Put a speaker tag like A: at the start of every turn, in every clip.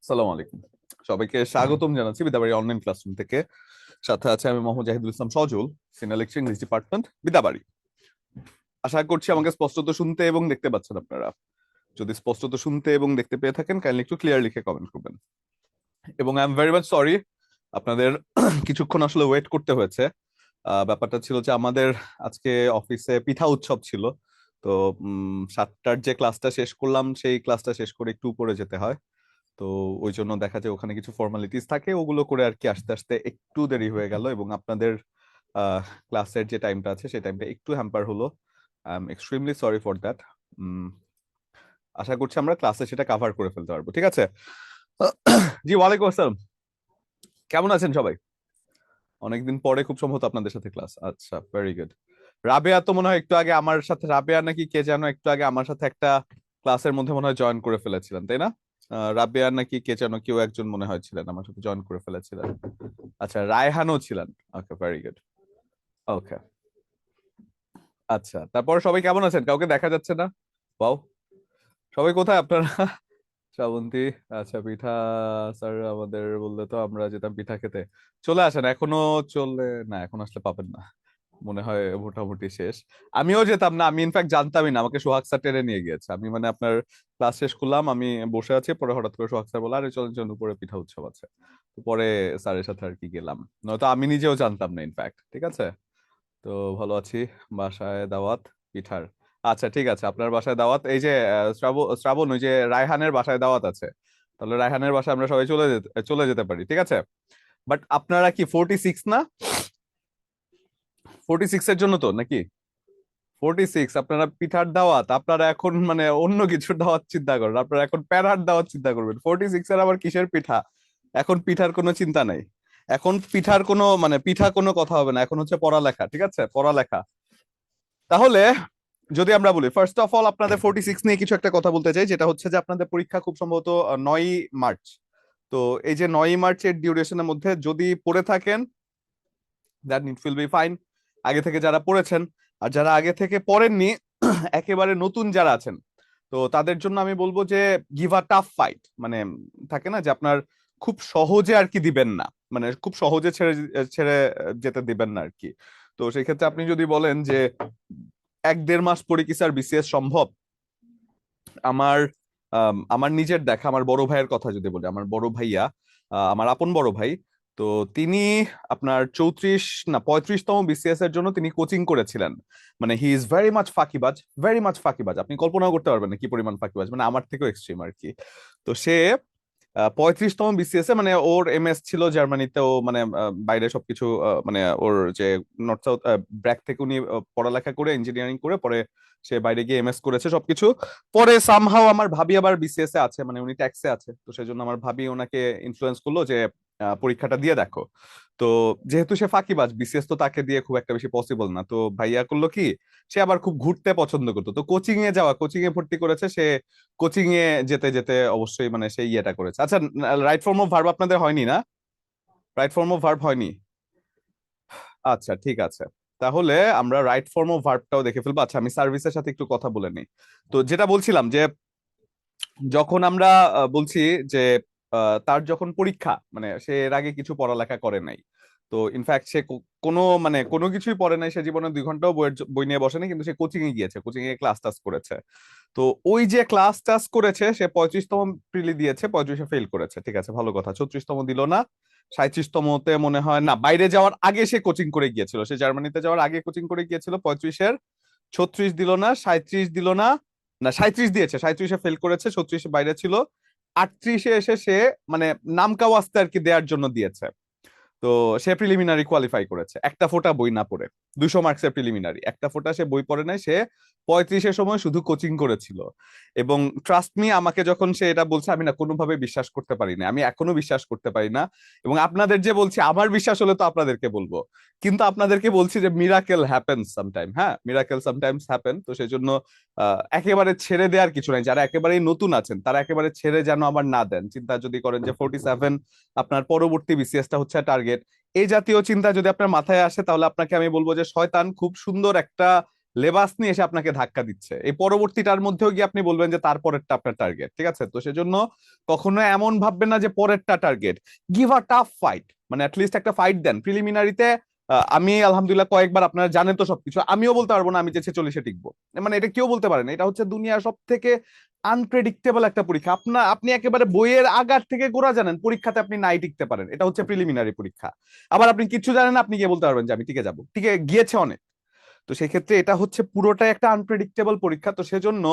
A: সালাম আলাইকুম। সবাইকে স্বাগতম জানাচ্ছি বিদ্যাবাড়ি অনলাইন ক্লাসরুম থেকে। সাথে আছে আমি Mohammad Jahidul Islam Sajal, senior lecture English department, Bidyabari. আশা করছি আমাকে স্পষ্টত শুনতে এবং দেখতে পাচ্ছেন আপনারা। যদি স্পষ্টত শুনতে এবং দেখতে পেয়ে থাকেন কাইন্ডলি একটু ক্লিয়ার লিখে কমেন্ট করবেন। এবং I am very much sorry, আপনাদের কিছুক্ষণ আসলে ওয়েট করতে হয়েছে। ব্যাপারটা ছিল যে আমাদের আজকে অফিসে পিঠা উৎসব ছিল। তো 7টার যে ক্লাসটা শেষ করলাম সেই ক্লাসটা শেষ করে একটু উপরে যেতে হয়। তো ওই জন্য দেখা যায় ওখানে কিছু ফর্মালিটিস থাকে, ওগুলো করে আর কি আসতে আসতে একটু দেরি হয়ে গেল এবং আপনাদের ক্লাসের যে টাইমটা আছে সেই টাইমটা একটু হ্যাম্পার হলো। I am extremely sorry for that. আশা করছি আমরা ক্লাসে সেটা কাভার করে ফেলতে পারবো, ঠিক আছে? জি, ওয়ালাইকুম আসসালাম। কেমন আছেন সবাই? অনেকদিন পরে খুব সম্ভবত আপনাদের সাথে ক্লাস। আচ্ছা, ভেরি গুড। রাবেয়া তো মনে হয় একটু আগে আমার সাথে, রাবেয়া নাকি কে যেন একটু আগে আমার সাথে একটা ক্লাসের মধ্যে মনে হয় জয়েন করে ফেলেছিলেন, তাই না? রাবেয়া নাকি কে যেন কেউ একজন মনে হয় ছিলেন আমার সাথে জয়েন করে ফেলেছিলেন। আচ্ছা, রায়হানও ছিলেন। ওকে, ভেরি গুড। ওকে, আচ্ছা, তারপর সবাই কেমন আছেন? কাউকে দেখা যাচ্ছে না। বাও, সবাই কোথায় আপনারা? শ্রাবন্তী। আচ্ছা, পিঠা স্যার আমাদের বললে তো আমরা যেতাম পিঠা খেতে। চলে আসেন এখনো। চলে না, এখন আসলে পাবেন না মনে হয়, মোটামুটি শেষ। আমিও যেতাম না, আমি ইনফ্যাক্ট জানতামই না, আমাকে সোহাগ স্যার টেনে নিয়ে গিয়েছে। আমি মানে আপনার ক্লাস শেষ করলাম, আমি বসে আছি, পরে হঠাৎ করে সোহাগ স্যার বলে আরে চলেন চলেন উপরে পিঠা উৎসব আছে। তো পরে স্যারের সাথে আর কি গেলাম, নয়তো আমি নিজেও জানতাম না ইনফ্যাক্ট। ঠিক আছে, তো ভালো আছি। বাসায় দাওয়াত পিঠার। আচ্ছা ঠিক আছে, আপনার বাসায় দাওয়াত, এই যে শ্রাবণ, ওই যে রায়হানের বাসায় দাওয়াত আছে। তাহলে রায়হানের বাসায় আমরা সবাই চলে যেতে পারি, ঠিক আছে? বাট আপনারা কি 46 না? 46 এর জন্য তো নাকি? 46 আপনারা পিঠার দাওয়াত, আপনারা এখন মানে অন্য কিছুর দাওয়াত চিন্তা করেন, আপনারা এখন প্যারার দাওয়াত চিন্তা করবেন। 46 এর আবার কিসের পিঠা? এখন পিঠার কোনো চিন্তা নাই। এখন পিঠার কোনো মানে পিঠা কোনো কথা হবে না, এখন হচ্ছে পড়ালেখা, ঠিক আছে? পড়ালেখা। তাহলে যদি আমরা বলি ফার্স্ট অফ অল আপনাদের 46 নিয়ে কিছু একটা কথা বলতে চাই, যেটা হচ্ছে যে আপনাদের পরীক্ষা খুব সম্ভবত 9ই মার্চ। তো এই যে 9ই মার্চের ডিউরেশনের মধ্যে যদি পড়ে থাকেন, that it will be fine. আগে থেকে যারা পড়েছেন, আর যারা আগে থেকে পড়েননি, একেবারে নতুন যারা আছেন, তো তাদের জন্য আমি বলবো যে গিভ আ টাফ ফাইট। মানে থাকে না যে আপনার খুব সহজে আর কি দিবেন না, মানে খুব সহজে ছেড়ে ছেড়ে যেতে দিবেন না আর কি। তো সেই ক্ষেত্রে আপনি যদি বলেন যে 1-1.5 মাস পরে কি স্যার বিসিএস সম্ভব? আমার আমার নিজের দেখা, আমার বড় ভাইয়ের কথা যদি বলি, আমার বড় ভাইয়া, আমার আপন বড় ভাই, তো তিনি আপনার 34 না 35তম বিসিএস এর জন্য তিনি কোচিং করেছিলেন। মানে হি ইজ ভেরি মাচ ফাঁকিবাজ, ভেরি মাচ ফাঁকিবাজ। আপনি কল্পনাও করতে পারবেন না কি পরিমাণ ফাঁকিবাজ, মানে আমার থেকেও এক্সট্রিম আর কি। তো সে 35তম বিসিএস এ, মানে ওর এমএস ছিল জার্মানিতে, ও মানে বাইরে সবকিছু মানে ওর যে নর্থ সাউথ ব্র্যাক থেকে উনি পড়ালেখা করে ইঞ্জিনিয়ারিং করে পরে সে বাইরে গিয়ে এমএস করেছে সবকিছু। পরে সামহাও আমার ভাবি আবার বিসিএস এ আছে, মানে উনি ট্যাক্সে আছে, তো সেই জন্য আমার ভাবি ওনাকে ইনফ্লুয়েন্স করলো যে পরীক্ষাটা দিয়ে দেখো। তো যেহেতু সে ফাঁকিবাজ, বিসিএস তো তাকে দিয়ে খুব একটা বেশি পসিবল না, তো ভাইয়া করলো কি, সে আবার খুব ঘুরতে পছন্দ করতো, তো কোচিং এ ভর্তি করেছে সে। কোচিং এ যেতে যেতে অবশ্যই মানে সেই ইয়েটা করেছে। আচ্ছা, রাইট ফর্ম অফ ভার্ব আপনাদের হয়নি না? রাইট ফর্ম অফ ভার্ব হয়নি? আচ্ছা ঠিক আছে, তাহলে আমরা রাইট ফর্ম অফ ভার্বটাও দেখে ফেলবো। আচ্ছা, আমি সার্ভিসের সাথে একটু কথা বলে নিই। তো যেটা বলছিলাম যে যখন আমরা বলছি যে তার যখন পরীক্ষা, মানে সে এর আগে কিছু পড়ালেখা করে নাই। তো ইনফ্যাক্ট সে কোনো মানে কোনো কিছুই পড়ে নাই, সে জীবনে 2 ঘন্টাও বই নিয়ে বসেনি, কিন্তু সে কোচিং এ গিয়েছে, কোচিং এ ক্লাস টাস করেছে। তো ওই যে ক্লাস টাস করেছে, সে 35তম প্রিলি দিয়েছে, 35-এ ফেল করেছে, ঠিক আছে, ভালো কথা। 36তম দিল না, 37তমতে মনে হয় না, বাইরে যাওয়ার আগে সে কোচিং করে গিয়েছিল, সে জার্মানিতে যাওয়ার আগে কোচিং করে গিয়েছিল 35-এর। 36 দিল না, 37 দিল না, না 37 দিয়েছে, 37-এ ফেল করেছে, 36-এ বাইরে ছিল। 38-এ এসে সে মানে নামকাও আসতে আর কি দেওয়ার জন্য দিয়েছে। তো সে প্রিলিমিনারি কোয়ালিফাই করেছে একটা ফোঁটা বই না পড়ে। 200 মার্কসের প্রিলিমিনারি, একটা ফোঁটা সে বই পড়ে নাই, সে 35-এর সময় শুধু কোচিং করেছিল। এবং ট্রাস্ট মি, আমাকে যখন সে এটা বলছে আমি না কোনোভাবে বিশ্বাস করতে পারি না, আমি এখনো বিশ্বাস করতে পারি না। এবং আপনাদের যে বলছি, আমার বিশ্বাস হলে তো আপনাদেরকে বলবো, কিন্তু আপনাদেরকে বলছি যে মিরাকেল হ্যাপেন্স সামটাইম। হ্যাঁ, মিরাকেল সামটাইমস হ্যাপেন। তো সেই জন্য একেবারে ছেড়ে দেওয়ার কিছু নাই, যারা একেবারেই নতুন আছেন তারা একেবারে ছেড়ে যেন আবার না দেন। চিন্তা যদি করেন যে 47 আপনার পরবর্তী বিসিএসটা হচ্ছে টার্গেট, এই জাতীয় চিন্তা যদি আপনার মাথায় আসে, তাহলে আপনাকে আমি বলবো যে শয়তান খুব সুন্দর একটা লেবাস নিয়ে এসে আপনাকে ধাক্কা দিচ্ছে, এই পরবর্তীটার মধ্যেও গিয়ে আপনি বলবেন যে তারপরেরটা আপনার টার্গেট, ঠিক আছে? তো সেজন্য কখনো এমন ভাববেন না যে পরেরটা target. Give a tough fight, মানে অ্যাটলিস্ট একটা ফাইট দেন প্রিলিমিনারিতে। আমি আলহামদুলিল্লাহ কয়েকবার, আপনারা জানেন তো সবকিছু, আমিও বলতে পারবো না আমি যে 46-এ টিকবো, মানে এটা কেউ বলতে পারে না। এটা হচ্ছে দুনিয়ার সব থেকে আনপ্রেডিক্টেবল একটা পরীক্ষা। আপনি একেবারে বইয়ের আগার থেকে গোড়া জানেন, পরীক্ষাতে আপনি নাই টিকতে পারেন, এটা হচ্ছে প্রিলিমিনারি পরীক্ষা। আবার আপনি কিছু জানেন না, আপনি গিয়ে বলতে পারবেন যে আমি টিকে যাবো, টিকে গিয়েছে অনেক। তো সেই ক্ষেত্রে এটা হচ্ছে পুরোটাই একটা আনপ্রেডিক্টেবল পরীক্ষা। তো সেজন্য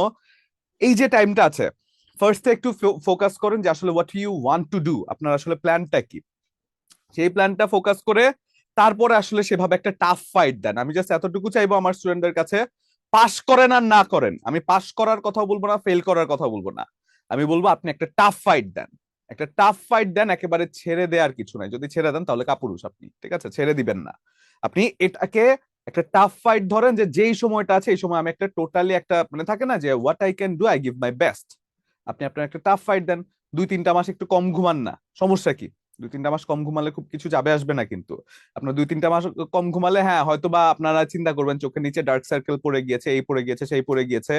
A: এই যে টাইমটা আছে, ফার্স্টে একটু ফোকাস করেন যে আসলে what you want to do, আপনার আসলে প্ল্যানটা কি, সেই প্ল্যানটা ফোকাস করে তারপরে আসলে সেভাবে একটা টাফ ফাইট দেন। আমি জাস্ট এতটুকু চাইবো আমার স্টুডেন্টদের কাছে, পাশ করেন আর না করেন, আমি পাশ করার কথা বলবো না, ফেল করার কথা বলবো না, আমি বলবো আপনি একটা টাফ ফাইট দেন। একটা টাফ ফাইট দেন, একেবারে ছেড়ে দেওয়ার কিছু নাই। যদি ছেড়ে দেন তাহলে কাপুরুষ আপনি, ঠিক আছে? ছেড়ে দিবেন না আপনি এটাকে। একটা টাফ ফাইট ধরেন যে যেই সময়টা আছে এই সময় আমি একটা টোটালি একটা, মানে থাকে না যে what I can do, I give my best. আপনি আপনার একটা টাফ ফাইট দেন। 2-3টা মাস একটু কম ঘুমান না, সমস্যা কি? 2-3টা মাস কম ঘুমালে খুব কিছু যাবে আসবে না কিন্তু। আপনার 2-3টা মাস কম ঘুমালে হ্যাঁ হয়তো বা আপনারা চিন্তা করবেন চোখের নিচে ডার্ক সার্কেল পড়ে গিয়েছে, এই পড়ে গিয়েছে, সেই পড়ে গিয়েছে।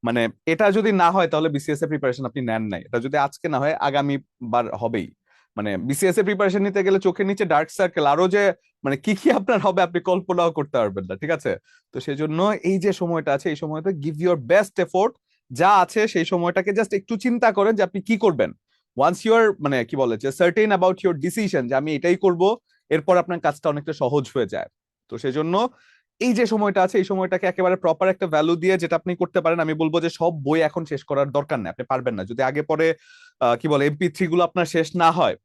A: মানে এটা যদি না হয় তাহলে বিসিএস এর প্রিপারেশন আপনি নেন নাই। এটা যদি আজকে না হয় আগামী বার হবেই। মানে বিসিএস এর প্রিপারেশন নিতে গেলে চোখের নিচে ডার্ক সার্কেল আরো যে মানে কি কি আপনার হবে আপনি কল্পনাও করতে পারবেন না, ঠিক আছে? তো সেই জন্য এই যে সময়টা আছে এই সময়টা গিভ ইউর বেস্ট এফোর্ট। যা আছে সেই সময়টাকে জাস্ট একটু চিন্তা করেন যে আপনি কি করবেন। ওয়ান্স ইউর মানে কি বলে যে সার্টেন অ্যাবাউট ইউর ডিসিশন যে আমি এটাই করব, এরপর আপনার কাজটা অনেকটা সহজ হয়ে যায়। তো সেই জন্য এই যে সময়টা আছে এই সময়টাকে একেবারে প্রপার একটা ভ্যালু দিয়ে যেটা আপনি করতে পারেন, আমি বলবো যে সব বই এখন শেষ করার দরকার নেই, আপনি পারবেন না যদি আগে পরে কি বলে এমপি3 গুলো আপনার শেষ না হয়।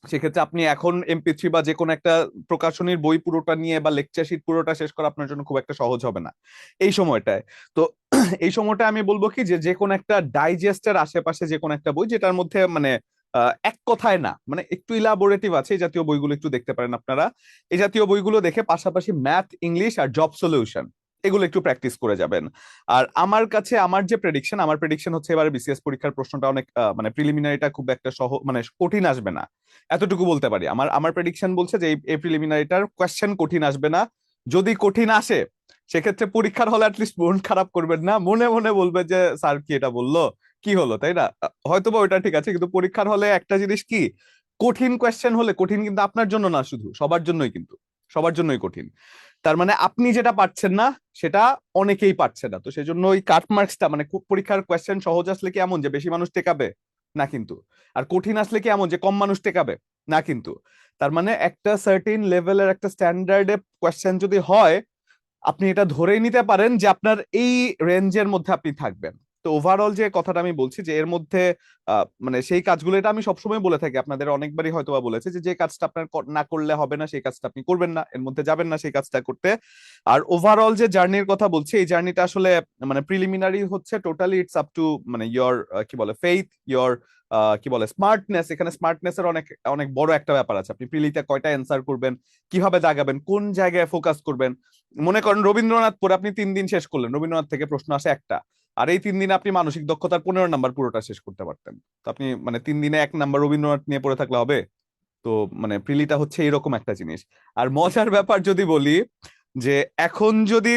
A: সেক্ষেত্রে আপনি এখন এমপি3 বা যে কোনো একটা প্রকাশনীর বই পুরোটা নিয়ে বা লেকচার শিট পুরোটা শেষ করা আপনার জন্য খুব একটা সহজ হবে না এই সময়টায়। তো এই সময়টা আমি বলবো কি যে যে কোনো একটা ডাইজেস্টের আশেপাশে যে কোনো একটা বই যেটার মধ্যে মানে এক কথায় না, মানে একটু ইলাবোরেটিভ আছে, এই জাতীয় বইগুলো একটু দেখতে পারেন আপনারা। এই জাতীয় বইগুলো দেখে পাশাপাশি ম্যাথ, ইংলিশ আর জব সলিউশন এগুলো একটু প্র্যাকটিস করে যাবেন। আর আমার কাছে আমার প্রেডিকশন হচ্ছে এবার বিসিএস পরীক্ষার প্রশ্নটা অনেক মানে প্রিলিমিনারিটা খুব একটা মানে কঠিন আসবে না, এতটুকু বলতে পারি। আমার আমার প্রেডিকশন বলছে যে এই প্রিলিমিনারিটার কোয়েশ্চেন কঠিন আসবে না। যদি কঠিন আসে সেক্ষেত্রে পরীক্ষার হলে অ্যাটলিস্ট মন খারাপ করবেন না, মনে মনে বলবে যে স্যার কি এটা বললো, কি হলো, তাই না? হয়তো বা ওইটা ঠিক আছে, কিন্তু পরীক্ষার হলে একটা জিনিস কি, কঠিন কোয়েশ্চেন হলে, কঠিন কিন্তু আপনার জন্য না শুধু, সবার জন্যই কিন্তু, সবার জন্যই কঠিন। তার মানে আপনি যেটা পারছেন না সেটা অনেকেই পারছে না। তো সেই জন্য ওই কাট মার্কসটা মানে পরীক্ষার কোয়েশ্চেন সহজ আসলে কি এমন যে বেশি মানুষ টেকাবে? না কিন্তু। আর কঠিন আসলে কি এমন যে কম মানুষ টেকাবে? না কিন্তু। তার মানে একটা সার্টেন লেভেলের একটা স্ট্যান্ডার্ডে কোয়েশ্চেন যদি হয়, আপনি এটা ধরেই নিতে পারেন যে আপনার এই রেঞ্জের মধ্যে আপনি থাকবেন। তো ওভারঅল যে কথাটা আমি বলছি যে এর মধ্যে মানে সেই কাজগুলো, এটা আমি সবসময় বলে থাকি, আপনাদের অনেকবারই হয়তোবা বলেছে যে যে কাজটা আপনার না করলে হবে না সেই কাজটা আপনি করবেন না, এর মধ্যে যাবেন না সেই কাজটা করতে। আর ওভারঅল যে জার্নির কথা বলছি, এই জার্নিটা আসলে মানে প্রিলিমিনারি হচ্ছে টোটালি ইটস আপ টু মানে ইয়োর কি বলে ফেইথ, ইয়োর কি বলে স্মার্টনেস। এখানে স্মার্টনেস এর অনেক অনেক বড় একটা ব্যাপার আছে। আপনি প্রিলিতে কয়টা অ্যান্সার করবেন, কিভাবে দাগাবেন, কোন জায়গায় ফোকাস করবেন। মনে করেন রবীন্দ্রনাথ পড়ে আপনি 3 দিন শেষ করলেন, রবীন্দ্রনাথ থেকে প্রশ্ন আসে একটা, আর এই 3 দিনে আপনি মানসিক দক্ষতার 15 নাম্বার পুরোটা শেষ করতে পারতেন। তো আপনি মানে 3 দিনে 1 নাম্বার রবীন্দ্রনাথ নিয়ে পড়ে থাকলে হবে? তো মানে প্রিলিটা হচ্ছে এরকম একটা জিনিস। আর মজার ব্যাপার যদি বলি, যে এখন যদি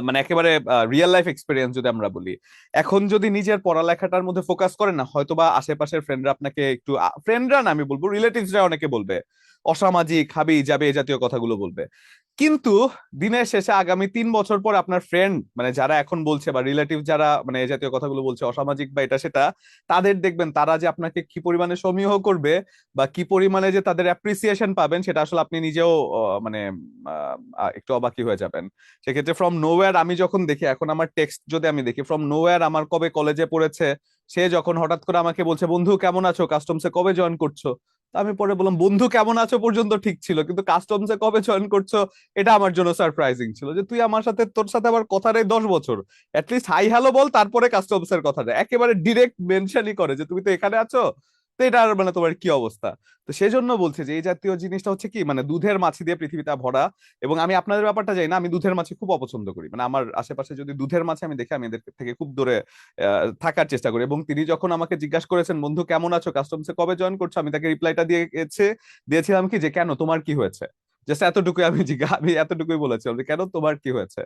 A: মানে একেবারে রিয়েল লাইফ এক্সপিরিয়েন্স যদি আমরা বলি, এখন যদি নিজের পড়ালেখাটার মধ্যে ফোকাস করেন না, হয়তোবা আশেপাশের ফ্রেন্ডরা আপনাকে একটু, ফ্রেন্ডরা না আমি বলবো রিলেটিভসরা অনেকে বলবে অসামাজিক, হাবি যাবে, এই জাতীয় কথাগুলো বলবে। কিন্তু দিনের শেষে আগামী 3 বছর পর আপনার ফ্রেন্ড মানে যারা এখন বলছে বা রিলেটিভ যারা মানে এই জাতীয় কথাগুলো বলছে অসামাজিক বা এটা সেটা, তাদের দেখবেন তারা যে আপনাকে কি পরিমাণে সমীহ করবে বা কি পরিমাণে যে তাদের অ্যাপ্রিসিয়েশন পাবেন, সেটা আসলে আপনি নিজেও মানে একটু অবাকই হয়ে যাবেন। সেক্ষেত্রে ফ্রম নোওয়্যার আমি যখন দেখি, এখন আমার টেক্সট যদি আমি দেখি, ফ্রম নোওয়্যার আমার কবে কলেজে পড়েছে, সে যখন হঠাৎ করে আমাকে বলছে বন্ধু কেমন আছো, কাস্টমসে কবে জয়েন করছো, তো আমি পরে বললাম বন্ধু কেমন আছো পর্যন্ত ঠিক ছিল, কিন্তু কাস্টমসে কবে জয়েন করছো এটা আমার জন্য সারপ্রাইজিং ছিল। যে তুই আমার সাথে, তোর সাথে আবার কথা রে 10 বছর, অ্যাটলিস্ট হাই হ্যালো বল, তারপরে কাস্টমস এর কথা, একেবারে ডিরেক্ট মেনশনই করে যে তুমি তো এখানে আছো। তো এটা আর মানে তোমার কি অবস্থা? তো সেজন্য বলছে যে এই জাতীয় জিনিসটা হচ্ছে কি, মানে দুধের মাছি দিয়ে পৃথিবীটা ভরা। এবং আমি আপনাদের ব্যাপারটা জানি না, আমি দুধের মাছি খুব অপছন্দ করি, মানে আমার আশেপাশে যদি দুধের মাছি আমি দেখি আমি এদের থেকে খুব দূরে থাকার চেষ্টা করি। এবং তিনি যখন আমাকে জিজ্ঞাসা করেছেন বন্ধু কেমন আছো, কাস্টমসে কবে জয়েন করছো, আমি তাকে রিপ্লাইটা দিয়েছিলাম কি যে কেন, তোমার কি হয়েছে, জাস্ট এতটুকুই আমি এতটুকুই বলেছিলাম যে কেন তোমার কি হয়েছে।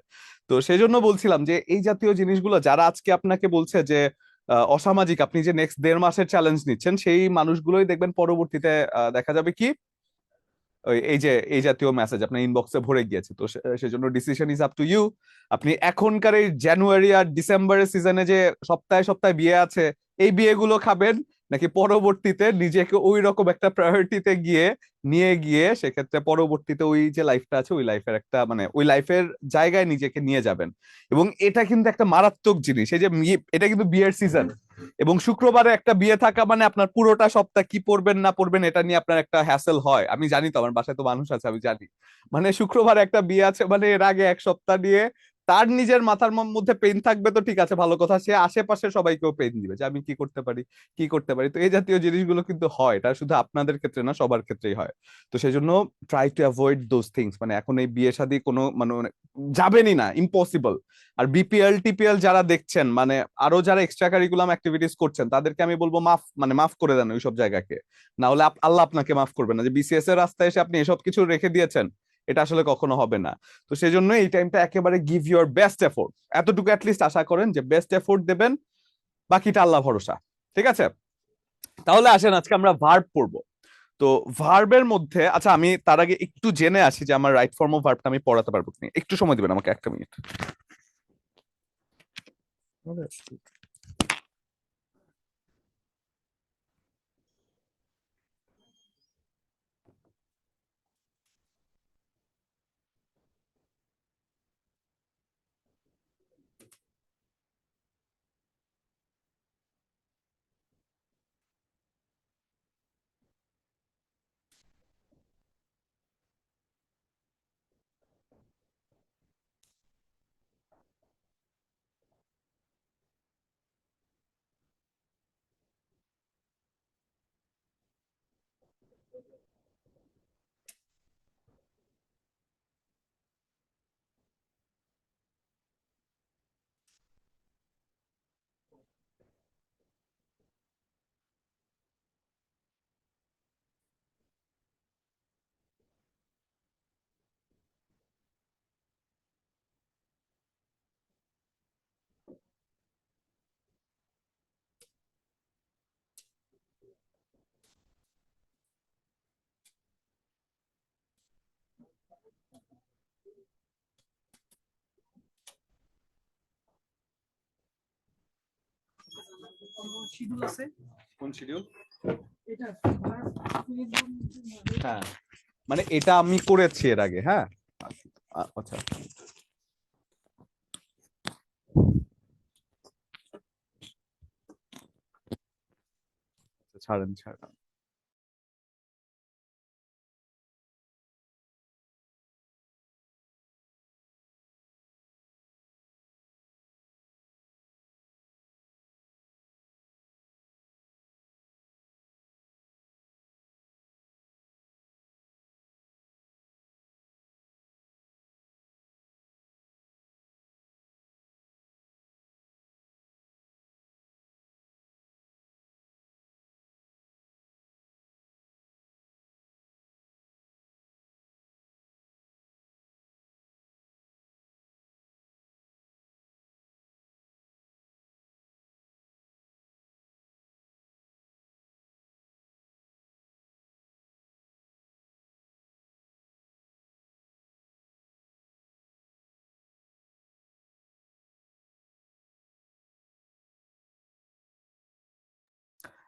A: তো সেই জন্য বলছিলাম যে এই জাতীয় জিনিসগুলো যারা আজকে আপনাকে বলছে যে অসামাজিক, আপনি যে নেক্সট 1.5 মাসের চ্যালেঞ্জ নিচ্ছেন, সেই মানুষগুলোই দেখবেন পরবর্তীতে দেখা যাবে কি এই যে এই জাতীয় মেসেজ আপনার ইনবক্সে ভরে গিয়েছে। তো সেজন্য decision is up to you. আপনি এখনকার এই জানুয়ারি আর ডিসেম্বরের সিজনে যে সপ্তাহে সপ্তাহে বিয়ে আছে, এই বিয়েগুলো খাবেন, নাকি পরবর্তীতে নিজেকে ওই রকম একটা প্রায়োরিটিতে নিয়ে গিয়ে সেক্ষেত্রে পরবর্তীতে ওই যে লাইফটা আছে ওই লাইফের একটা মানে ওই লাইফের জায়গায় নিজেকে নিয়ে যাবেন। এবং এটা কিন্তু একটা মারাত্মক জিনিস, এই যে এটা কিন্তু বিয়ের সিজন, এবং শুক্রবারে একটা বিয়ে থাকা মানে আপনার পুরোটা সপ্তাহ কি পড়বেন না পড়বেন এটা নিয়ে আপনার একটা হ্যাসেল হয়। আমি জানি, তো আমার বাসায় তো মানুষ আছে, আমি জানি। মানে শুক্রবার একটা বিয়ে আছে মানে এর আগে এক সপ্তাহ নিয়ে তার নিজের মাথার মধ্যে পেইন থাকবে, তো ঠিক আছে ভালো কথা, সে আশেপাশে সবাইকেও পেইন দিবে যে আমি কি করতে পারি কি করতে পারি। তো এই জাতীয় জিনিসগুলো কিন্তু হয়, এটা শুধু আপনাদের ক্ষেত্রে না, সবার ক্ষেত্রেই হয়। তো সেই জন্য try to avoid those things. মানে এখন এই বিয়ে শাদী কোনো মানে যাবেনই না, ইম্পসিবল। আর বিপিএল টিপিএল যারা দেখছেন, মানে আরো যারা এক্সট্রা কারিকুলাম অ্যাক্টিভিটিস করছেন, তাদেরকে আমি বলবো মাফ করে দেন ওইসব জায়গাকে। না হলে আল্লাহ আপনাকে মাফ করবে না, যে বিসিএস এর রাস্তায় এসে আপনি এসব কিছু রেখে দিয়েছেন, এটা আসলে কখনো হবে না। তো সেই জন্য এই টাইমটা একেবারে গিভ ইউর বেস্ট এফোর্ট, এতটুকু অ্যাটলিস্ট আশা করেন যে বেস্ট এফোর্ট দেবেন, বাকিটা আল্লাহ ভরসা। ঠিক আছে, তাহলে আসেন আজকে আমরা ভার্ব পড়বো। তো ভার্বের মধ্যে, আচ্ছা আমি তার আগে একটু জেনে আসি যে আমার রাইট ফর্ম অফ ভার্বটা আমি পড়াতে পারবো কিনা, একটু সময় দিবেন আমাকে, একটা মিনিট। শিডিউল আছে, কোন শিডিউল? এটা হ্যাঁ, মানে এটা আমি করেছি এর আগে, হ্যাঁ। আচ্ছা, ছাড়েন ছাড়েন।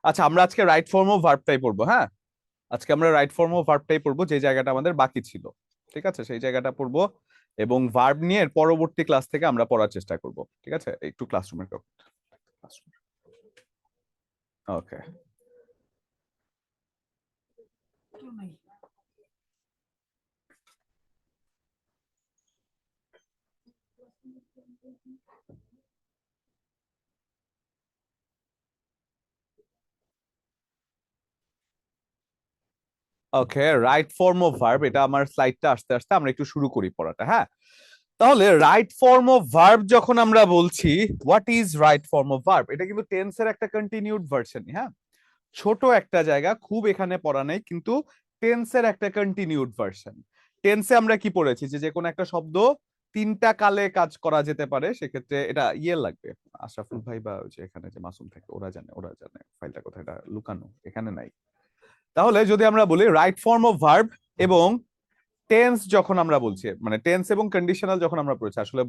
A: আচ্ছা, আমরা আজকে রাইট ফর্ম অফ ভার্বটাই পড়বো, হ্যাঁ। আজকে আমরা রাইট ফর্ম অফ ভার্বটাই পড়বো, যে জায়গাটা আমাদের বাকি ছিল। ঠিক আছে, সেই জায়গাটা পড়বো। এবং ভার্ব নিয়ে এর পরবর্তী ক্লাস থেকে আমরা পড়ার চেষ্টা করব। ঠিক আছে, একটু ক্লাসরুমের। ওকে, ওকে, রাইট ফর্ম অফ ভার্ব, এটা আমার স্লাইডটা আস্তে আস্তে আমরা একটু শুরু করি পড়াটা, হ্যাঁ। তাহলে রাইট ফর্ম অফ ভার্ব যখন আমরা বলছি, what is right form of verb, এটা কিন্তু টেন্সের একটা কন্টিনিউড ভার্সন, হ্যাঁ। ছোট একটা জায়গা, খুব এখানে পড়া নেই, কিন্তু টেন্সের একটা কন্টিনিউড ভার্সন। টেন্সে আমরা কি পড়েছি যে যে কোনো একটা শব্দ তিনটা কালে কাজ করা যেতে পারে, সেক্ষেত্রে এটা ইয়ে লাগবে। আশরাফুল ভাই বা ওই যে এখানে যে মাসুম থাকে ওরা জানে ফাইলটা কোথায়, এটা লুকানো, এখানে নাই। তাহলে যদি আমরা বলি রাইট ফর্ম অফ ভার্ব এবং টেন্স যখন আমরা বলছি, মানে টেন্স এবং কন্ডিশনাল যখন আমরা পড়ছি, আসলে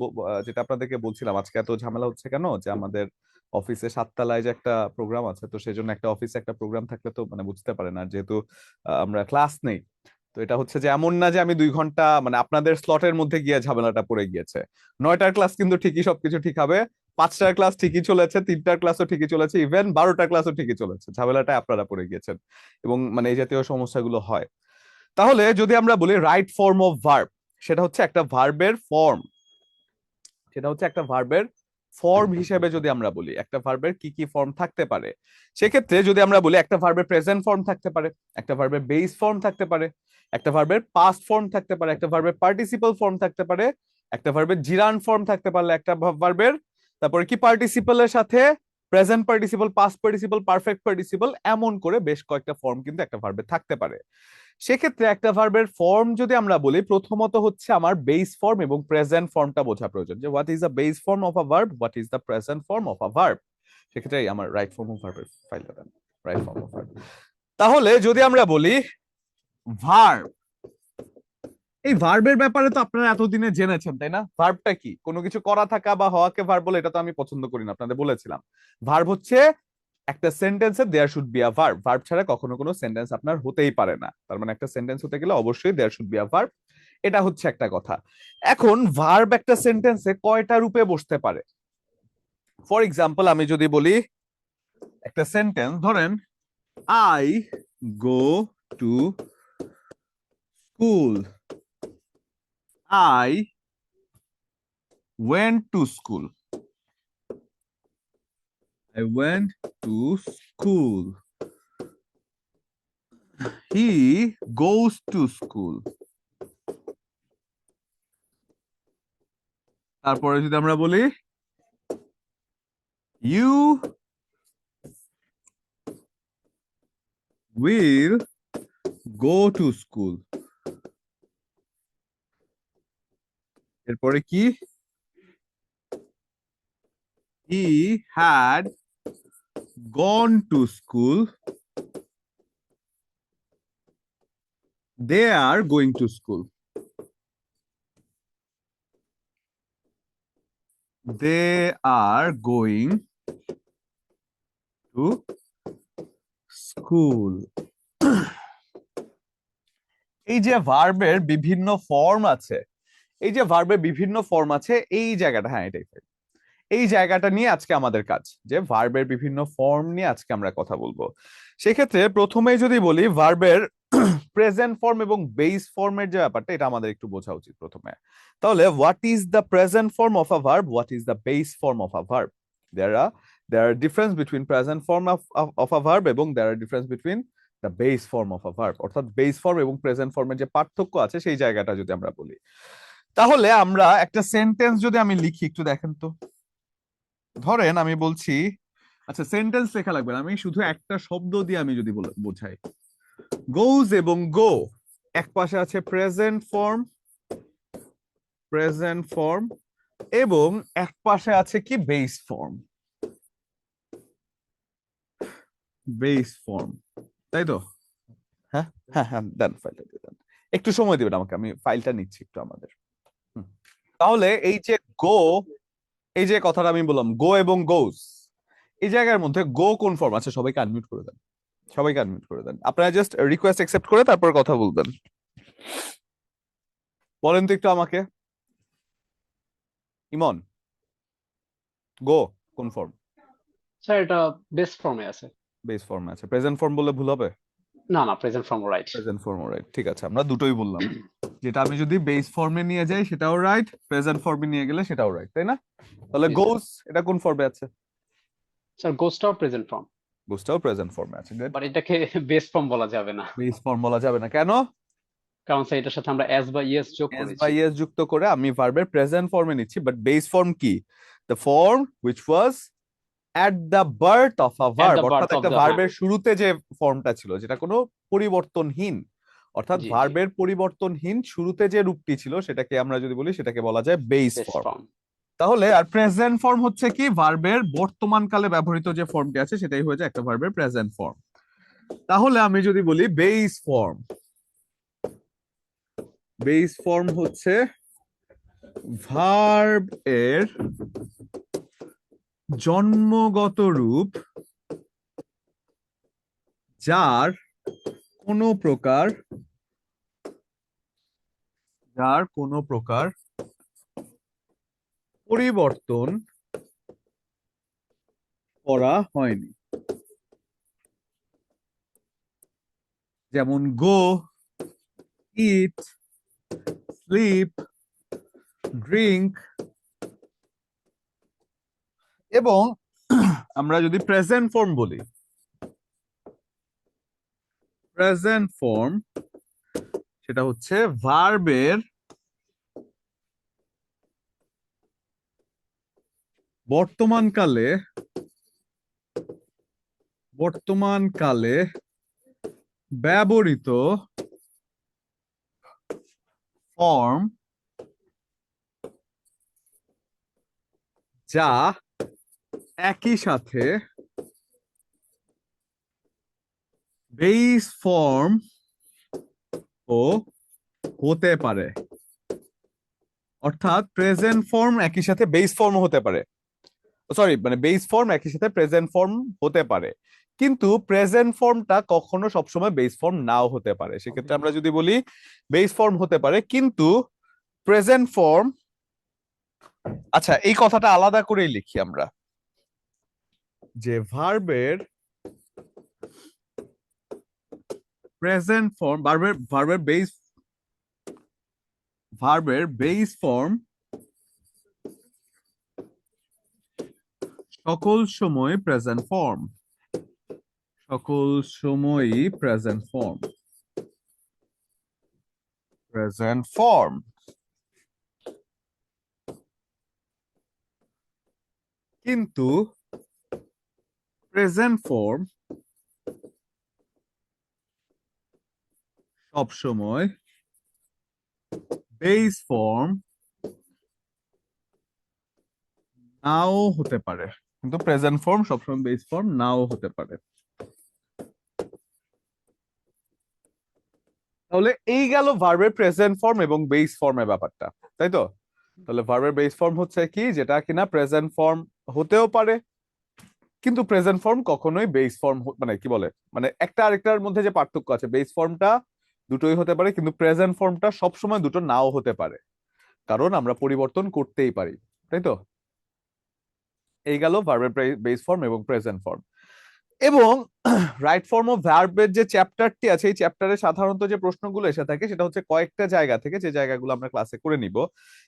A: যেটা আপনাদেরকে বলছিলাম আজকে এত ঝামেলা হচ্ছে কেন, যে আমাদের অফিসে 7 তলায় যে একটা প্রোগ্রাম আছে, তো সেই জন্য একটা অফিসে একটা প্রোগ্রাম থাকলে তো মানে বুঝতে পারে না, যেহেতু আমরা ক্লাস নেই। তো এটা হচ্ছে যে এমন না যে আমি 2 ঘন্টা মানে আপনাদের স্লটের মধ্যে গিয়ে ঝামেলাটা পড়ে গিয়েছে। 9টার ক্লাস কিন্তু ঠিকই সবকিছু ঠিক হবে, 5টার ক্লাস ঠিকই চলেছে, 3টার ক্লাসও ঠিকই চলেছে, ইভেন 12টার ক্লাসও ঠিকই চলেছে, ঝামেলাটা আপনারা পড়ে গিয়েছেন। এবং মানে এই জাতীয় সমস্যাগুলো হয়। তাহলে যদি আমরা বলি রাইট ফর্ম অফ ভার্ব, সেটা হচ্ছে একটা ভার্বের ফর্ম, সেটা হচ্ছে একটা ভার্বের ফর্ম হিসেবে যদি আমরা বলি একটা ভার্বের কি কি ফর্ম থাকতে পারে, সেক্ষেত্রে যদি আমরা বলি একটা ভার্বের প্রেজেন্ট ফর্ম থাকতে পারে, একটা ভার্বের বেস ফর্ম থাকতে পারে, একটা ভার্বের পাস্ট ফর্ম থাকতে পারে, একটা ভার্বের পার্টিসিপল ফর্ম থাকতে পারে, একটা ভার্বের জিরান ফর্ম থাকতে পারলে, একটা ভার্বের তারপরে কি পার্টিসিপলের সাথে present participle, past participle, perfect participle, এমন করে বেশ কয়েকটা ফর্ম কিন্তু একটা ভার্বে থাকতে পারে। সেক্ষেত্রে একটা ভার্বের ফর্ম যদি আমরা বলি, প্রথমত হচ্ছে আমার বেস ফর্ম এবং প্রেজেন্ট ফর্মটা বোঝা প্রয়োজন, যে what is the base form of a verb, what is the present form of a verb. সেক্ষেত্রে আমার রাইট ফর্ম অফ ভার্বের ফাইলটা দেন, রাইট ফর্ম অফ ভার্ব। তাহলে যদি আমরা বলি ভার্ব, এই ভার্বের ব্যাপারে তো আপনারা এতদিনে জেনেছেন তাই না? ভার্বটা কি? কোনো কিছু করা থাকা বা হওয়াকে ভার্ব বলে, এটা তো আমি পছন্দ করি না, আপনাদের বলেছিলাম। ভার্ব হচ্ছে একটা সেন্টেন্সে there should be a verb, verb ছাড়া কখনো কোনো সেন্টেন্স আপনার হতেই পারে না, তার মানে একটা সেন্টেন্স হতে গেলে অবশ্যই there should be a verb. এটা হচ্ছে একটা কথা। এখন ভার্ব একটা সেন্টেন্সে কয়টা রূপে বসতে পারে? ফর এক্সাম্পল আমি যদি বলি একটা সেন্টেন্স, ধরেন I go to school, I went to school, I went to school, he goes to school. তারপরে যদি আমরা বলি you will go to school, এরপরে কি, he had gone to school, they are going to school, they are going to school. এই যে ভার্বের বিভিন্ন ফর্ম আছে, এই যে ভার্বের বিভিন্ন ফর্ম আছে, এই জায়গাটা, হ্যাঁ এটাই, এই জায়গাটা নিয়ে আজকে আমাদের কাজ, যে ভার্বের বিভিন্ন ফর্ম নিয়ে আজকে আমরা কথা বলবো। সেক্ষেত্রে প্রথমেই যদি বলি ভার্বের প্রেজেন্ট ফর্ম এবং বেস ফর্মের যে ব্যাপারটা, এটা আমাদের একটু বোঝা উচিত প্রথমে। তাহলে what is the present form of a verb, what is the base form of a verb? There are difference between present form of a verb এবং there are difference between the base form of a verb, অর্থাৎ base form এবং present ফর্মের যে পার্থক্য আছে সেই জায়গাটা যদি আমরা বলি, তাহলে আমরা একটা সেন্টেন্স যদি আমি লিখি, একটু দেখেন তো। ধরেন আমি বলছি, আচ্ছা সেন্টেন্স লেখা লাগবে না, আমি শুধু একটা শব্দ দিয়ে আমি যদি বোঝাই, গোজ এবং গো, এক পাশে আছে প্রেজেন্ট ফর্ম এবং এক পাশে আছে কি বেস ফর্ম, তাই তো? হ্যাঁ, হ্যাঁ, হ্যাঁ, দেন ফাইলটা দিয়ে দেন, একটু সময় দিবেন আমাকে, আমি ফাইলটা নিচ্ছি একটু আমাদের। হুম। তাহলে এই যে গো, এই যে কথাটা আমি বললাম গো এবং গোজ, এই জায়গার মধ্যে গো কোন ফর্ম আছে? সবাইকে আনমিউট করে দেন, সবাইকে আনমিউট করে দেন, আপনারা জাস্ট রিকোয়েস্ট অ্যাকসেপ্ট করে তারপর কথা বলবেন। বলেন তো একটু আমাকে, ইমন, গো কোন ফর্ম?
B: স্যার এটা বেস্ট ফর্মে আছে।
A: বেস ফর্মে আছে, প্রেজেন্ট ফর্ম বললে ভুল হবে?
B: না না, present form right.
A: Present form right, ঠিক আছে, আমরা দুটোই বললাম, যেটা আমি যদি বেস ফর্মে নিয়ে যাই সেটাও রাইট, প্রেজেন্ট ফর্মে নিয়ে গেলে সেটাও রাইট, তাই না? তাহলে
B: জি স্যার।
A: গোস এটা কোন ফর্মে আছে?
B: স্যার গোস্টটাও প্রেজেন্ট ফর্ম,
A: গোসটাও প্রেজেন্ট ফর্মে আছে, গুড।
B: বাট এটাকে বেস্ট ফর্ম বলা যাবে না,
A: বেস ফর্ম বলা যাবে না কেন?
B: কারণ স্যার এটার সাথে আমরা এস বা ইএস যোগ
A: এস বা
B: করেছি।
A: ইএস যুক্ত করে আমি ভার্বের প্রেজেন্ট ফর্মে নিচ্ছি, বাট বেস ফর্ম কি? The form which was at the birth of a
B: at
A: verb,
B: the
A: অর্থাৎ
B: বার্থ অফ
A: একটা
B: দ্য, হ্যাঁ
A: ভার্বের শুরুতে যে ফর্মটা ছিল, যেটা কোনো পরিবর্তনহীন, অর্থাৎ
B: জি জি,
A: ভার্বের পরিবর্তনহীন শুরুতে যে রূপটি ছিল সেটাকে আমরা যদি বলি সেটাকে বলা যায় বেস
B: বেস
A: ফর্ম।
B: ফর্ম।
A: তাহলে আর প্রেজেন্ট ফর্ম হচ্ছে কি ভার্বের বর্তমান কালে ব্যবহৃত যে ফর্মটি আছে সেটাই হয়ে যায় একটা ভার্বের প্রেজেন্ট ফর্ম। তাহলে আমি যদি বলি বেস ফর্ম, বেস ফর্ম হচ্ছে ভার্ব এর জন্মগত রূপ যার কোনো প্রকার পরিবর্তন করা হয়নি। যেমন গো, ইট, স্লিপ, ড্রিঙ্ক। এবং আমরা যদি প্রেজেন্ট ফর্ম বলি, প্রেজেন্ট ফর্ম সেটা হচ্ছে ভার্বের বর্তমানকালে ব্যবহৃত ফর্ম যা একই সাথে বেস ফর্ম ও হতে পারে। অর্থাৎ প্রেজেন্ট ফর্ম একই সাথে বেস ফর্ম হতে পারে, সরি মানে বেস ফর্ম একই সাথে প্রেজেন্ট ফর্ম হতে পারে, কিন্তু প্রেজেন্ট ফর্মটা কখনো সবসময় বেস ফর্ম নাও হতে পারে। সেক্ষেত্রে আমরা যদি বলি বেস ফর্ম হতে পারে কিন্তু প্রেজেন্ট ফর্ম, আচ্ছা এই কথাটা আলাদা করেই লিখি আমরা, যে প্রেজেন্ট ফর্ম ভার্বের বেস ফর্ম সকল সময় প্রেজেন্ট ফর্ম, সকল সময়ই প্রেজেন্ট ফর্ম। কিন্তু প্রেজেন্ট ফর্ম সব সময় বেস ফর্ম নাও হতে পারে, কিন্তু প্রেজেন্ট ফর্ম সবসময় বেস ফর্ম নাও হতে পারে। তাহলে এই গেল ভার্বের প্রেজেন্ট ফর্ম এবং বেস ফর্মের ব্যাপারটা, তাই তো? তাহলে ভার্বের বেস ফর্ম হচ্ছে কি, যেটা কিনা প্রেজেন্ট ফর্ম হতেও পারে, কিন্তু প্রেজেন্ট ফর্ম কখনোই বেস ফর্ম মানে কি বলে, মানে একটা আরেকটার মধ্যে যে পার্থক্য আছে, বেস ফর্মটা দুটোই হতে পারে কিন্তু প্রেজেন্ট ফর্মটা সবসময় দুটো নাও হতে পারে, কারণ আমরা পরিবর্তন করতেই পারি, তাই তো? এই গেল ভার্বের বেস ফর্ম এবং প্রেজেন্ট ফর্ম। এবং রাইট ফর্ম অফ ভার্বের যে চ্যাপ্টারটি আছে, এই চ্যাপ্টারে সাধারণত যে প্রশ্নগুলো এসে থাকে সেটা হচ্ছে কয়েকটা জায়গা থেকে, যে জায়গাগুলো আমরা ক্লাসে করে নিব,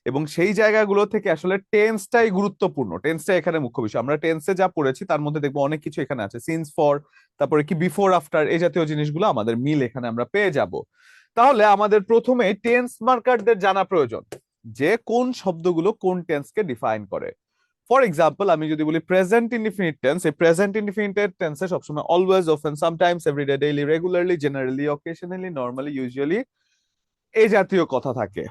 A: এবং সেই জায়গাগুলো থেকে আসলে টেন্সটাই গুরুত্বপূর্ণ, টেন্সটা এখানে মুখ্য বিষয়। আমরা টেন্সে যা পড়েছি তার মধ্যে দেখবো অনেক কিছু এখানে আছে, সিন্স, ফর, তারপরে কি বিফোর, আফটার, এই জাতীয় জিনিসগুলো আমাদের মিল এখানে আমরা পেয়ে যাব। তাহলে আমাদের প্রথমে টেন্স মার্কারদের জানা প্রয়োজন, যে কোন শব্দগুলো কোন টেন্সকে ডিফাইন করে। ফর এক্সাম্পল আমি যদি বলি প্রেজেন্ট ইনডিফিনিট টেন্স, এই প্রেজেন্ট ইনডিফিনিট টেন্সে সবসময় always, often, sometimes, everyday, daily, regularly, generally, occasionally, normally, usually এই জাতীয় কথা থাকে।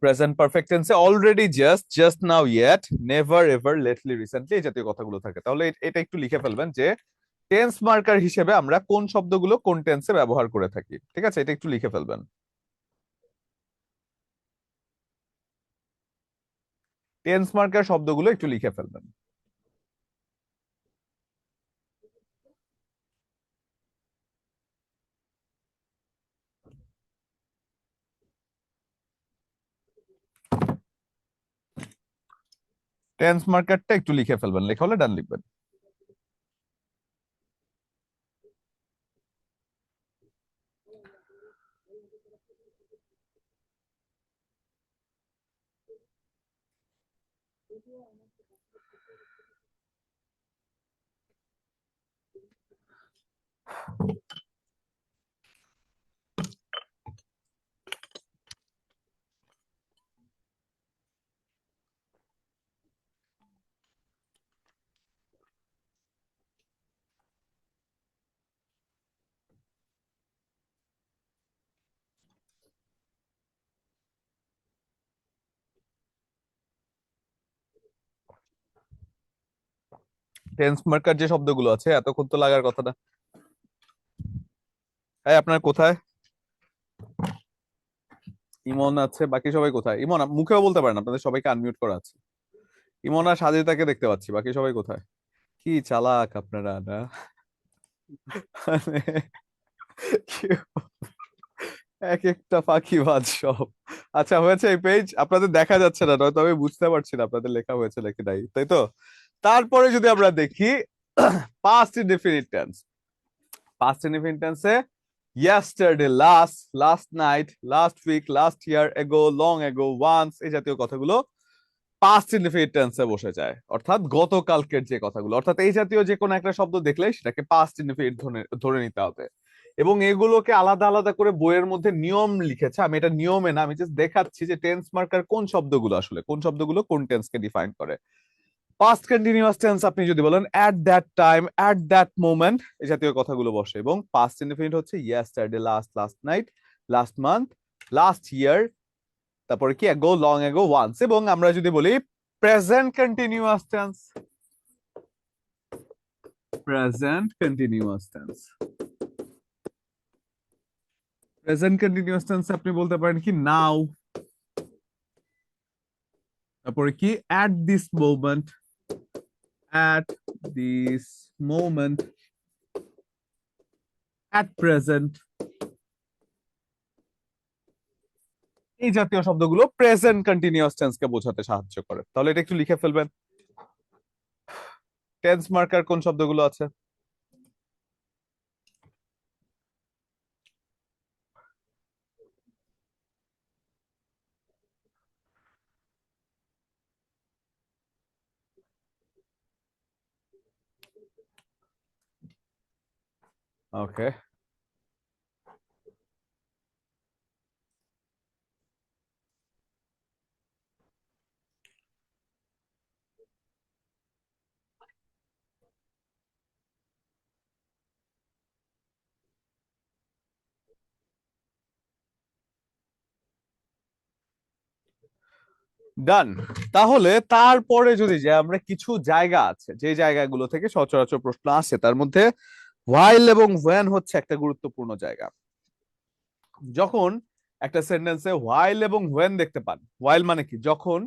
A: প্রেজেন্ট পারফেক্ট টেন্সে already, just, just now, yet, never, ever, lately, recently এই জাতীয় কথাগুলো থাকে। তাহলে এটা একটু লিখে ফেলবেন যে টেন্স মার্কার হিসেবে আমরা কোন শব্দগুলো কোন টেন্সে ব্যবহার করে থাকি, ঠিক আছে? এটা একটু লিখে ফেলবেন। টেন্স মার্কার শব্দগুলো একটু লিখে ফেলবেন। টেন্স মার্কারটা একটু লিখে ফেলবেন, লেখা হলে ডান লিখবেন। টেন্স মার্কার যে শব্দগুলো আছে এতক্ষণ তো লাগার কথা না। এই আপনার কোথায় ইমন আছে, বাকি সবাই কোথায়? ইমন মুখেও বলতে পারেন, আপনাদের সবাইকে আনমিউট করা আছে। ইমন আর সাজিদাকে দেখতে পাচ্ছি, বাকি সবাই কোথায়? কি চালাক আপনারা না। মানে কি এক একটা ফাঁকিবাজ সব। আচ্ছা হয়েছে, এই পেজ আপনাদের দেখা যাচ্ছে না, নয়তো আমি বুঝতে পারছি না আপনাদের লেখা হয়েছে নাকি নাই, তাই তো? তারপরে যদি আমরা দেখি past indefinite tense, past indefinite টেন্সে yesterday, last night, last week, last year, ago, long ago, once এই জাতীয় কথাগুলো পাস্ট ইনডেফিনিট টেন্সে বসে যায়, অর্থাৎ গতকালকের যে কথাগুলো, অর্থাৎ এই জাতীয় যে কোনো একটা শব্দ দেখলে সেটাকে পাস্ট ইনডেফিনিট ধরে নিতে হবে। এবং এগুলোকে আলাদা আলাদা করে বইয়ের মধ্যে নিয়ম লিখেছে, আমি এটা নিয়মে না, আমি জাস্ট দেখাচ্ছি যে টেন্স মার্কার কোন শব্দগুলো আসলে কোন শব্দগুলো কোন টেন্সকে ডিফাইন করে। পাস্ট কন্টিনিউয়াস টেন্স আপনি যদি বলেন at that time, at that moment, এই জাতীয় কথাগুলো বসে। এবং পাস্ট ইনডেফিনিট হচ্ছে yesterday, last night, last month, last year, তারপরে কি অ্যাগো, লং অ্যাগো, ওয়ান্স। এবং আমরা যদি বলি present continuous tense, present continuous tense, present continuous tense আপনি বলতে পারেন কি নাও, তারপরে কি at this moment, at this moment, at present. এই জাতীয় শব্দগুলো প্রেজেন্ট কন্টিনিউয়াস টেন্সকে বোঝাতে সাহায্য করে। তাহলে এটা একটু লিখে ফেলবেন, টেন্স মার্কার কোন শব্দগুলো আছে। ওকে, ডান। তাহলে তারপরে যদি যে আমরা কিছু জায়গা আছে যে জায়গাগুলো থেকে সচরাচর প্রশ্ন আসে, তার মধ্যে while এবং when হচ্ছে একটা গুরুত্বপূর্ণ জায়গা। যখন একটা সেন্টেন্সে while এবং when দেখতে পান, while মানে কি যখন,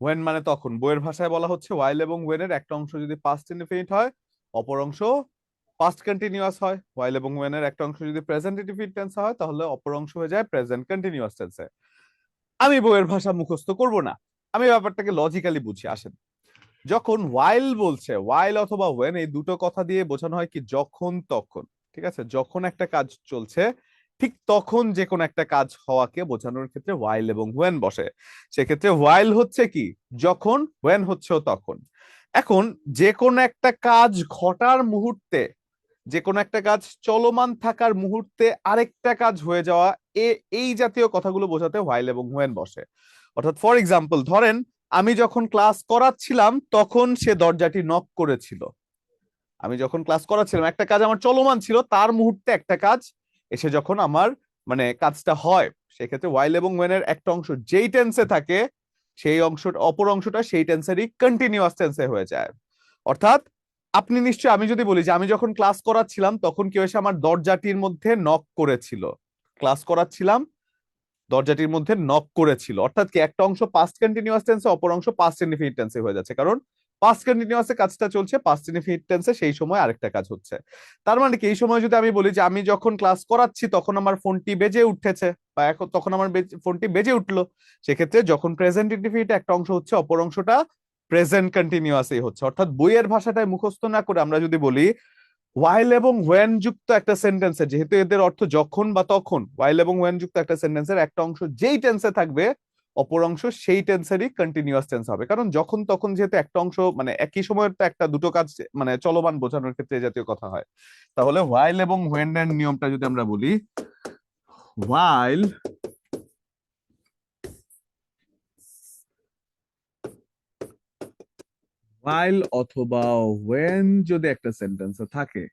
A: when মানে তখন, বইয়ের ভাষায় বলা হচ্ছে while এবং when এর একটা অংশ যদি পাস্ট ইনডিফিনিট হয়, অপর অংশ পাস্ট কন্টিনিউয়াস হয়। while এবং when এর একটা অংশ যদি প্রেজেন্ট ইনডিফিনিট টেন্স হয়, তাহলে অপর অংশ হয়ে যায় প্রেজেন্ট কন্টিনিউয়াস টেন্সে। আমি বইয়ের ভাষা মুখস্থ করব না, আমি ব্যাপারটাকে লজিক্যালি বুঝি, আসেন। যখন while বলছে, while অথবা when এই দুটো কথা দিয়ে বোঝানো হয় কি যখন তখন, ঠিক আছে? যখন একটা কাজ চলছে ঠিক তখন যে কোনো একটা কাজ হওয়াকে বোঝানোর ক্ষেত্রে while এবং when বসে। সেক্ষেত্রে while হচ্ছে কি যখন, when হচ্ছেও তখন। এখন যে কোনো একটা কাজ ঘটার মুহূর্তে, যে কোনো একটা কাজ চলমান থাকার মুহূর্তে আরেকটা কাজ হয়ে যাওয়া, এই জাতীয় কথাগুলো বোঝাতে while এবং when বসে। অর্থাৎ ফর এক্সাম্পল ধরেন আমি যখন ক্লাস করাচ্ছিলাম তখন সে দরজাটি নক করেছিল। আমি যখন ক্লাস করাচ্ছিলাম একটা কাজ আমার চলমান ছিল, তার মুহূর্তে একটা কাজ এসে যখন আমার মানে কাজটা হয়, সেক্ষেত্রে while এবং when এর একটা অংশ যেই টেন্সে থাকে সেই অংশটা, অপর অংশটা সেই টেন্সেরই কন্টিনিউয়াস টেন্সে হয়ে যায়। অর্থাৎ আপনি নিশ্চয়ই, আমি যদি বলি যে আমি যখন ক্লাস করাচ্ছিলাম তখন কেউ এসে আমার দরজাটির মধ্যে নক করেছিল, ক্লাস করাচ্ছিলাম দরজাটির মধ্যে নক করেছিল, অর্থাৎ কি একটা অংশ পাস্ট কন্টিনিউয়াস টেন্সে, অপর অংশ পাস্ট ইনডিফিনিট টেন্সে হয়ে যাচ্ছে, কারণ পাস্ট কন্টিনিউয়াসে কাজটা চলছে, পাস্ট ইনডিফিনিট টেন্সে সেই সময় আরেকটা কাজ হচ্ছে। তার মানে কি এই সময় যদি আমি বলি যে আমি যখন ক্লাস করাচ্ছি তখন আমার ফোনটি বেজে উঠেছে, বা এখন তখন আমার ফোনটি বেজে উঠলো, সেক্ষেত্রে যখন প্রেজেন্ট ইনডিফিনিট একটা অংশ হচ্ছে, অপর অংশটা প্রেজেন্ট কন্টিনিউয়াসই হচ্ছে। অর্থাৎ বইয়ের ভাষাটায় মুখস্থ না করে আমরা যদি বলি while এবং when যুক্ত একটা সেন্টেন্সে, যেহেতু এদের অর্থ যখন বা তখন, while এবং when যুক্ত একটা সেন্টেন্সের একটা অংশ যেই টেন্সে থাকবে, অপর অংশ সেই টেন্সেরই কন্টিনিউয়াস টেন্স হবে। কারণ যখন তখন যেহেতু একটা অংশ মানে একই সময়ের তো একটা দুটো কাজ মানে চলমান বোঝানোর ক্ষেত্রে এই জাতীয় কথা হয়। তাহলে while এবং when এর নিয়মটা যদি আমরা বলি, while while অথবা when যদি একটা সেন্টেন্সে থাকে,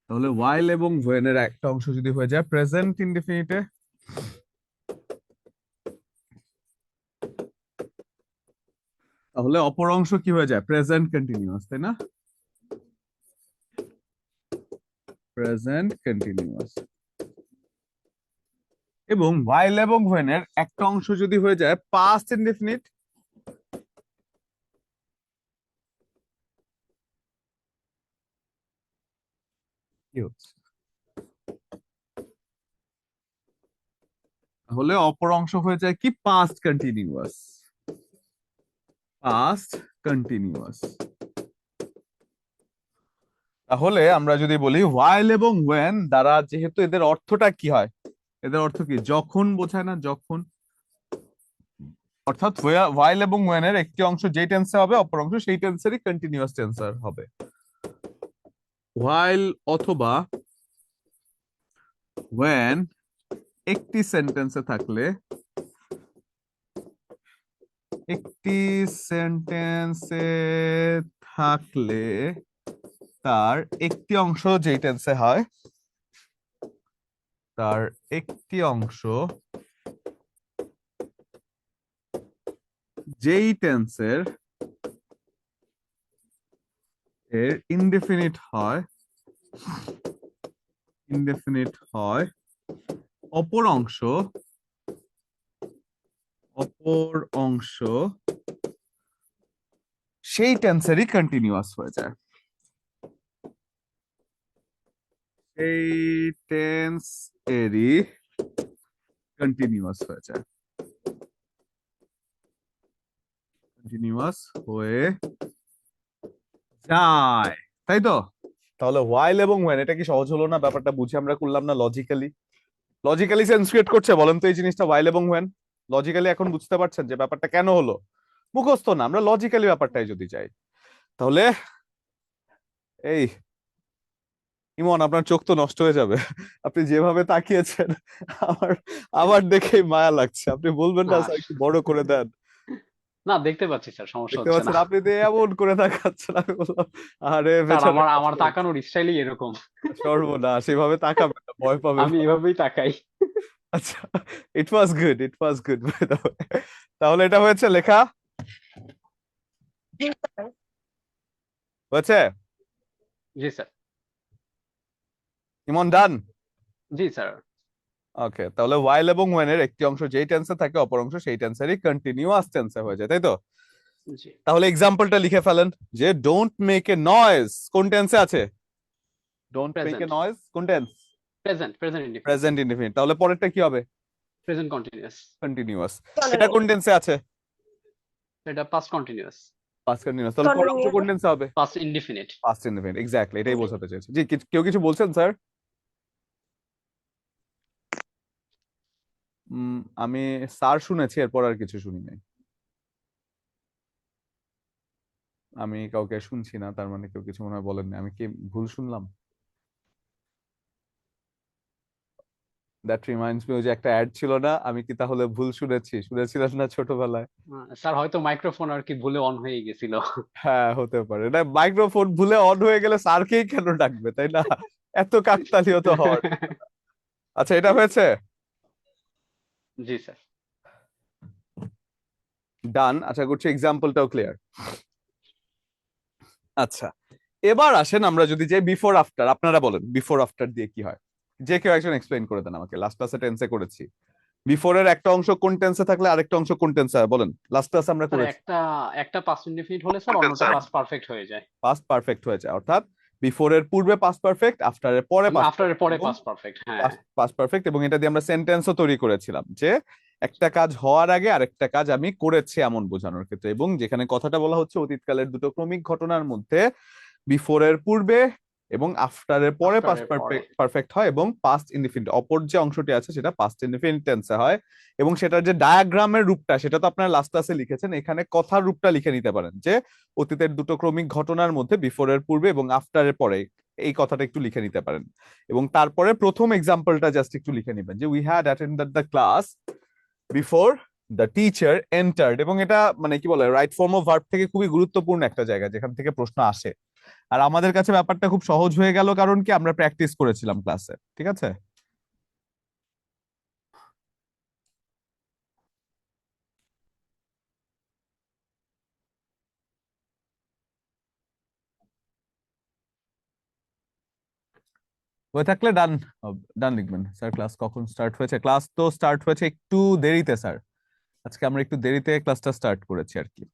A: তাহলে while এবং when এর একটা অংশ যদি হয়ে যায় প্রেজেন্ট ইনডিফিনিটে, তাহলে অপর অংশ কি হয়ে যায় প্রেজেন্ট কন্টিনিউয়াস, তাই না? Present continuous. এবং while এবং when এর একটা অংশ যদি হয়ে যায় পাস্ট ইনডেফিনিট, কি হচ্ছে? তাহলে অপর অংশ হয়ে যায় কি পাস্ট কন্টিনিউয়াস। Past continuous. তাহলে আমরা যদি বলি while এবং when দ্বারা, যেহেতু এদের অর্থটা কি হয়, এদের অর্থ কি যখন বোঝায় না, যখন। অর্থাৎ while এবং when এর একটি অংশ যেই টেন্সে হবে অপর অংশ সেই টেন্সেরই কন্টিনিউয়াস টেন্সার হবে। while অথবা when একটি সেন্টেন্সে থাকলে, একটি সেন্টেন্সে থাকলে তার একটি অংশ যেই টেন্সে হয়, তার একটি অংশ যেই টেন্সের এর ইনডেফিনিট হয়, ইনডেফিনিট হয়, অপর অংশ, অপর অংশ সেই টেন্সেরই কন্টিনিউয়াস হয়ে যায়। সেই টেন্স এরই কন্টিনিউয়াস হয়ে যায়, কন্টিনিউয়াস হয়ে যায়, তাই তো? তাহলে while এবং when, এটা কি সহজ হলো না? ব্যাপারটা বুঝে আমরা করলাম না লজিক্যালি? লজিক্যালি সেন্স ক্রিয়েট করছে বলেন তো এই জিনিসটা while এবং when? লজিক্যালি এখন বুঝতে পারছেন যে ব্যাপারটা কেন হলো? মুখস্থ না, আমরা লজিক্যালি ব্যাপারটাই যদি যাই, তাহলে এই ইমন আপনার চোখ তো নষ্ট হয়ে যাবে। আপনি যেভাবে তাকিয়েছেন আমার আমার দেখেই মায়া লাগছে। আপনি বলবেন না
B: না
A: স্যার একটু বড় করে দেন?
B: না, দেখতে পাচ্ছি স্যার, সমস্যা
A: দেখতে
B: হচ্ছে না।
A: পাচ্ছেন আপনি তো এমন করে তাকাচ্ছেন, আমি বললাম আরে
B: স্যার
A: বেচারা
B: আমার
A: কষ্ট
B: আমার
A: হচ্ছে।
B: তাকানোর স্টাইলই এরকম।
A: সর্বনাশ, সেভাবে তাকাবে না, ভয় পাবে
B: আমি
A: বাবা।
B: এভাবেই তাকাই।
A: আচ্ছা, ইট was good, it was good. তাহলে এটা হয়েছে লেখা, হয়েছে?
B: জি স্যার।
A: ইমন ডান?
B: জি স্যার।
A: ওকে, তাহলে while এবং when এর একটি অংশ যেই টেন্সে থাকে অপর অংশ সেই টেন্সেরই কন্টিনিউয়াস টেন্সে হয়ে যায়, তাই তো?
B: জি।
A: তাহলে এক্সাম্পলটা লিখে ফেলেন, যে ডোন্ট মেক এ নয়েজ কোন টেন্সে আছে? Don't make a
B: present.
A: Noise কোন tense?
B: Present indefinite.
A: Present indefinite. তাহলে পরেরটা কি হবে?
B: Present continuous.
A: কন্টিনিউয়াস। এটা কোন টেন্সে আছে?
B: এটা পাস্ট কন্টিনিউয়াস।
A: Past continuous. তাহলে পরের অংশ কোন টেন্সে হবে?
B: Past indefinite.
A: Past indefinite, exactly এটাই বোঝাতে চেয়েছি। জি, কেউ কিছু বলছেন স্যার? আমি স্যার শুনেছি, এরপর আর কিছু শুনি নাই। আমি কাউকে শুনছি না, তার মানে কেউ কিছু মনে হয় বলেন না। আমি কি ভুল শুনলাম? দ্যাট রিমাইন্ডস মি, ওই যে একটা অ্যাড ছিল না, আমি কি তাহলে ভুল শুনেছি? শুনেছিলেন না ছোটবেলায়?
B: স্যার হয়তো মাইক্রোফোন আর কি ভুলে অন হয়ে গেছিল।
A: হ্যাঁ, হতে পারে। না, মাইক্রোফোন ভুলে অন হয়ে গেলে স্যারকেই কেন ডাকবে, তাই না? এত কাকতালীয় তো হওয়ার কথা না। আচ্ছা, এটা হয়েছে?
B: জি স্যার।
A: ডান, আশা করছি এক্সাম্পলটাও ক্লিয়ার। আচ্ছা, এবার আসেন আমরা যদি যাই বিফোর আফটার। আপনারা বলেন বিফোর আফটার দিয়ে কি হয়? যে কেউ একজন এক্সপ্লেইন করে দেন আমাকে। লাস্ট ক্লাসে টেন্সে করেছি, বিফোরের একটা অংশ কোন টেন্সে থাকলে আরেকটা অংশ কোন টেন্সে হয়, বলেন। লাস্ট ক্লাসে আমরা
B: স্যার
A: করেছি।
B: একটা একটা পাস্ট ইনডিফিনিট হলে স্যার অন্যটা পাস্ট পারফেক্ট হয়ে যায়।
A: পাস্ট পারফেক্ট হয়েছে, অর্থাৎ বিফোরের পূর্বে পাস্ট পারফেক্ট, আফটারের পরে পাস্ট
B: আফটারের
A: পারফেক্ট,
B: পরে
A: এবং
B: পাস্ট পারফেক্ট, হ্যাঁ।
A: Past perfect. এবং এটা দিয়ে আমরা সেন্টেন্সও তৈরি করেছিলাম, যে একটা কাজ হওয়ার আগে আরেকটা কাজ আমি করেছি এমন বোঝানোর ক্ষেত্রে। এবং যেখানে কথাটা বলা হচ্ছে অতীতকালের দুটো ক্রমিক ঘটনার মধ্যে বিফোরের পূর্বে এবং আফটারের পরে পাস্ট
B: আফটারের পরে।
A: পারফেক্ট হয়, এবং পাস্ট ইনডিফিনিট অপর যে অংশটি আছে সেটা পাস্ট ইনডিফিনিট টেন্সে হয়। এবং সেটার যে ডায়াগ্রামের রূপটা সেটা তো আপনারা লাস্ট ক্লাসে লিখেছেন, এখানে কথার রূপটা লিখে নিতে পারেন, যে অতীতের দুটো ক্রমিক ঘটনার মধ্যে বিফোরের পূর্বে এবং আফটারের পরে, এই কথাটা একটু লিখে নিতে পারেন। এবং তারপরে প্রথম এক্সাম্পলটা জাস্ট একটু লিখে নিবেন, যে we had attended the class before the teacher entered. এবং এটা মানে কি বলে, রাইট ফর্ম অফ ভার্ব থেকে খুবই গুরুত্বপূর্ণ একটা জায়গা যেখান থেকে প্রশ্ন আসে। আর আমাদের কাছে ব্যাপারটা খুব সহজ হয়ে গেল, কারণ কি আমরা প্র্যাকটিস করেছিলাম ক্লাসে, ঠিক আছে? হয়ে থাকলে ডান, ডান লিখবেন। স্যার ক্লাস কখন স্টার্ট হয়েছে? ক্লাস তো স্টার্ট হয়েছে একটু দেরিতে স্যার, আজকে আমরা একটু দেরিতে ক্লাসটা স্টার্ট করেছি আর কি।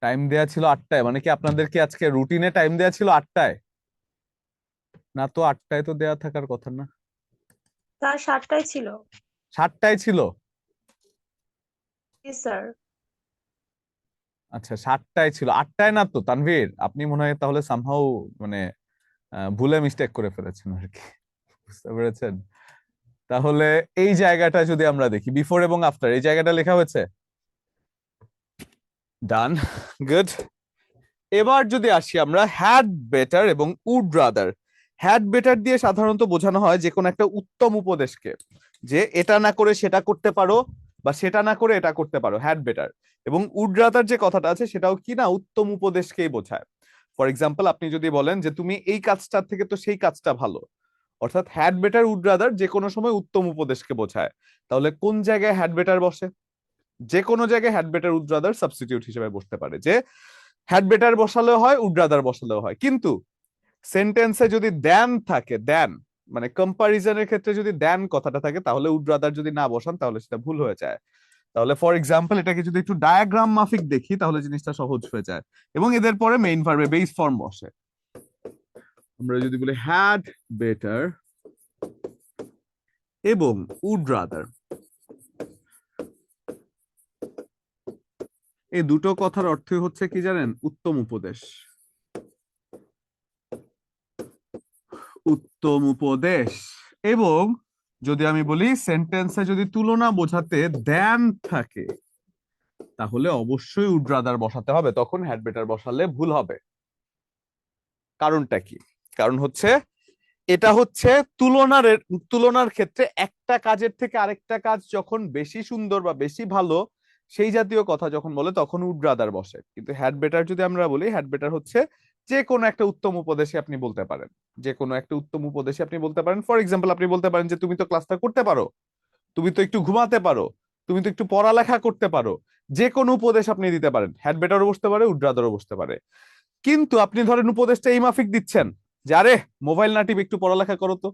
A: টাইম দেয়া ছিল 8টায়, মানে কি আপনাদেরকে আজকে রুটিনে টাইম দেয়া ছিল 8টায়? না তো 8টায় তো দেয়া থাকার কথা না।
C: স্যার 7টায় ছিল।
A: 7টায় ছিল?
C: জি স্যার।
A: আচ্ছা 7টায় ছিল, 8টায় না তো তানভীর, আপনি মনে হয় তাহলে সামহাউ মানে ভুলে মিস্টেক করে ফেলেছেন আর কি, বুঝতে পেরেছেন? তাহলে এই জায়গাটা যদি আমরা দেখি, বিফোর এবং আফটার এই জায়গাটা লেখা হয়েছে। ডান, গুড। এবার যদি আসি আমরা হ্যাড বেটার এবং উড রাদার। হ্যাড বেটার দিয়ে সাধারণত বোঝানো হয় যে কোনো একটা উত্তম উপদেশকে, যে এটা না করে সেটা করতে পারো বা সেটা না করে এটা করতে পারো, হ্যাড বেটার। এবং উড রাদার যে কথাটা আছে সেটাও কি না উত্তম উপদেশকেই বোঝায়। ফর এক্সাম্পল আপনি যদি বলেন যে তুমি এই কাজটার থেকে তো সেই কাজটা ভালো, অর্থাৎ হ্যাড বেটার উড রাদার যে কোনো সময় উত্তম উপদেশকে বোঝায়। তাহলে কোন জায়গায় হ্যাড বেটার বসে? যে কোনো জায়গায় had better would rather substitute হিসেবে বসতে পারে, যে হ্যাড বেটার বসালেও হয় উড রাদার বসালেও হয়। কিন্তু সেন্টেন্সে যদি দেন থাকে, দেন মানে কম্পারিজনের ক্ষেত্রে যদি দেন কথাটা থাকে, তাহলে উড রাদার যদি না বসান তাহলে সেটা ভুল হয়ে যায়। তাহলে ফর এক্সাম্পল এটাকে যদি একটু ডায়াগ্রাম মাফিক দেখি তাহলে জিনিসটা সহজ হয়ে যায়। এবং এদের পরে মেইন ভার্বে বেস ফর্ম বসে। আমরা যদি বলি হ্যাড বেটার এবং উড রাদার, এই দুটো কথার অর্থই হচ্ছে কি জানেন? উত্তম উপদেশ। উত্তম উপদেশ। এবং যদি আমি বলি সেন্টেন্সে যদি তুলনা বোঝাতে দেন থাকে, তাহলে অবশ্যই উড রাদার বসাতে হবে, তখন হ্যাড বেটার বসালে ভুল হবে। কারণটা কি? কারণ হচ্ছে এটা হচ্ছে তুলনার তুলনার ক্ষেত্রে একটা কাজের থেকে আরেকটা কাজ যখন বেশি সুন্দর বা বেশি ভালো সেই জাতীয় কথা যখন বলে তখন উড রাদার বসে। কিন্তু হ্যাড বেটার যদি আমরা বলি, হ্যাড বেটার হচ্ছে যে কোনো একটা উত্তম উপদেশে আপনি বলতে পারেন, যে কোনো একটা উত্তম উপদেশে আপনি বলতে পারেন। ফর এক্সাম্পল আপনি বলতে পারেন যে তুমি তো ক্লাসটা করতে পারো, তুমি তো একটু ঘুমাতে পারো, তুমি তো একটু পড়ালেখা করতে পারো। যে কোনো উপদেশ আপনি দিতে পারেন, হ্যাড বেটারও বসতে পারে উড রাদারও বসতে পারে। কিন্তু আপনি ধরেন উপদেশটা এই মাফিক দিচ্ছেন যে আরে মোবাইল না টিপে একটু পড়ালেখা করো তো।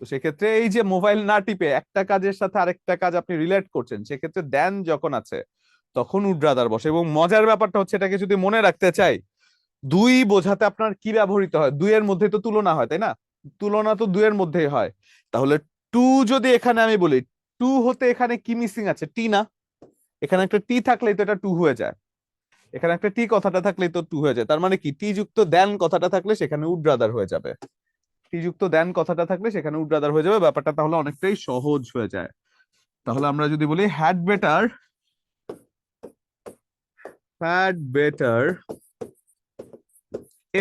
A: তো সেক্ষেত্রে এই যে মোবাইল না টিপে একটা কাজের সাথে আরেকটা কাজ আপনি রিলেট করছেন, সেক্ষেত্রে দেন যখন আছে তখন উড রাদার বসে। এবং মজার ব্যাপারটা হচ্ছে এটাকে যদি মনে রাখতে চাই, দুই বোঝাতে আপনার কি ব্যবহৃত হয়? দুইয়ের মধ্যে তো তুলনা হয়, তাই না? তুলনা তো দুইয়ের মধ্যেই হয়। তাহলে টু যদি এখানে আমি বলি, টু হতে এখানে কি মিসিং আছে? টি না? এখানে একটা টি থাকলেই তো এটা টু হয়ে যায়, এখানে একটা টি কথাটা থাকলেই তো টু হয়ে যায়। তার মানে কি টি যুক্ত দেন কথাটা থাকলে সেখানে উড রাদার হয়ে যাবে। টি যুক্ত দেন কথাটা থাকলে সেখানে উড রাদার হয়ে যাবে, ব্যাপারটা তাহলে অনেকটাই সহজ হয়ে যায়। তাহলে আমরা যদি বলি হ্যাড বেটার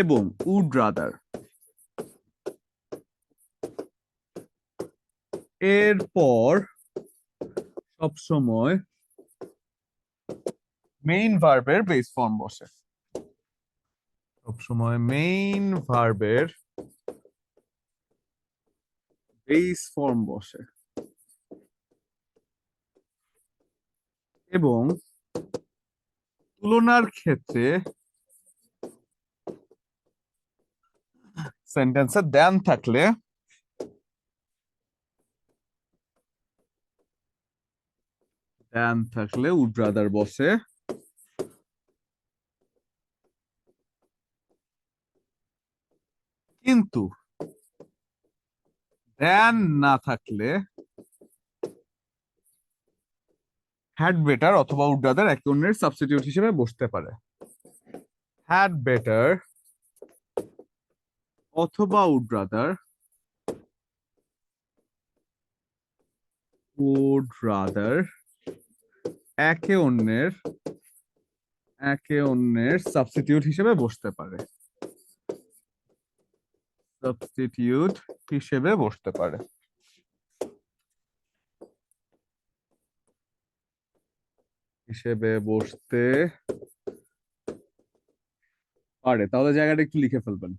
A: এবং উড রাদার, এরপর সবসময় মেইন ভার্বের বেস ফর্ম বসে। সবসময় মেইন ভার্বের বেস ফর্ম বসে। এবং তুলনার ক্ষেত্রে সেন্টেন্সে দেন থাকলে উড রাদার বসে। কিন্তু দেন না থাকলে হ্যাড বেটার অথবা উড রাদার একে অন্যের সাবস্টিটিউট হিসেবে বসতে পারে। হ্যাড বেটার অথবা উড রাদার একে অন্যের সাবস্টিটিউট হিসেবে বসতে পারে। সাবস্টিটিউট হিসেবে বসতে পারে। হিসেবে বসতে পারে। তাহলে জায়গাটা একটু লিখে ফেলবেন।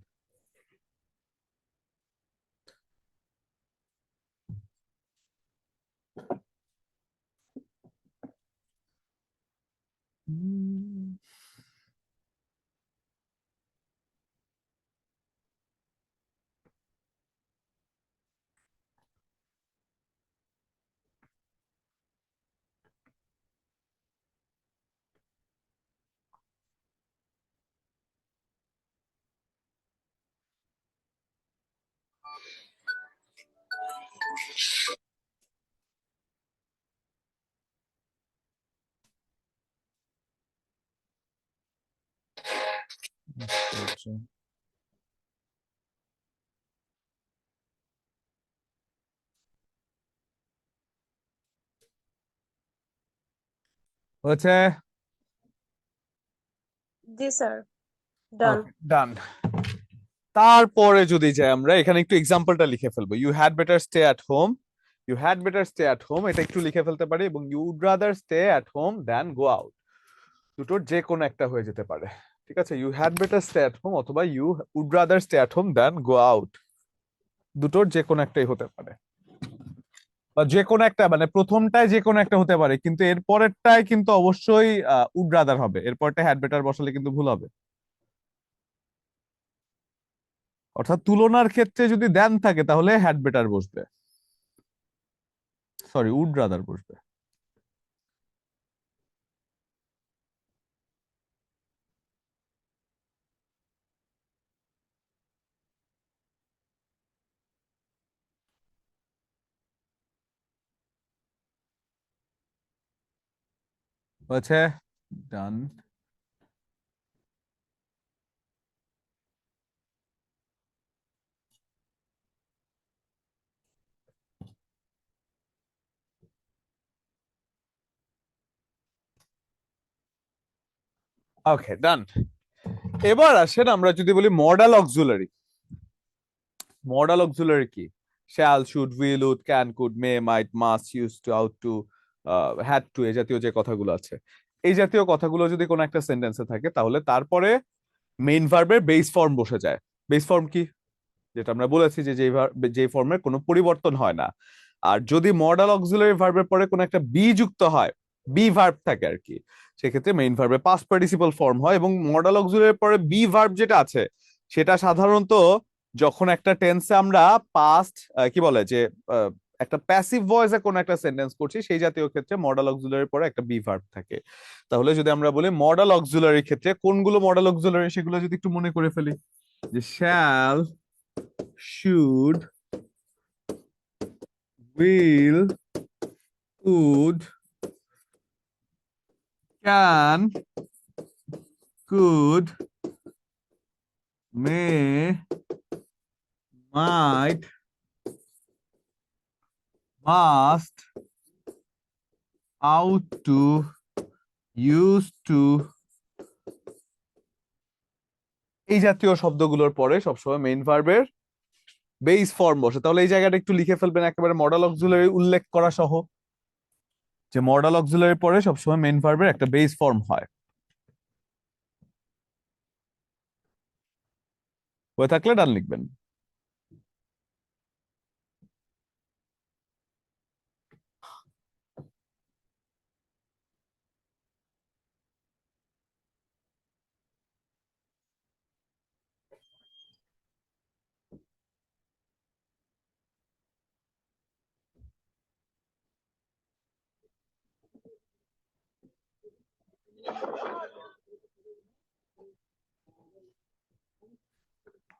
A: হচ্ছে
C: জি স্যার, ডান।
A: ডান। তারপরে যদি যাই আমরা এখানে একটু এক্সাম্পলটা লিখে ফেলবো, you had better stay at home, you had better stay at home, এটা একটু লিখে ফেলতে পারি, এবং you would rather stay at home than go out, দুটোর যে কোনো একটা হয়ে যেতে পারে। ঠিক আছে, you had better stay at home অথবা you would rather stay at home than go out, দুটোর যে কোনো একটাই হতে পারে, বা যে কোনো একটা, মানে প্রথমটায় যে কোনো একটা হতে পারে, কিন্তু এর পরেরটায় কিন্তু অবশ্যই উড রাদার হবে, এরপরটা হ্যাড বেটার বসালে কিন্তু ভুল হবে। অর্থাৎ তুলনার ক্ষেত্রে যদি দেন থাকে তাহলে হ্যাড বেটার বসবে, সরি উড রাদার বসবে। হয়েছে, ডান। ওকে, ডান। এবার আসেন আমরা যদি বলি মডাল অক্সিলারি। মডাল অক্সিলারি কি? Shall, should, will, would, can, could, may, might, must, used to, ought to, had to, এই জাতীয় যে কথাগুলো আছে, এই জাতীয় কথাগুলো যদি কোনো একটা সেন্টেন্সে থাকে তাহলে তারপরে মেইন ভার্বের বেস ফর্ম বসে যায়। বেস ফর্ম কি? যেটা আমরা বলেছি যে যে ফর্মের কোনো পরিবর্তন হয় না। আর যদি মডাল অক্সিলারি ভার্বের পরে কোনো একটা বি যুক্ত হয়, বি ভার্ব থাকে আর কি, সেক্ষেত্রে মেইন ভার্বের পাস্ট পার্টিসিপল ফর্ম হয়। এবং মডাল অক্সিলারির পরে বি ভার্ব যেটা আছে সেটা সাধারণত যখন একটা টেন্সে আমরা পাস্ট কি বলে যে একটা প্যাসিভ ভয়েসে কোনো একটা সেন্টেন্স করছি, সেই জাতীয় ক্ষেত্রে মডাল অক্সিলারির পরে একটা বি ভার্ব থাকে। তাহলে যদি আমরা বলি মডাল অক্সিলারির ক্ষেত্রে কোনগুলো মডাল অক্সিলারি সেগুলো যদি একটু মনে করে ফেলি, যে shall, should, will, would, can, could, may, might, must, ought to, used to, এই জাতীয় শব্দগুলোর পরে সবসময় মেইন ভার্বের বেস ফর্ম বসে। তাহলে এই জায়গাটা একটু লিখে ফেলবেন একেবারে মডাল অক্সিলারি উল্লেখ করা সহ, যে মডাল অক্সিলারির পরে সবসময় মেইন ভার্বের একটা বেস ফর্ম হয়। হয়ে থাকলে ডান লিখবেন।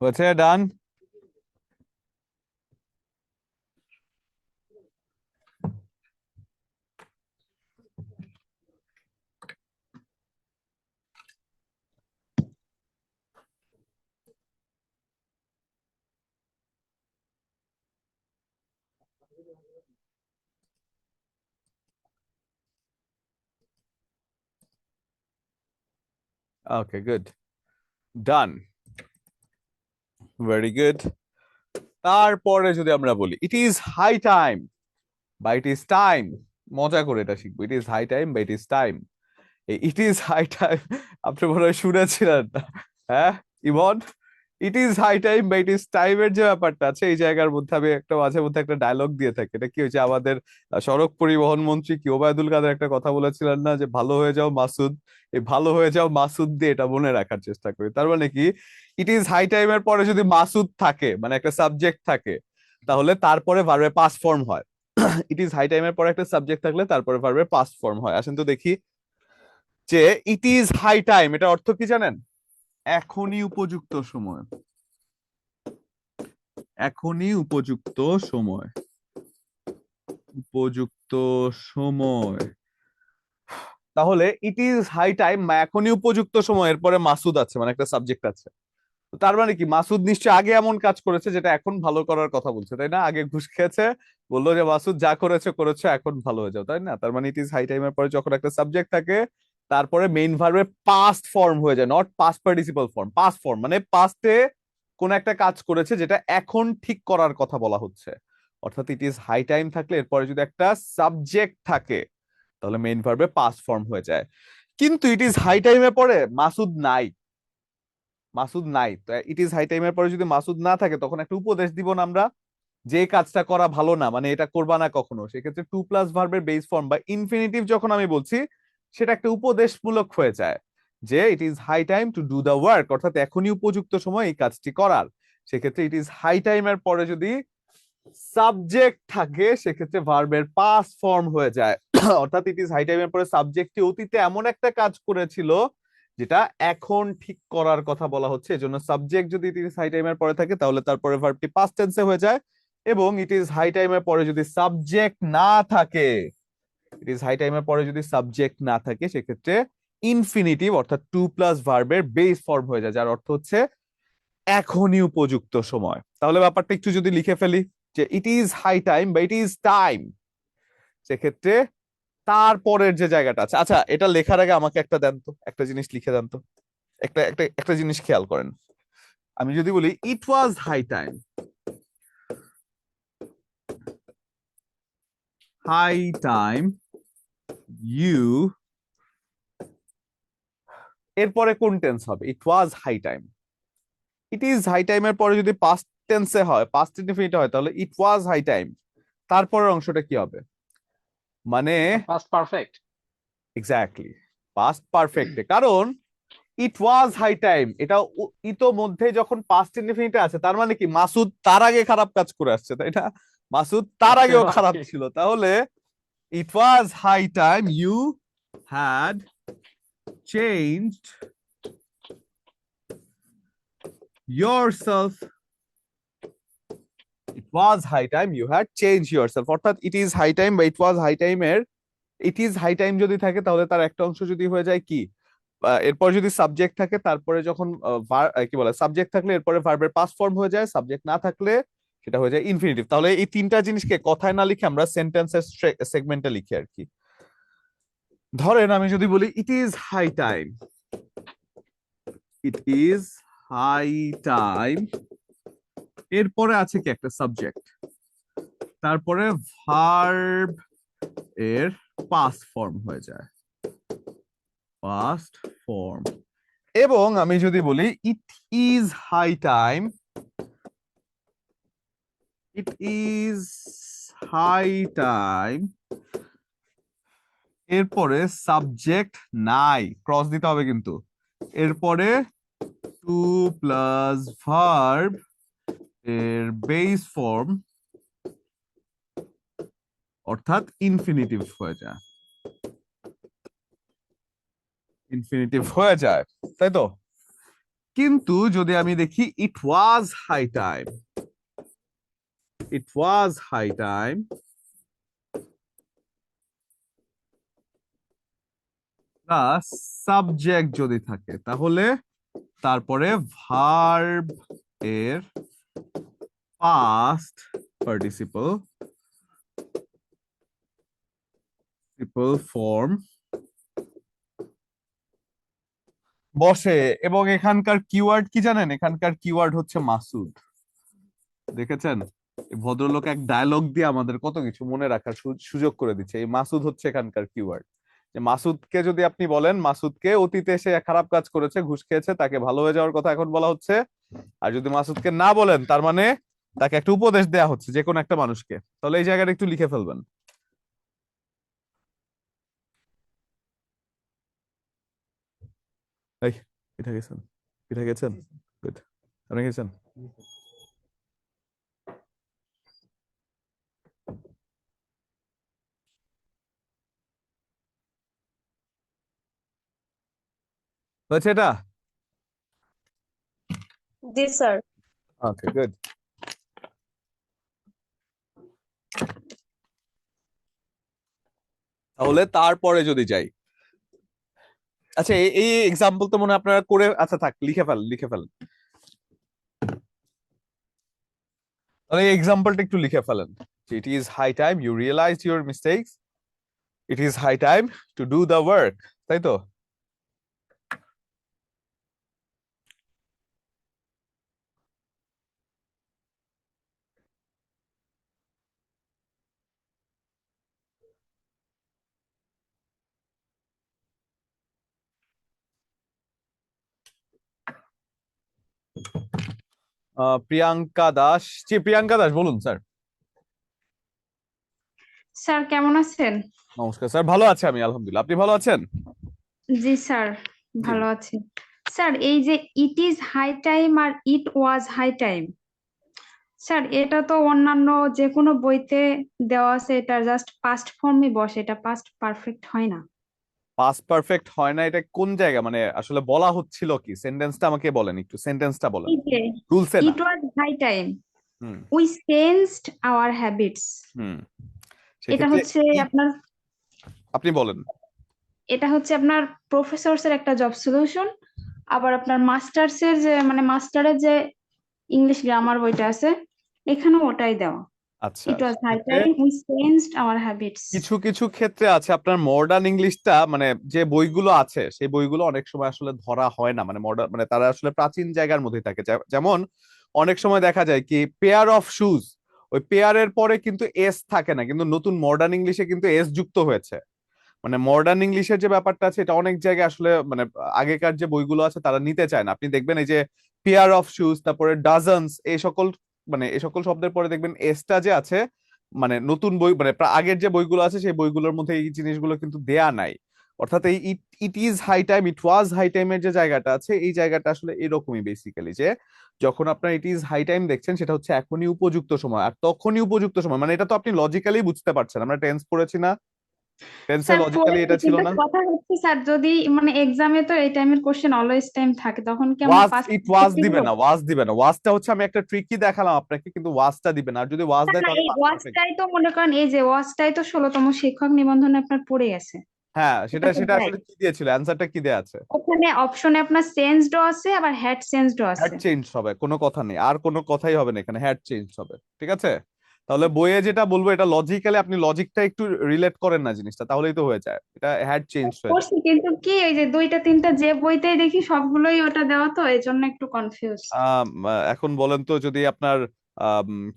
A: হয়েছে, ডান। ওকে, গুড, ডান, ভেরি গুড। তারপরে যদি আমরা বলি ইট ইজ হাই টাইম বা ইট ইজ টাইম, মজা করে এটা শিখবো, ইট ইজ হাই টাইম বা it is time. It is high time আপনি মনে হয় শুনেছিলেন না? হ্যাঁ Emon, it is high time বা ইট ইজ টাইমের যে ব্যাপারটা আছে এই জায়গার মধ্যে আমি একটা মাঝে মধ্যে একটা ডায়লগ দিয়ে থাকি। এটা কি হয়েছে, আমাদের সড়ক পরিবহন মন্ত্রী কি ওবায়দুল কাদের একটা কথা বলেছিলেন না, যে ভালো হয়ে যাও মাসুদ, এই ভালো হয়ে যাও মাসুদ দিয়ে এটা মনে রাখার চেষ্টা করি। তার মানে কি, ইট ইজ হাই টাইমের পরে যদি মাসুদ থাকে মানে একটা সাবজেক্ট থাকে, তাহলে তারপরে ভার্বের পাস্ট ফর্ম হয়। ইট ইজ হাই টাইমের পরে একটা সাবজেক্ট থাকলে তারপরে ভার্বের পাস্ট ফর্ম হয়। আসেন তো দেখি, যে ইট ইজ হাই টাইম এটা অর্থ কি জানেন? এখনই উপযুক্ত সময়, এখনই উপযুক্ত সময়। উপযুক্ত সময়, তাহলে ইট ইজ হাই টাইম, এখনই উপযুক্ত সময়, এরপরে মাসুদ আছে মানে একটা সাবজেক্ট আছে। তো তার মানে কি মাসুদ নিশ্চয়ই আগে এমন কাজ করেছে যেটা এখন ভালো করার কথা বলছে, তাই না? আগে ঘুষ খেয়েছে, বললো যে মাসুদ যা করেছে করেছে, এখন ভালো হয়ে যাও, তাই না? তার মানে ইট ইজ হাই টাইমের পরে যখন একটা সাবজেক্ট থাকে, তারপরে মেইন ভার্বের পাস্ট ফর্ম হয়ে যায়, not past participle form, past form মানে পাস্টে কোন একটা কাজ করেছে যেটা এখন ঠিক করার কথা বলা হচ্ছে। অর্থাৎ ইট ইজ হাই টাইম থাকলে এরপরে যদি একটা সাবজেক্ট থাকে, তাহলে মেইন ভার্বে পাস্ট ফর্ম হয়ে যায়। কিন্তু ইট ইজ হাই টাইমের পরে মাসুদ নাই, মাসুদ নাই, তো ইট ইজ হাই টাইমের পরে যদি মাসুদ না থাকে, তখন একটা উপদেশ দিব না আমরা, যে কাজটা করা ভালো না, মানে এটা করবা না কখনো। সেক্ষেত্রে টু প্লাস ভার্বের বেস ফর্ম বা ইনফিনিটিভ যখন আমি বলছি, সেটা একটা উপদেশমূলক হয়ে যায়, যে it is high time to do the work, অর্থাৎ এখনই উপযুক্ত সময় এই কাজটি করার। সেক্ষেত্রে ইট ইজ হাই টাইমের পরে যদি সাবজেক্ট থাকে, সেক্ষেত্রে ভার্বের পাস্ট ফর্ম হয়ে যায়। অর্থাৎ ইট ইজ হাই টাইমের পরে সাবজেক্টটি অতীতে এমন একটা কাজ করেছিল যেটা এখন ঠিক করার কথা বলা হচ্ছে, এজন্য সাবজেক্ট যদি ইট ইজ হাই টাইমের পরে থাকে, তাহলে তারপরে ভার্বটি পাস্ট টেন্সে হয়ে যায়। এবং ইট ইজ হাই টাইমের পরে যদি সাবজেক্ট না থাকে, ইট ইজ হাই টাইমের পরে যদি সাবজেক্ট না থাকে, সেক্ষেত্রে ইনফিনিটিভ অর্থাৎ টু প্লাস ভার্বের বেস ফর্ম হয়ে যায়, যার অর্থ হচ্ছে এখনই উপযুক্ত সময়। তাহলে ব্যাপারটা একটু যদি লিখে ফেলি, যে ইট ইজ হাই টাইম বা ইট ইজ টাইম, সেক্ষেত্রে তারপরের যে জায়গাটা আছে, আচ্ছা এটা লেখার আগে আমাকে একটা দেন তো, একটা জিনিস লিখে দেন তো। একটা জিনিস খেয়াল করেন, আমি যদি বলি it was high time, high time you, এরপরে কোন টেন্স হবে? It was high time. It is high টাইমের পরে যদি পাস্ট টেন্সে হয়, পাস্ট ইনডিফিনিট হয়, তাহলে ইট ওয়াজ হাই টাইম, তারপরের অংশটা কি হবে? মানে
B: পাস্ট পারফেক্ট।
A: এক্স্যাক্টলি পাস্ট পারফেক্টে, কারণ ইট ওয়াজ হাই টাইম এটা ইতোমধ্যে যখন পাস্ট ইনডিফিনিটে আছে, তার মানে কি মাসুদ তার আগে খারাপ কাজ করে আসছে, তাই না? মাসুদ তার আগেও খারাপ ছিল, তাহলে it was high time you had changed yourself, it was high time you had changed yourself, অর্থাৎ ইট ইজ হাই টাইম বা ইট ওয়াজ হাই টাইমের ইট ইজ হাই টাইম যদি থাকে, তাহলে তার একটা অংশ যদি হয়ে যায় কি, এরপর যদি সাবজেক্ট থাকে, তারপরে যখন কি বলে সাবজেক্ট থাকলে এরপরে ভার্বের পাস্ট ফর্ম হয়ে যায়, সাবজেক্ট না থাকলে সেটা হয়ে যায় ইনফিনিটিভ। তাহলে এই তিনটা জিনিসকে কথায় না লিখে আমরা সেন্টেন্সের সেগমেন্টে লিখি আর কি। ধরেন আমি যদি বলি it is high time, it is high time, এরপরে আছে কি একটা সাবজেক্ট, তারপরে ভার্ব এর পাস্ট ফর্ম হয়ে যায়, পাস্ট ফর্ম। এবং আমি যদি বলি it is high time, it is high time, এরপরে সাবজেক্ট নাই, ক্রস দিতে হবে কিন্তু, এরপরে টু প্লাস ভার্ব এর বেস ফর্ম অর্থাৎ ইনফিনিটিভ হয়ে যায়, ইনফিনিটিভ হয়ে যায়, তাই তো? কিন্তু যদি আমি দেখি ইট was high time, it was high time plus subject যদি থাকে, তাহলে তারপরে ভার্ব এর পাস্ট পার্টিসিপল ফর্ম বসে। এবং এখানকার কিওয়ার্ড কি জানেন? এখানকার কিওয়ার্ড হচ্ছে মাসুদ। দেখেছেন, এই ভদ্রলোক এক ডায়লগ দিয়ে আমাদের কত কিছু মনে রাখার সুযোগ করে দিচ্ছে। এই মাসুদ হচ্ছে এখানকার কিওয়ার্ড। যে মাসুদকে যদি আপনি বলেন, মাসুদকে অতীতে সে খারাপ কাজ করেছে, ঘুষ খেয়েছে, তাকে ভালো হয়ে যাওয়ার কথা এখন বলা হচ্ছে। আর যদি মাসুদকে না বলেন, তার মানে তাকে একটা উপদেশ দেয়া হচ্ছে, যে কোনো একটা মানুষকে। তাহলে এই জায়গাটা একটু লিখে ফেলবেন। এই পিঠা গেছেন, পিঠা গেছেন, গুড, আপনি গেছেন? হচ্ছে এটা?
C: This, sir.
A: Okay, good. তাহলে তারপরে যদি যাই, আচ্ছা এই এক্সাম্পল তো মনে হয় আপনারা করে, আচ্ছা থাক, লিখে ফেলেন লিখে ফেলেন। তাহলে এই এক্সাম্পলটা একটু লিখে ফেলেন যে it is high time you realize your mistakes, it is high time to do the work, তাই তো? প্রিয়াঙ্কা দাস, জি প্রিয়াঙ্কা দাস বলুন স্যার।
D: স্যার কেমন আছেন?
A: নমস্কার স্যার, ভালো আছে আমি আলহামদুলিল্লাহ, আপনি ভালো আছেন?
D: জি স্যার,
A: জি
D: ভালো আছি। স্যার এই যে ইট ইজ হাই টাইম আর it was high time, sir এটা তো অন্যান্য যে কোনো বইতে দেওয়া আছে, এটা জাস্ট পাস্ট ফর্মে বসে, এটা পাস্ট পারফেক্ট হয় না।
A: পাস্ট পারফেক্ট হয় না, এটা কোন জায়গা মানে আসলে বলা হচ্ছিল কি? সেন্টেন্সটা আমাকে বলেন, একটু সেন্টেন্সটা বলেন,
D: এই যে
A: রুলসে না।
D: It was high time
A: hmm
D: we changed our habits,
A: hmm
D: এটা
A: সেক্ষেত্রে
D: হচ্ছে
A: it-
D: আপনার,
A: আপনি বলেন।
D: এটা হচ্ছে আপনার প্রফেসরস এর একটা জব সলিউশন। আবার আপনার মাস্টার্স এর যে মানে মাস্টারের যে ইংলিশ গ্রামার বইটা আছে, এখানেও ওটাই দেওয়া।
A: আচ্ছা,
D: It was high
A: সেক্ষেত্রে
D: time we changed our habits.
A: কিছু কিছু ক্ষেত্রে আছে আপনার মডার্ন ইংলিশটা, মানে যে বইগুলো আছে সেই বইগুলো অনেক সময় আসলে ধরা হয় না, মানে মডার্ন মানে তারা আসলে প্রাচীন জায়গার মধ্যে থাকে। যেমন অনেক সময় দেখা যায় কি পেয়ার অফ শুজ, ওই পেয়ারের পরে কিন্তু এস থাকে না, কিন্তু নতুন মডার্ন ইংলিশে কিন্তু এস যুক্ত হয়েছে। মানে মডার্ন ইংলিশের যে ব্যাপারটা আছে এটা অনেক জায়গায় আসলে মানে আগেকার যে বইগুলো আছে তারা নিতে চায় না। আপনি দেখবেন এই যে পেয়ার অফ শুজ, তারপরে ডাজনস, এই সকল মানে এই সকল শব্দের পরে দেখবেন এসটা যে আছে, মানে নতুন বই মানে আগের যে বইগুলো আছে সেই বইগুলোর মধ্যে এই জিনিসগুলো কিন্তু দেয়া নাই। অর্থাৎ এই it it is high time it was high টাইমের যে জায়গাটা আছে, এই জায়গাটা আসলে এরকমই বেসিক্যালি, যে যখন আপনার ইট ইজ হাই টাইম দেখছেন সেটা হচ্ছে এখনই উপযুক্ত সময়, আর তখনই উপযুক্ত সময় মানে এটা তো আপনি লজিক্যালি বুঝতে পারছেন। আমরা টেন্স পড়েছি না, টেন্সে
D: স্যার
A: লজিক্যালি
D: পড়েছি,
A: এটা ছিল
D: কিন্তু
A: না?
D: কথা হচ্ছে স্যার যদি মানে এক্সামে তো এই টাইমের কোশ্চেন অলওয়েজ টাইম থাকে, তখন কি আমরা
A: ওয়াজ,
D: পাস্ট
A: ইট ওয়াজ দিবে না, ওয়াজ দিবে না, ওয়াজটা হচ্ছে আমি একটা ট্রিকই দেখালাম আপনাকে, কিন্তু ওয়াজটা দিবে না। আর যদি ওয়াজ দেয়
D: না,
A: তাহলে
D: এই
A: পাস্ট পারফেক্ট।
D: ওয়াচটাই তো মনে করেন, এই যে ওয়াচটাই তো 16তম শিক্ষক নিবন্ধনে আপনার পড়ে গেছে,
A: হ্যাঁ,
D: এটা
A: সেটা
D: তো
A: সেটা
D: দেয়।
A: আসলে কি দিয়েছিল, অ্যান্সারটা কি দেয়া আছে?
D: ওখানে অপশনে আপনার চেঞ্জডও আছে, আবার হ্যাড চেঞ্জডও
A: হ্যাড
D: আছে।
A: চেঞ্জ হবে, কোনো কথা নেই, আর কোনো কথাই হবে না এখানে, হ্যাড চেঞ্জ হবে। ঠিক আছে, তাহলে বইয়ে যেটা বলবো এটা লজিক্যালি, আপনি লজিকটা একটু রিলেট করেন না জিনিসটা, তাহলেই তো হয়ে যায়, এটা হ্যাড চেঞ্জ হয়ে যায়।
D: পড়ছি, কিন্তু কি ওই যে দুইটা তিনটা যে বইতেই দেখি সবগুলোই ওটা দেওয়া, তো এই জন্য একটু কনফিউজ।
A: এখন বলেন তো, যদি আপনার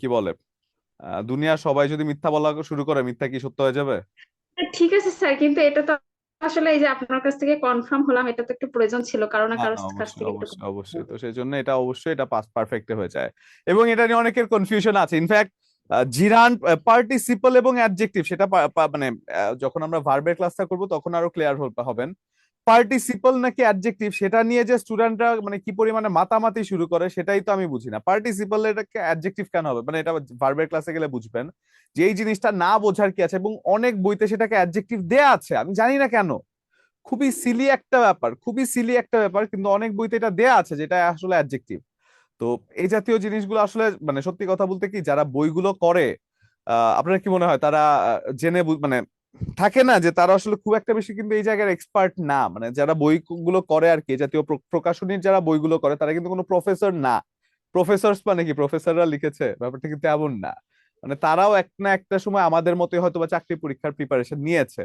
A: কি বলে দুনিয়া সবাই যদি মিথ্যা বলা শুরু করে, মিথ্যা কি সত্য হয়ে যাবে?
D: ঠিক আছে স্যার, কিন্তু এটা তো আসলে এই যে আপনার কাছ থেকে কনফার্ম হলাম, এটা তো একটু প্রয়োজন ছিল কারো না
A: না
D: কারো
A: না,
D: কাছ
A: অবশ্যই
D: থেকে একটু
A: অবশ্যই
D: confirm।
A: অবশ্যই, তো সেই জন্য এটা অবশ্যই এটা পাস্ট পারফেক্টে হয়ে যায়। এবং এটা নিয়ে অনেকের কনফিউশন আছে ইনফ্যাক্ট। জিরান পার্টিসিপল এবং অ্যাডজেক্টিভ সেটা মানে যখন আমরা ভার্বের ক্লাসটা করব তখন আরো ক্লিয়ার হবেন। পার্টিসিপল নাকি অ্যাডজেক্টিভ সেটা নিয়ে যে স্টুডেন্টরা মানে কি পরিমাণে মাতামাতি শুরু করে সেটাই তো আমি বুঝি না। পার্টিসিপল এটাকে অ্যাডজেক্টিভ কেন হবে, মানে এটা ভার্বের ক্লাসে গেলে বুঝবেন যে এই জিনিসটা না বোঝার কি আছে, এবং অনেক বইতে সেটাকে অ্যাডজেক্টিভ দেয়া আছে, আমি জানি না কেন। খুবই সিলি একটা ব্যাপার, খুবই সিলি একটা ব্যাপার, কিন্তু অনেক বইতে এটা দেয়া আছে যেটা আসলে অ্যাডজেক্টিভ। তো এই জাতীয় জিনিসগুলো আসলে মানে সত্যি কথা বলতে কি যারা বইগুলো করে, আপনার কি মনে হয় তারা জেনে মানে থাকে না যে তারা আসলে খুব একটা বেশি কিন্তু এই জায়গার এক্সপার্ট না, মানে যারা বইগুলো করে আর কি, এই জাতীয় প্রকাশনীর যারা বইগুলো করে তারা কিন্তু কোনো প্রফেসর না। প্রফেসর মানে কি প্রফেসররা লিখেছে, ব্যাপারটা কিন্তু এমন না। মানে তারাও এক না একটা সময় আমাদের মতোই হয়তো বা চাকরি পরীক্ষার প্রিপারেশন নিয়েছে।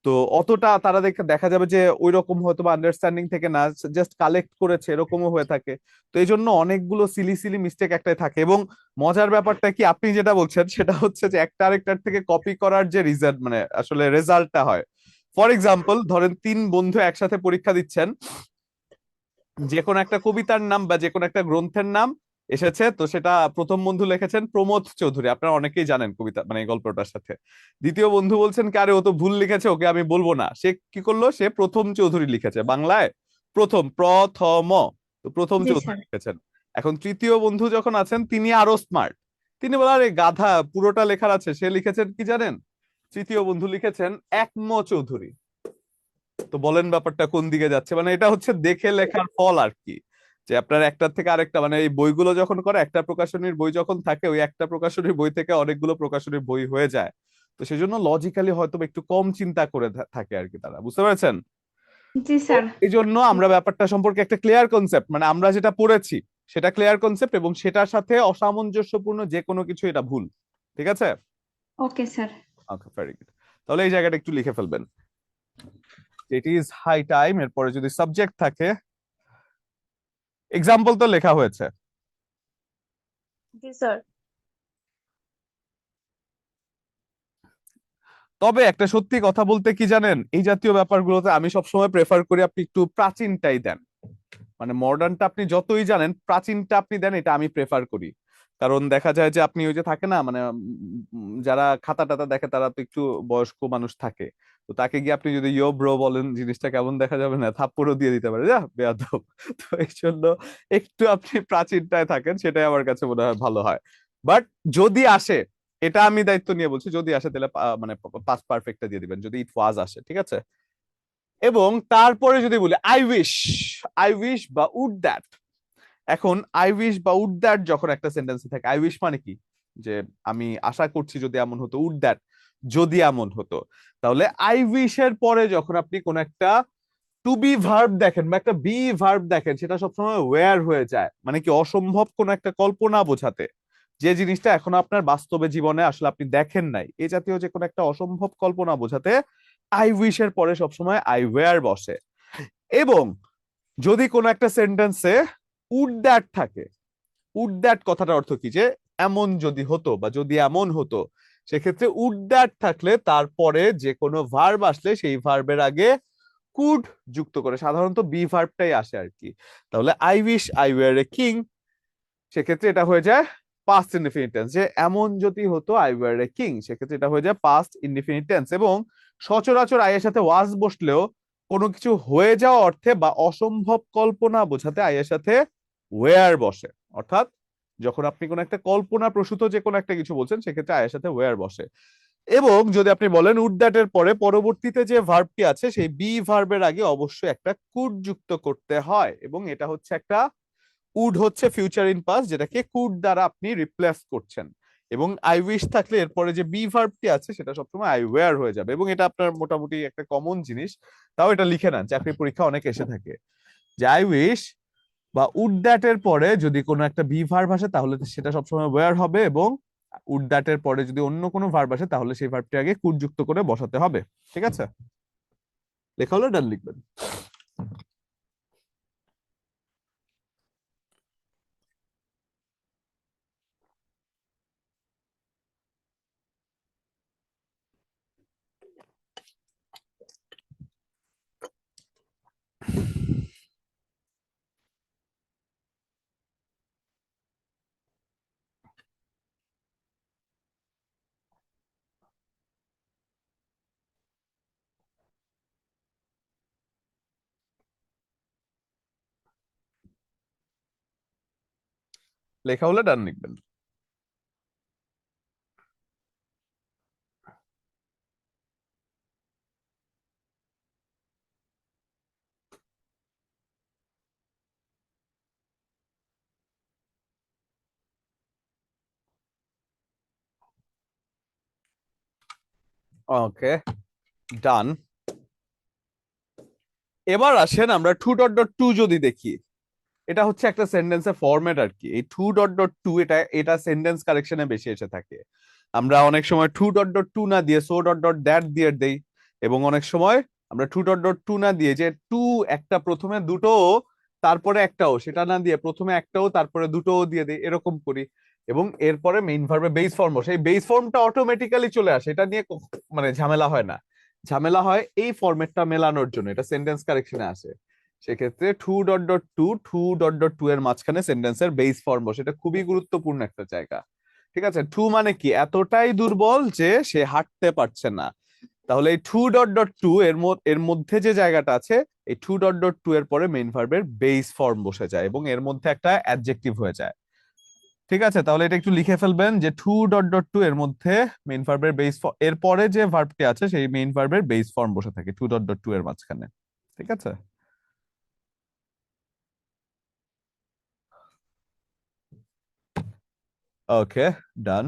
A: তো অতটা তারা দেখা যাবে যে ওই রকম হয়তো বা আন্ডারস্ট্যান্ডিং থেকে না, জাস্ট কালেক্ট করেছে, এরকমও হয়ে থাকে। তো এই জন্য অনেকগুলো সিলি সিলি মিস্টেক একটাই থাকে। এবং মজার ব্যাপারটা কি আপনি যেটা বলছেন সেটা হচ্ছে যে একটা আরেকটার থেকে কপি করার যে রিজাল্ট মানে আসলে রেজাল্টটা হয়। ফর এক্সাম্পল ধরেন তিন বন্ধু একসাথে পরীক্ষা দিচ্ছেন, যে কোনো একটা কবিতার নাম বা যে কোনো একটা গ্রন্থের নাম এসেছে, তো সেটা প্রথম বন্ধু লিখেছেন প্রমোদ চৌধুরী, আপনারা অনেকেই জানেন কবিতা মানে এই গল্পটার সাথে। দ্বিতীয় বন্ধু বলছেন কি আরে ও তো ভুল লিখেছে, ওকে আমি বলবো না। সে কি করলো, সে প্রথম চৌধুরী লিখেছে, বাংলায় প্রথম প্রথম, তো প্রথম
D: জি
A: চৌধুরী
D: স্যার।
A: লিখেছেন। এখন তৃতীয় বন্ধু যখন আছেন তিনি আরো স্মার্ট, তিনি বলেন আরে গাধা পুরোটা লেখার আছে, সে লিখেছেন কি জানেন, তৃতীয় বন্ধু লিখেছেন একম চৌধুরী। তো বলেন ব্যাপারটা কোন দিকে যাচ্ছে, মানে এটা হচ্ছে দেখে লেখার ফল আর কি, যে আপনার একটার থেকে আরেকটা মানে এই বইগুলো যখন করে একটা প্রকাশনীর বই যখন থাকে ওই একটা প্রকাশনীর বই থেকে অনেকগুলো প্রকাশনীর বই হয়ে যায়। তো সেই জন্য লজিক্যালি হয়তো বা একটু কম চিন্তা করে থাকে আর কি তারা, বুঝতে পেরেছেন?
D: জি
A: তো
D: স্যার।
A: এই জন্য আমরা ব্যাপারটা সম্পর্কে একটা ক্লিয়ার কনসেপ্ট, মানে আমরা যেটা পড়েছি সেটা ক্লিয়ার কনসেপ্ট, এবং সেটার সাথে অসামঞ্জস্যপূর্ণ যে কোনো কিছু এটা ভুল। ঠিক আছে?
D: Okay sir.
A: Okay, very good. তাহলে এই জায়গাটা একটু লিখে ফেলবেন, ইট ইজ হাই টাইম, এরপরে যদি সাবজেক্ট থাকে, এক্সাম্পল তো লেখা হয়েছে।
C: জি স্যার।
A: তবে একটা সত্যি কথা বলতে কি জানেন, এই জাতীয় ব্যাপারগুলোতে আমি সবসময় প্রেফার করি আপনি একটু প্রাচীনটাই দেন। মানে মডার্নটা আপনি যতই জানেন, প্রাচীনটা আপনি দেন, এটা আমি প্রেফার করি। কারণ দেখা যায় যে আপনি ওই যে থাকে না, মানে যারা খাতা টাতা দেখে তারা তো একটু বয়স্ক মানুষ থাকে, তো তাকে গিয়ে আপনি যদি ইয়ো ব্রো বলেন, জিনিসটা কেমন দেখা যাবে না, থাপ্পড়ও দিয়ে দিতে পারে, যা বেয়াদব। তো এই জন্য একটু আপনি প্রাচীনটায় থাকেন, সেটাই আমার কাছে মনে হয় ভালো হয়। বাট যদি আসে, এটা আমি দায়িত্ব নিয়ে বলছি, যদি আসে তাহলে মানে পাস্ট পারফেক্টটা দিয়ে দিবেন যদি ইট ওয়াজ আসে, ঠিক আছে? এবং তারপরে যদি বলি আই উইশ বা উড দ্যাট। এখন আই উইশ বা উড দ্যাট যখন একটা সেন্টেন্সে থাকে, আই উইশ মানে কি, যে আমি আশা করছি যদি এমন হতো, উড দ্যাট যদি এমন হতো। তাহলে আই উইশ এর পরে যখন আপনি কোন একটা টু বি ভার্ব দেখেন বা একটা বি ভার্ব দেখেন, সেটা সবসময় ওয়্যার হয়ে যায়, মানে কি অসম্ভব কোন একটা কল্পনা বোঝাতে, যে জিনিসটা এখন আপনার বাস্তবে জীবনে আসলে আপনি দেখেন নাই, এই জাতীয় যে কোনো একটা অসম্ভব কল্পনা বোঝাতে আই উইশ এর পরে সবসময় আই ওয়্যার বসে। এবং যদি কোনো একটা সেন্টেন্সে উড দ্যাট থাকে, উড দ্যাট কথাটার অর্থ কি, যে এমন যদি হতো বা যদি এমন হতো, সেক্ষেত্রে উড দ্যাট থাকলে তারপরে যে কোনো ভার্ব আসলে সেই ভার্বের আগে কুড যুক্ত করে, সাধারণত বি ভার্বটাই আসে আর কি। তাহলে I wish I were a king, সেক্ষেত্রে এটা হয়ে যায় পাস্ট ইনডিফিনিট টেন্স, যে এমন যদি হতো আই ওয়্যার এ কিং, সেক্ষেত্রে এটা হয়ে যায় পাস্ট ইনডিফিনিট টেন্স। এবং সচরাচর আই এর সাথে ওয়াজ বসলেও কোনো কিছু হয়ে যাওয়া অর্থে বা অসম্ভব কল্পনা বোঝাতে আই এর সাথে ওয়্যার বসে। অর্থাৎ যখন আপনি কোনো একটা কল্পনা প্রসূত যে কোনো একটা কিছু বলছেন, সেক্ষেত্রে আই এর সাথে ওয়্যার বসে। এবং যদি আপনি বলেন উড দ্যাট এর পরে পরবর্তীতে যে ভার্বটি আছে সেই বি ভার্বের আগে অবশ্যই একটা কুড যুক্ত করতে হয়, এবং এটা হচ্ছে একটা উড হচ্ছে ফিউচার ইন পাস্ট, যেটাকে কুড দ্বারা আপনি রিপ্লেস করছেন। এবং আই উইশ থাকলে এরপরে যে বি ভার্বটি আছে সেটা সবসময় আই ওয়্যার হয়ে যাবে, এবং এটা আপনার মোটামুটি একটা কমন জিনিস। তাও এটা লিখে নেন, চাকরি পরীক্ষা অনেক এসে থাকে, যে আই উইশ বা উড দ্যাট এর পরে যদি কোনো একটা বি ভার্ব আসে তাহলে সেটা সবসময় ওয়্যার হবে, এবং উড দ্যাট এর পরে যদি অন্য কোনো ভার্ব আসে তাহলে সেই ভার্বটি আগে কুড যুক্ত করে বসাতে হবে। ঠিক আছে? লেখা হলো, ডান লিখবেন। লেখা হলে ডান লিখবেন। ওকে, ডান। এবার আসেন আমরা টু ডট ডট টু যদি দেখি, এটা হচ্ছে একটা সেন্টেন্সের ফরম্যাট আর কি। এই টু ডট ডট টু এটা এটা সেন্টেন্স কারেকশনে বেশি এসে থাকে। আমরা অনেক সময় টু ডট ডট টু না দিয়ে সো ডট ডট দ্যাট দিয়ে দেই, এবং অনেক সময় আমরা টু ডট ডট টু না দিয়ে যে টু একটা প্রথমে দুটো তারপরে একটাও, সেটা না দিয়ে প্রথমে একটাও তারপরে দুটোও দিয়ে দেই, এরকম করি। এবং এরপরে মেইন ভার্বে বেস ফর্ম বসে, এই বেস ফর্মটা অটোমেটিক্যালি চলে আসে, এটা নিয়ে মানে ঝামেলা হয় না। ঝামেলা হয় এই ফরম্যাটটা মেলানোর জন্য, এটা সেন্টেন্স কারেকশনে আসে। সেক্ষেত্রে টু ডট ডট টু এর মাঝখানে সেন্টেন্সের বেস ফর্ম বসে, এটা খুবই গুরুত্বপূর্ণ একটা জায়গা। ঠিক আছে? টু মানে কি, এতটাই দুর্বল যে সে হাঁটতে পারছে না। তাহলে এই টু ডট ডট টু এর মধ্যে যে জায়গাটা আছে, এই টু ডট ডট টু এর পরে মেইন ভার্বের বেস ফর্ম বসে যায়, এবং এর মধ্যে একটা অ্যাডজেক্টিভ হয়ে যায়। ঠিক আছে? তাহলে এটা একটু লিখে ফেলবেন যে টু ডট ডট টু এর মধ্যে মেইন ভার্বের বেস, এর পরে যে ভার্বটি আছে সেই মেইন ভার্বের বেস ফর্ম বসে থাকে টু ডট ডট টু এর মাঝখানে। ঠিক আছে? Okay, done.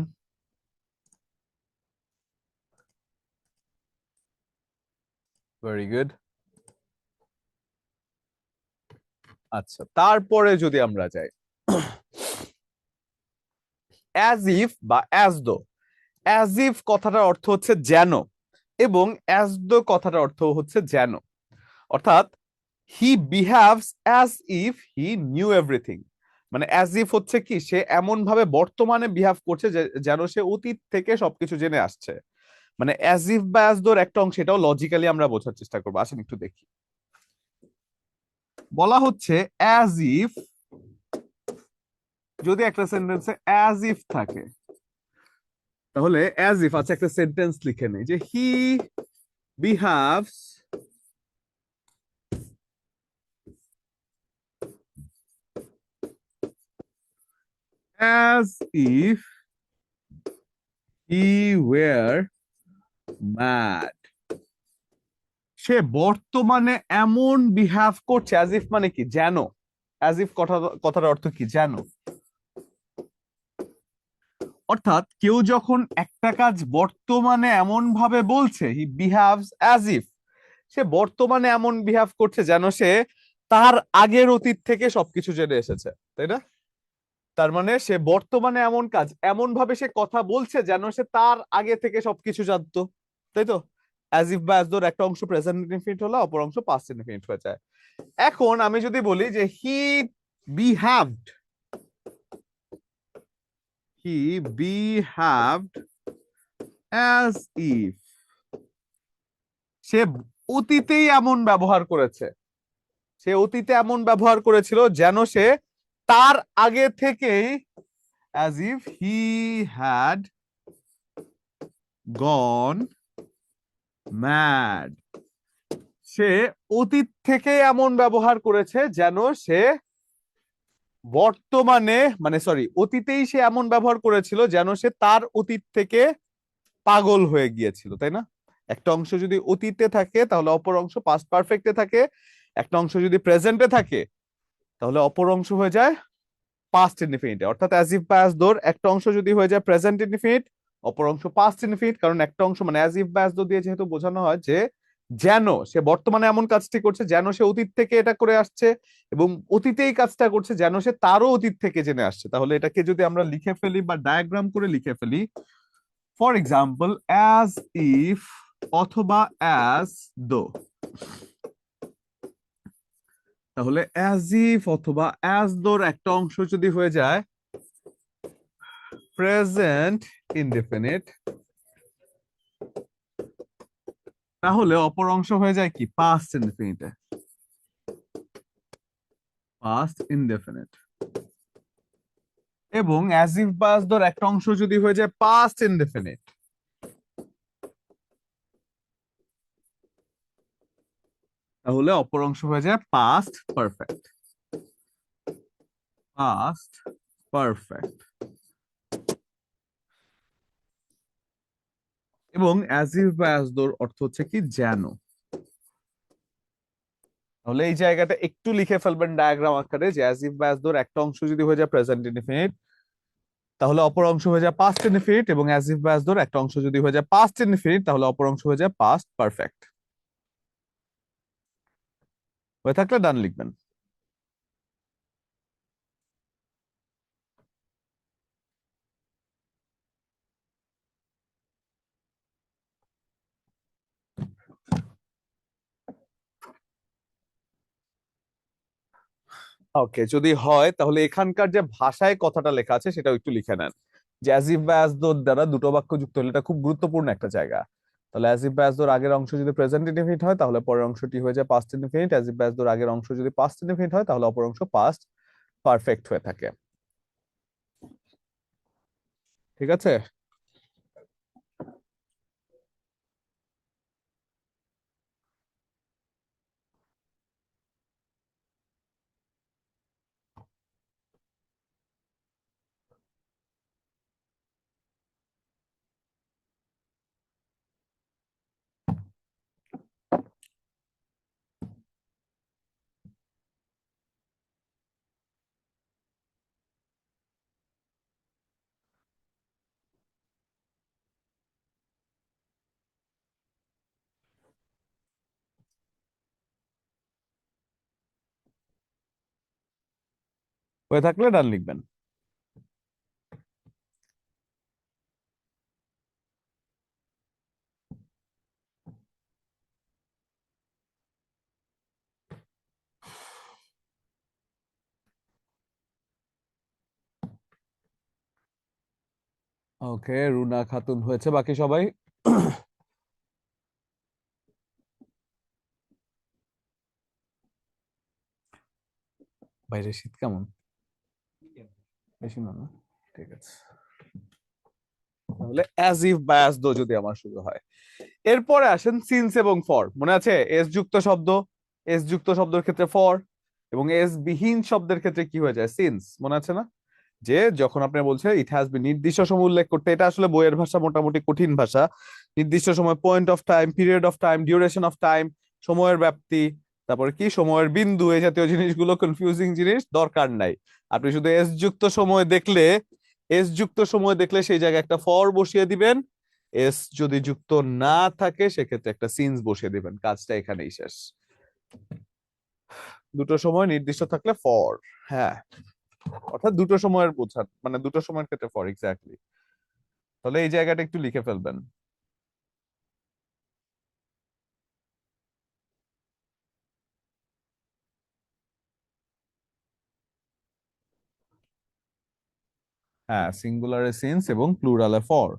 A: Very good. আচ্ছা, তারপরে যদি আমরা যাই অ্যাজ ইফ বা অ্যাজ দো। অ্যাজ ইফ কথাটার অর্থ হচ্ছে যেন, এবং অ্যাজ দো কথাটার অর্থ হচ্ছে যেন। অর্থাৎ হি behaves as if he knew everything. মানে অ্যাজ ইফ হচ্ছে কি, সে এমন ভাবে বর্তমানে বিহেভ করছে যেন সে অতীত থেকে সবকিছু জেনে আসছে। মানে অ্যাজ ইফ বা অ্যাজ দোর একটা অংশ, এটাও লজিক্যালি আমরা বোঝার চেষ্টা করবো। আসেন একটু দেখি। বলা হচ্ছে অ্যাজ ইফ, যদি একটা সেন্টেন্সে অ্যাজ ইফ থাকে, তাহলে অ্যাজ ইফ আছে একটা সেন্টেন্স লিখে নেই যে হি behaves as if he were mad। সে বর্তমানে এমন বিহেভ করছে, অ্যাজ ইফ মানে কি, যেন। অ্যাজ ইফ কথার অর্থ কি, যেন। অর্থাৎ কেউ যখন একটা কাজ বর্তমানে এমন ভাবে বলছে, হি বিহেভস অ্যাজ ইফ, সে বর্তমানে এমন বিহেভ করছে যেন সে তার আগের অতীত থেকে সবকিছু জেনে এসেছে, তাই না? তার মানে সে বর্তমানে এমন কাজ এমন ভাবে সে কথা বলছে যেন সে তার আগে থেকে সবকিছু জানতো, তাই তো? অ্যাজ ইফ বা অ্যাজ দোর একটা অংশ প্রেজেন্ট ইনডিফিনিট হলো, অপর অংশ পাস্ট ইনডিফিনিট হয়ে যায়। এখন আমি যদি বলি যে behaved he behaved as if, সে অতীতেই এমন ব্যবহার করেছে, সে অতীতে এমন ব্যবহার করেছিল যেন সে তার আগে থেকেই, as if he had gone mad, সে অতীত থেকে এমন ব্যবহার করেছে যেন সে বর্তমানে, মানে সরি, অতীতেই সে এমন ব্যবহার করেছিল যেন সে তার অতীত থেকে পাগল হয়ে গিয়েছিল, তাই না? একটা অংশ যদি অতীতে থাকে তাহলে অপর অংশ পাস্ট পারফেক্টে থাকে, একটা অংশ যদি প্রেজেন্টে থাকে তাহলে অপর অংশ হয়ে যায় পাস্ট ইনডিফিনিট। অর্থাৎ অ্যাজ ইফ বা অ্যাজ দোর একটা অংশ যদি হয়ে যায় প্রেজেন্ট ইনডিফিনিট, অপর অংশ পাস্ট ইনডিফিনিট, কারণ একটা অংশ মানে অ্যাজ ইফ বা অ্যাজ দো দিয়ে যেহেতু বোঝানো হয় যে যেন সে বর্তমানে এমন কাজটি করছে যেন সে অতীত থেকে এটা করে আসছে, এবং অতীতেই কাজটা করছে যেন সে তারও অতীত থেকে জেনে আসছে। তাহলে এটাকে যদি আমরা লিখে ফেলি বা ডায়াগ্রাম করে লিখে ফেলি, ফর এক্সাম্পল অ্যাজ ইফ অথবা অ্যাজ দো, তাহলে অ্যাজ ইফ অথবা অ্যাজ দোর একটা অংশ যদি হয়ে যায় প্রেজেন্ট ইনডেফিনিট, তাহলে অপর অংশ হয়ে যায় কি, পাস্ট ইনডেফিনিটে, পাস্ট ইনডেফিনিট। এবং অ্যাজ ইফ বা অ্যাজ দোর একটা অংশ যদি হয়ে যায় পাস্ট ইনডেফিনিট, তাহলে অপর অংশ হয়ে যায় পাস্ট পারফেক্ট, পাস্ট পারফেক্ট। এবং অ্যাজ ইফ বা অ্যাজ দোর অর্থ হচ্ছে কি, যেন। তাহলে এই জায়গাটা একটু লিখে ফেলবেন ডায়াগ্রাম আকারে যে অ্যাজ ইফ বা অ্যাজ দোর একটা অংশ যদি হয়ে যায় প্রেজেন্ট ইনডিফিনিট, তাহলে অপর অংশ হয়ে যায় পাস্ট ইনডিফিনিট, এবং অ্যাজ ইফ বা অ্যাজ দোর একটা অংশ যদি হয়ে যায় পাস্ট ইনডিফিনিট, তাহলে অপর অংশ হয়ে যায় পাস্ট পারফেক্ট। হয়ে থাকলে ডান লিখবেন। ওকে, যদি হয় তাহলে এখানকার যে ভাষায় কথাটা লেখা আছে সেটাও একটু লিখে নেন, যে অ্যাজ ইফ বা অ্যাজ দোর দ্বারা দুটো বাক্য যুক্ত হলে এটা খুব গুরুত্বপূর্ণ একটা জায়গা। তাহলে অ্যাজ ইফ বা অ্যাজ দোর আগের অংশ যদি প্রেজেন্ট ইনডিফিনিট হয় তাহলে পরের অংশটি হয়ে যায় পাস্ট ইনডিফিনিট, অ্যাজ ইফ বা অ্যাজ দোর আগের অংশ যদি পাস্ট ইনডিফিনিট হয় তাহলে অপর অংশ পাস্ট পারফেক্ট হয়ে থাকে। ঠিক আছে? হয়ে থাকলে ডান লিখবেন। ওকে, রুনা খাতুন হয়েছে, বাকি সবাই? বাইরে শীত কেমন? বেশি না, না? ঠিক আছে, তাহলে অ্যাজ ইফ বা অ্যাজ দো যদি আমার শুরু হয়। এরপরে আসেন সিন্স এবং ফর। মনে আছে এস যুক্ত শব্দ, এস যুক্ত শব্দের ক্ষেত্রে ফর, এবং এস বিহীন শব্দের ক্ষেত্রে কি হয়ে যায়? সিন্স। মনে আছে না? যে যখন আপনি বলছে ইট হ্যাজ বিন, নির্দিষ্ট সময় উল্লেখ করতে, এটা আসলে বইয়ের ভাষা মোটামুটি কঠিন ভাষা। নির্দিষ্ট সময়, point of time, period of time, duration of time, সময়ের ব্যাপ্তি, তারপরে কি সময়ের বিন্দু, এই জাতীয় জিনিসগুলো কনফিউজিং জিনিস, দরকার নাই। আপনি শুধু এস যুক্ত সময় দেখলে, এস যুক্ত সময় দেখলে সেই জায়গায় একটা ফর বসিয়ে দিবেন। এস যদি যুক্ত না থাকে সেক্ষেত্রে একটা সিন্স বসিয়ে দিবেন, কাজটা এখানেই শেষ। দুটো সময় নির্দিষ্ট থাকলে ফর, হ্যাঁ, অর্থাৎ দুটো সময়ের বোঝান, মানে দুটো সময়ের ক্ষেত্রে ফর, এক্স্যাক্টলি। তাহলে এই জায়গাটা একটু লিখে ফেলবেন। হ্যাঁ, সিঙ্গুলারে সিন্স এবং প্লুরালে ফর।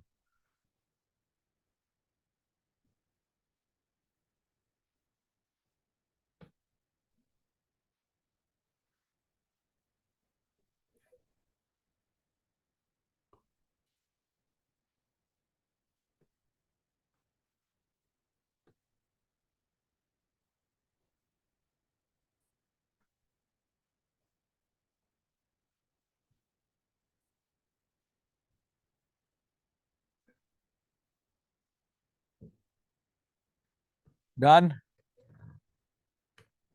A: ডান।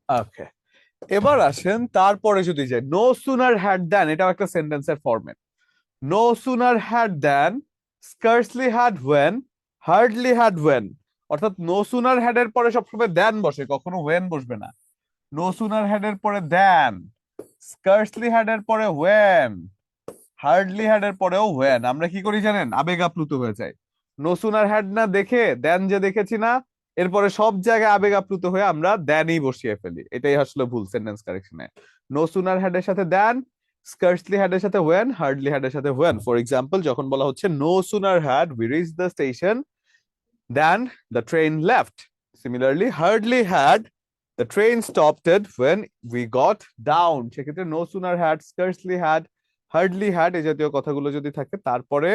A: ওকে, এবার আসেন তারপরে যদি যাই, নো সুনার হ্যাড দ্যান, এটাও একটা সেন্টেন্সের format. No sooner had than, scarcely had when, hardly had when. অর্থাৎ নো সুনার হ্যাড এর পরে সবসময় দ্যান বসে, কখনো ওয়েন বসবে না। নো সুনার হ্যাড এর পরে দ্যান, স্কার্সলি হ্যাড এর পরে ওয়েন, হার্ডলি হ্যাড এর পরেও ওয়েন। আমরা কি করি জানেন? আবেগ আপ্লুত হয়ে যায়। নো সুনার হ্যাড না দেখে দেন যে দেখেছি না, এরপরে সব জায়গায় আবেগ আপ্লুত হয়ে আমরা দ্যানই বসিয়ে ফেলি। এটাই আসলে ভুল সেন্টেন্স কারেকশনে। নো সুনার হ্যাড এর সাথে দ্যান, স্কার্সলি হ্যাড এর সাথে ওয়েন, হার্ডলি হ্যাড এর সাথে ওয়েন। ফর এক্সাম্পল, যখন বলা হচ্ছে no sooner had we reach the station than the train left, similarly hardly had the train stopped when we got down, সেক্ষেত্রে no sooner had, scarcely had, hardly had এই জাতীয় কথাগুলো যদি থাকে, তারপরে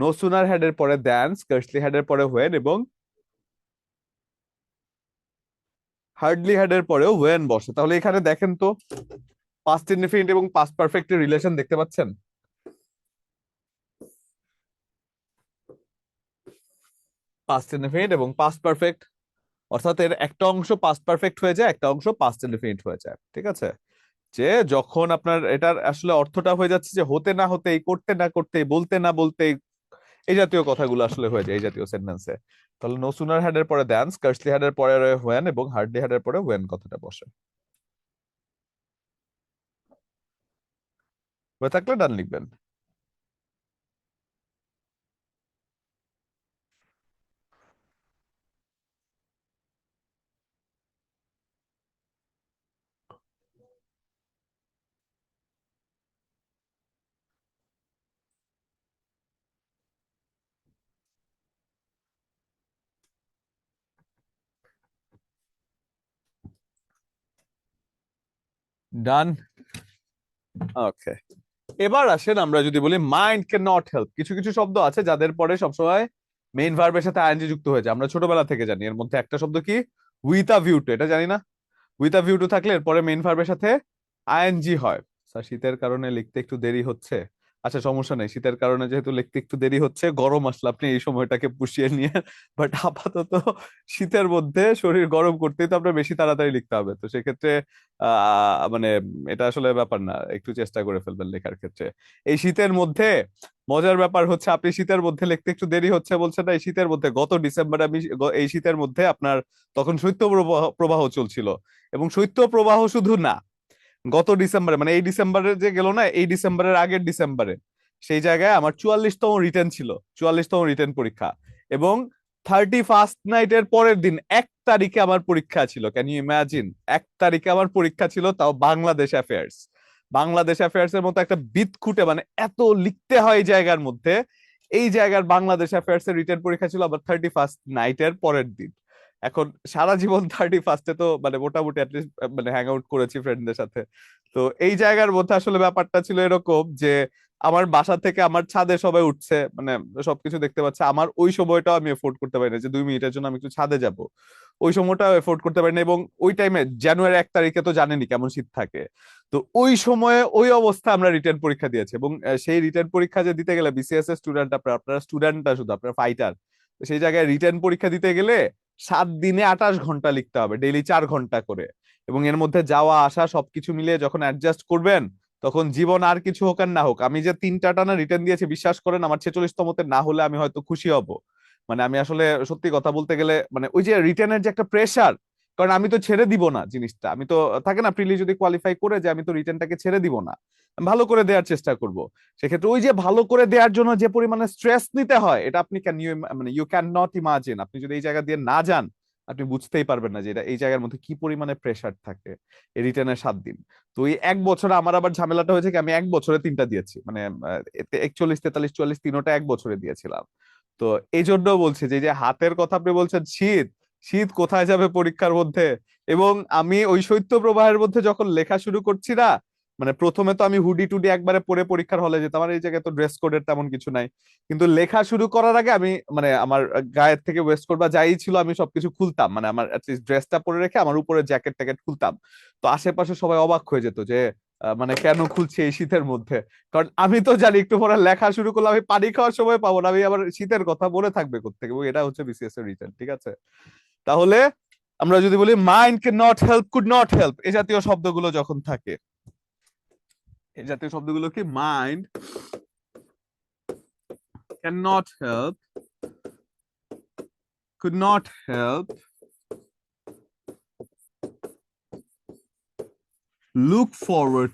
A: নো সুনার হ্যাড এর পরে than, scarcely had এর পরে ওয়েন, এবং হার্ডলি হ্যাড এর পরেও ওয়েন বসে। তাহলে এখানে দেখেন তো, পাস্ট ইনডেফিনিট এবং পাস্ট পারফেক্ট এর রিলেশন দেখতে পাচ্ছেন? পাস্ট ইনডেফিনিট এবং পাস্ট পারফেক্ট, অর্থাৎ এর একটা অংশ পাস্ট পারফেক্ট হয়ে যায়, একটা অংশ পাস্ট ইনডেফিনিট হয়ে যায়। ঠিক আছে? যে যখন আপনার এটার আসলে অর্থটা হয়ে যাচ্ছে যে হতে না হতেই, করতে না করতেই, বলতে না বলতেই, এই জাতীয় কথাগুলো আসলে হয়ে যায় এই জাতীয় সেন্টেন্সে। তাহলে নো সুনার হ্যাড এর পরে দ্যান, স্কার্সলি হ্যাড এর পরে ওয়েন, এবং হার্ডলি হ্যাড এর পরে ওয়েন কথাটা বসে। হয়ে থাকলে ডান লিখবেন। ডান। ওকে, এবার আসেন আমরা যদি বলি মাইন্ড ক্যান নট হেল্প। কিছু কিছু শব্দ আছে যাদের পরে সবসময় মেইন ভার্বের সাথে আইএনজি যুক্ত হয়ে যায়, আমরা ছোটবেলা থেকে জানি। এর মধ্যে একটা শব্দ কি? উইথ আ ভিউ টু, এটা জানি না? উইথ আ ভিউ টু থাকলে এরপরে মেইন ভার্বের সাথে আইএনজি হয়। স্যার শীতের কারণে লিখতে একটু দেরি হচ্ছে। আচ্ছা, সমস্যা নেই, শীতের কারণে যেহেতু লিখতে একটু দেরি হচ্ছে, গরম আসলে আপনি এই সময়টাকে পুষিয়ে নিয়ে, বাট আপাতত শীতের মধ্যে শরীর গরম করতেই তো আপনার বেশি তাড়াতাড়ি লিখতে হবে। তো সেক্ষেত্রে মানে এটা আসলে ব্যাপার না, একটু চেষ্টা করে ফেলবেন লেখার ক্ষেত্রে। এই শীতের মধ্যে মজার ব্যাপার হচ্ছে, আপনি শীতের মধ্যে লিখতে একটু দেরি হচ্ছে বলছেন না, এই শীতের মধ্যে গত ডিসেম্বরে আমি এই শীতের মধ্যে আপনার তখন শৈত্য প্রবাহ প্রবাহ চলছিল। এবং শৈত্য প্রবাহ শুধু না, গত ডিসেম্বরে, মানে এই ডিসেম্বরে যে গেল না, এই ডিসেম্বরের আগের ডিসেম্বরে সেই জায়গায় আমার 44তম রিটেন ছিল, 44তম রিটেন পরীক্ষা। এবং 31st নাইটের পরের দিন 1 তারিখে আমার পরীক্ষা ছিল। Can you imagine? 1 তারিখে আমার পরীক্ষা ছিল, তাও বাংলাদেশ অ্যাফেয়ার্স। বাংলাদেশ অ্যাফেয়ার্স এর মতো একটা বিদঘুটে, মানে এত লিখতে হয় এই জায়গার মধ্যে, এই জায়গার বাংলাদেশ অ্যাফেয়ার্স এর রিটেন পরীক্ষা ছিল আবার 31st নাইটের পরের দিন। এখন সারা জীবন 31st তো মানে মোটামুটি অ্যাটলিস্ট মানে হ্যাং আউট করেছি ফ্রেন্ডদের সাথে। তো এই জায়গার মধ্যে আসলে ব্যাপারটা ছিল এরকম যে আমার বাসা থেকে আমার ছাদে সবাই উঠছে, মানে সবকিছু দেখতে পাচ্ছে, আমার ওই সময়টাও আমি এফোর্ড করতে পারি না যে 2 মিনিটের জন্য আমি একটু ছাদে যাব, ওই সময়টাও এফোর্ড করতে পারি না। এবং ওই টাইমে জানুয়ারি 1 তারিখে তো জানেনি কেমন শীত থাকে। তো ওই সময়ে ওই অবস্থা আমরা রিটার্ন পরীক্ষা দিয়েছি। এবং সেই রিটার্ন পরীক্ষা যে দিতে গেলে বিসিএস এর স্টুডেন্ট, আপনারা স্টুডেন্টটা শুধু আপনারা ফাইটার, সেই জায়গায় রিটার্ন পরীক্ষা দিতে গেলে 7 দিনে 28 ঘন্টা লিখতে হবে, ডেইলি 4 ঘন্টা করে। এবং এর মধ্যে যাওয়া আসা সবকিছু মিলিয়ে যখন অ্যাডজাস্ট করবেন, তখন জীবন আর কিছু হোক আর না হোক, আমি যে 3টা টানা রিটার্ন দিয়েছি, বিশ্বাস করেন আমার 46তমতে না হলে আমি হয়তো খুশি হব। মানে আমি আসলে সত্যি কথা বলতে গেলে মানে ওই যে রিটার্নের যে একটা প্রেসার, কারণ আমি তো ছেড়ে দিব না জিনিসটা, আমি তো থাকে না প্রিলি যদি কোয়ালিফাই করে যে আমি তো রিটার্নটাকে ছেড়ে দিব না, আমি ভালো করে দেওয়ার চেষ্টা করব। সেক্ষেত্রে ওই যে ভালো করে দেওয়ার জন্য যে পরিমাণে স্ট্রেস নিতে হয়, এটা আপনি ক্যান ইউ মানে ইউ ক্যান নট ইমাজিন। আপনি যদি এই জায়গা দিয়ে না যান, আপনি বুঝতেই পারবেন না যে এটা এই জায়গার মধ্যে কি পরিমাণে প্রেসার থাকে এই রিটার্নের 7 দিন। তো এই 1 বছরে আমার আবার ঝামেলাটা হয়েছে কি, আমি 1 বছরে 3টা দিয়েছি, মানে 41, 43, 44 তিনোটা 1 বছরে দিয়েছিলাম। তো এই জন্য বলছি যে এই যে হাতের কথা আপনি বলছেন, শীত শীত কোথায় যাবে পরীক্ষার মধ্যে। এবং আমি ওই শৈত্য প্রবাহের মধ্যে যখন লেখা শুরু করছি না, মানে প্রথমে তো আমি হুডি টুডি একবারে পরে পরীক্ষার হলে যেতাম, আমার এই জায়গায় তো ড্রেস কোডের তেমন কিছু নাই। কিন্তু লেখা শুরু করার আগে আমি মানে আমার গায়ের থেকে ওয়েস্ট কোট বা যাই ছিল আমি সবকিছু খুলতাম, মানে আমার অ্যাটলিস্ট ড্রেসটা পরে রেখে আমার উপরে জ্যাকেট ট্যাকেট খুলতাম। তো আশেপাশে সবাই অবাক হয়ে যেত যে মানে কেন খুলছে এই শীতের মধ্যে। কারণ আমি তো জানি একটু পরে লেখা শুরু করলে আমি পানি খাওয়ার সময় পাবো না, আমি আবার শীতের কথা মনে থাকবে কোত্থেকে। এবং এটা হচ্ছে বিসিএস এর রিটার্ন, ঠিক আছে? তাহলে আমরা যদি বলি mind can not help, could not help, এই জাতীয় শব্দগুলো যখন থাকে, এই জাতীয় শব্দগুলো কি, mind can not help, could not help, look forward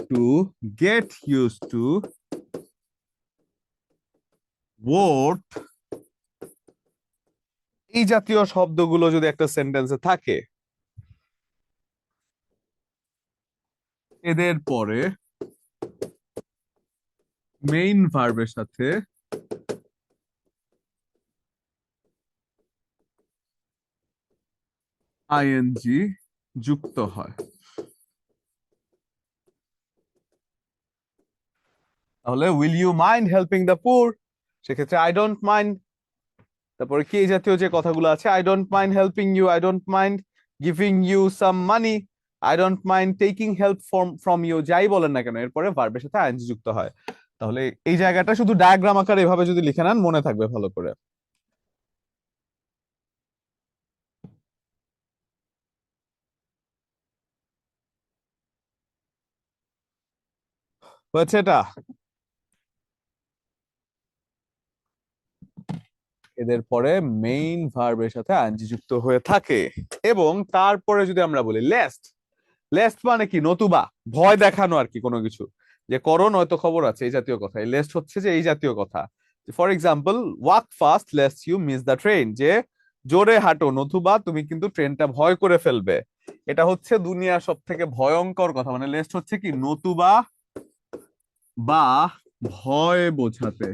A: to, get used to, worth, এই জাতীয় শব্দগুলো যদি একটা সেন্টেন্সে থাকে, এদের পরে মেইন ভার্বের সাথে আইএনজি যুক্ত হয়, তাহলে will you mind helping the poor, সেক্ষেত্রে আই ডোন্ট মাইন্ড। তারপরে কি এই জাতীয় যে কথাগুলো আছে, I don't mind helping you, I don't mind giving you some money, I don't mind taking help from you, যাই বলেন না কেন এরপরে ভার্বের সাথে আইএনজি যুক্ত হয়। তাহলে এই জায়গাটা শুধু ডায়াগ্রাম আকারে এভাবে যদি লিখে নেন মনে থাকবে ভালো করে। হয়েছে এটা? এদের পরে মেইন ভার্বের সাথে আইএনজি যুক্ত হয়ে থাকে। এবং তারপরে যদি আমরা বলি লেস্ট, লেস্ট মানে কি, নতুবা, ভয় দেখানো আর কি কোনো কিছু, যে করো নয়তো খবর আছে, এই জাতীয় কথা। এই লেস্ট হচ্ছে যে এই জাতীয় কথা। For example, walk fast lest you miss the train, যে জোরে হাঁটো নতুবা তুমি কিন্তু ট্রেনটা ভয় করে ফেলবে। এটা হচ্ছে দুনিয়ার সব থেকে ভয়ঙ্কর কথা। মানে লেস্ট হচ্ছে কি, নতুবা বা ভয় বোঝাতে,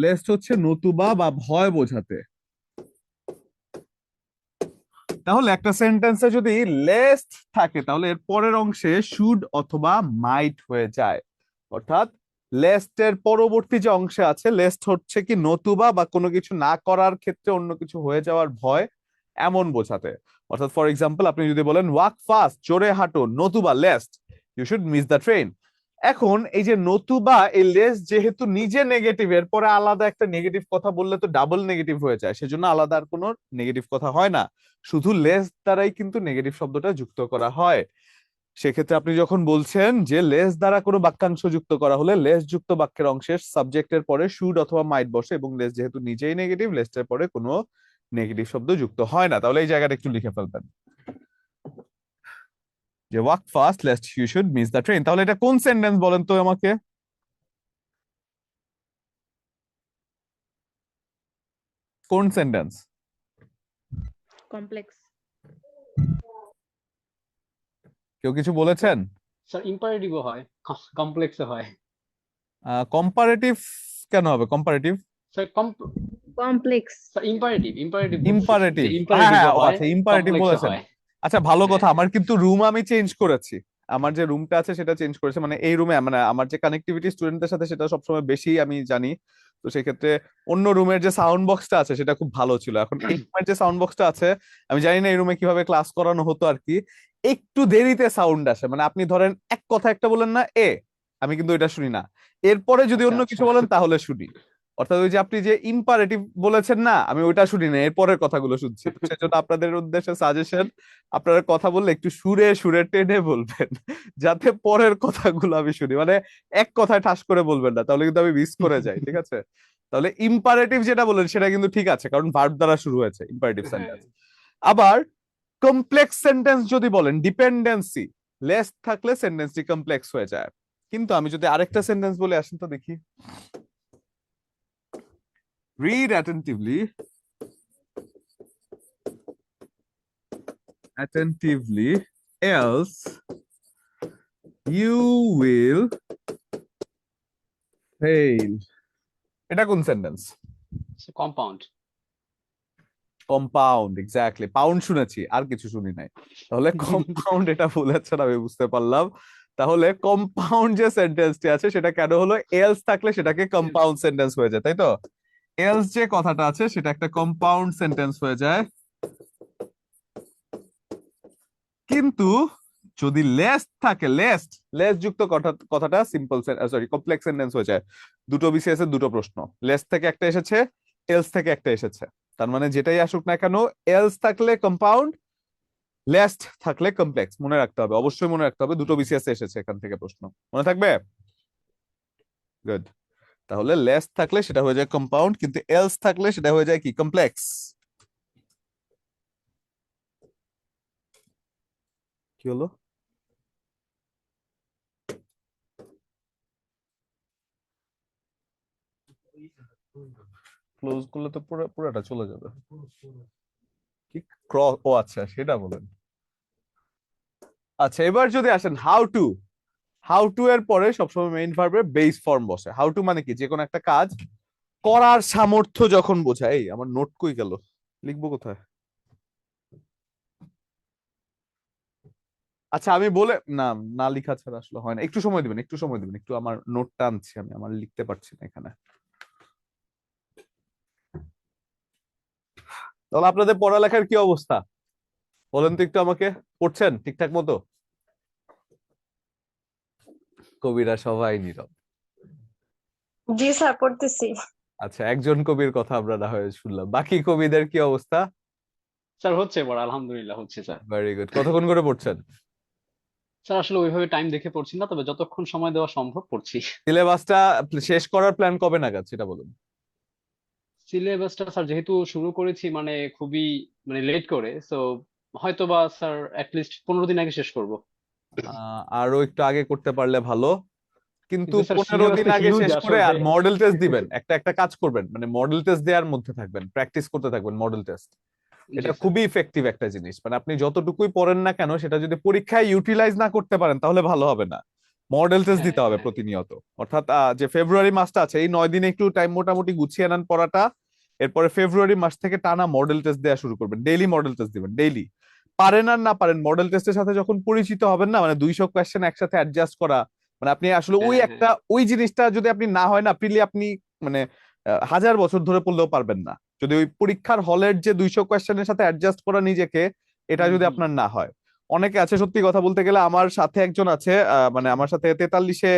A: লেস্ট হচ্ছে নতুবা বা ভয় বোঝাতে। তাহলে একটা সেন্টেন্সে যদি লেস্ট থাকে তাহলে এর পরের অংশে শুড অথবা মাইট হয়ে যায়। অর্থাৎ লেস্ট এর পরবর্তী যে অংশে আছে, লেস্ট হচ্ছে কি নতুবা বা কোনো কিছু না করার ক্ষেত্রে অন্য কিছু হয়ে যাওয়ার ভয়, এমন বোঝাতে। অর্থাৎ ফর এক্সাম্পল আপনি যদি বলেন ওয়াক ফাস্ট, জোরে হাঁটো, নতুবা lest you should miss the train. এখন এই যে নতুবা, এই লেস যেহেতু নিজে নেগেটিভ, এরপরে আলাদা একটা নেগেটিভ কথা বললে তো ডাবল নেগেটিভ হয়ে যায়, সেজন্য আলাদা আর কোনো নেগেটিভ কথা হয় না, শুধু লেস দ্বারাই কিন্তু নেগেটিভ শব্দটা যুক্ত করা হয়। সেক্ষেত্রে আপনি যখন বলছেন যে লেস দ্বারা কোনো বাক্যাংশ যুক্ত করা হলে লেস যুক্ত বাক্যের অংশের সাবজেক্টের পরে শুড অথবা মাইট বসে, এবং লেস যেহেতু নিজেই নেগেটিভ, লেসের পরে কোনো নেগেটিভ শব্দ যুক্ত হয় না, তাহলে এই জায়গাটা একটু লিখে ফেলবেন যে walk fast lest you should miss the train. তাহলে এটা কোন সেন্টেন্স বলেন তো আমাকে? কোন সেন্টেন্স?
C: Complex.
A: কেউ কিছু বলেছেন?
B: স্যার ইম্পারেটিভও হয়, কমপ্লেক্সও হয়।
A: কম্পারেটিভ কেন হবে comparative?
B: Sir
C: Complex.
B: Sir imperative imperative বলছি, যে
A: ইম্পারেটিভ, হ্যাঁ
B: ইম্পারেটিভও
A: হ্যাঁ, ও
B: হয়,
A: আচ্ছা ইম্পারেটিভ
B: কমপ্লেক্সও
A: বলেছেন।
B: হয়।
A: আচ্ছা ভালো কথা,
B: হ্যাঁ।
A: আমার কিন্তু রুম আমি চেঞ্জ করেছি। আমার যে রুমটা আছে সেটা চেঞ্জ করেছে, মানে এই রুমে মানে আমার যে কানেক্টিভিটি স্টুডেন্টদের সাথে সেটা সবসময় বেশি আমি জানি। তো সেক্ষেত্রে অন্য রুমের যে সাউন্ড বক্সটা আছে সেটা খুব ভালো ছিল, এখন এই রুমের যে সাউন্ড বক্সটা আছে আমি জানি না এই রুমে কিভাবে ক্লাস করানো হতো আর কি, একটু দেরিতে সাউন্ড আসে, মানে আপনি ধরেন এক কথা একটা বলেন না আমি কিন্তু এটা শুনি না, এরপরে যদি
B: আচ্ছা
A: অন্য
B: আচ্ছা।
A: কিছু বলেন তাহলে শুনি। অর্থাৎ ওই যে আপনি যে ইম্পারেটিভ বলেছেন না, আমি ওইটা শুনি না, এরপরের কথাগুলো শুনছি। তো সেজন্য আপনাদের উদ্দেশ্যে সাজেশন, আপনারা কথা বললে একটু সুরে সুরে টেনে বলবেন যাতে পরের কথাগুলো আমি শুনি, মানে এক কথায় ঠাস করে বলবেন না, তাহলে কিন্তু আমি মিস করে যাই, ঠিক আছে? তাহলে ইম্পারেটিভ যেটা বলেন সেটা কিন্তু ঠিক আছে, কারণ ভার্ব দ্বারা শুরু হয়েছে ইম্পারেটিভ
B: হ্যাঁ।
A: সেন্টেন্স। আবার কমপ্লেক্স সেন্টেন্স যদি বলেন, ডিপেন্ডেন্সি লেস থাকলে সেন্টেন্সটি কমপ্লেক্স হয়ে যায়। কিন্তু আমি যদি আরেকটা সেন্টেন্স বলে আসেন তো দেখি, read attentively else you will fail। এটা কোন sentence?
B: Compound.
A: Compound, exactly, pound শুনেছি আর কিছু শুনি নাই, তাহলে কম্পাউন্ড এটা বলেছেন আমি বুঝতে পারলাম। তাহলে কম্পাউন্ড যে সেন্টেন্সটি আছে সেটা কেন হলো, এলস থাকলে সেটাকে কম্পাউন্ড সেন্টেন্স হয়ে যায়, তাই তো? এলস যে কথাটা আছে সেটা একটা কম্পাউন্ড সেন্টেন্স হয়ে যায়। কিন্তু যদি লেস থাকে, লেস যুক্ত কথাটা সিম্পল সরি কমপ্লেক্স সেন্টেন্স হয়ে যায়। দুটো বিসিএস এর দুটো প্রশ্ন, লেস থেকে একটা এসেছে, এলস থেকে একটা এসেছে, তার মানে যেটাই আসুক না কেন, এলস থাকলে কম্পাউন্ড, লেস থাকলে কমপ্লেক্স, মনে রাখতে হবে, অবশ্যই মনে রাখতে হবে, দুটো বিসিএস এসেছে এখান থেকে প্রশ্ন, মনে থাকবে? গুড। তাহলে লেস থাকলে সেটা হয়ে যায় কম্পাউন্ড, কিন্তু এলস থাকলে সেটা হয়ে যায় কি, কমপ্লেক্স। কি হলো? ক্লোজ করলে তো পুরোটা চলে যাবে। কি ক্রস, ও আচ্ছা সেটা বলেন। আচ্ছা এবার যদি আসেন হাউ টু এর পরে সবসময় মেইন ভার্বের বেস ফর্ম বসে। হাউ টু মানে কি, যে কোনো একটা কাজ করার সামর্থ্য যখন বোঝায়। এই আমার নোট কই গেল, লিখবো কোথায়? আচ্ছা আমি বলে না, না লিখা ছাড়া আসলে হয় না, একটু সময় দিবেন, একটু আমার নোটটা আনছি, আমি আমার লিখতে পারছি না এখানে। তাহলে আপনাদের পড়ালেখার কি অবস্থা বলেন তো একটু আমাকে, পড়ছেন ঠিকঠাক মতো? কবিরা সবাই নীরব।
C: জি স্যার, পড়তেছি।
A: আচ্ছা একজন কবির কথা আমরা না হয়ে শুনলাম, বাকি কবিদের কি অবস্থা?
B: স্যার হচ্ছে পড়া, আলহামদুলিল্লাহ হচ্ছে স্যার।
A: Very good. কতক্ষণ করে পড়ছেন?
B: স্যার আসলে ওইভাবে টাইম দেখে পড়ছি না, তবে যতক্ষণ সময় দেওয়া সম্ভব পড়ছি।
A: সিলেবাসটা শেষ করার প্ল্যান কবে নাগাদ সেটা বলুন।
B: সিলেবাসটা স্যার যেহেতু শুরু করেছি মানে খুবই মানে লেট করে, সো হয়তো বা স্যার লিস্ট 15 দিন আগে শেষ করব।
A: আরো একটু আগে করতে পারলে ভালো, কিন্তু
B: কিন্তু স্যার
A: 15 দিন
B: সিলেবাসটা
A: আগে
B: হিউজ
A: শেষ করে
B: আসলে।
A: আর মডেল টেস্ট দিবেন, একটা কাজ করবেন, মানে মডেল টেস্ট দেওয়ার মধ্যে থাকবেন, প্র্যাকটিস করতে থাকবেন মডেল টেস্ট।
B: জি
A: এটা
B: স্যার।
A: খুবই ইফেক্টিভ একটা জিনিস, মানে আপনি যতটুকুই পড়েন না কেন সেটা যদি পরীক্ষায় ইউটিলাইজ না করতে পারেন তাহলে ভালো হবে না। মডেল টেস্ট
B: হ্যাঁ
A: দিতে হবে
B: হ্যাঁ।
A: প্রতিনিয়ত। অর্থাৎ যে ফেব্রুয়ারি মাসটা আছে এই 9 দিনে একটু টাইম মোটামুটি গুছিয়ে নেন পড়াটা, এরপরে ফেব্রুয়ারি মাস থেকে টানা মডেল টেস্ট দেওয়া শুরু করবেন, ডেইলি মডেল টেস্ট দিবেন ডেইলি। পারেন আর না পারেন মডেল টেস্টের সাথে যখন পরিচিত হবেন না, মানে 200 কোয়েশ্চেন একসাথে অ্যাডজাস্ট করা, মানে আপনি আসলে ওই
B: হ্যাঁ হ্যাঁ।
A: একটা ওই জিনিসটা যদি আপনি না হয় না প্রিলি, আপনি মানে 1000 বছর ধরে পড়লেও পারবেন না, যদি ওই পরীক্ষার হলের যে 200 কোয়েশ্চেনের সাথে অ্যাডজাস্ট করা নিজেকে, এটা
B: হুম
A: যদি
B: হুম।
A: আপনার না হয়। অনেকে আছে সত্যি কথা বলতে গেলে, আমার সাথে একজন আছে, মানে আমার সাথে 43-এ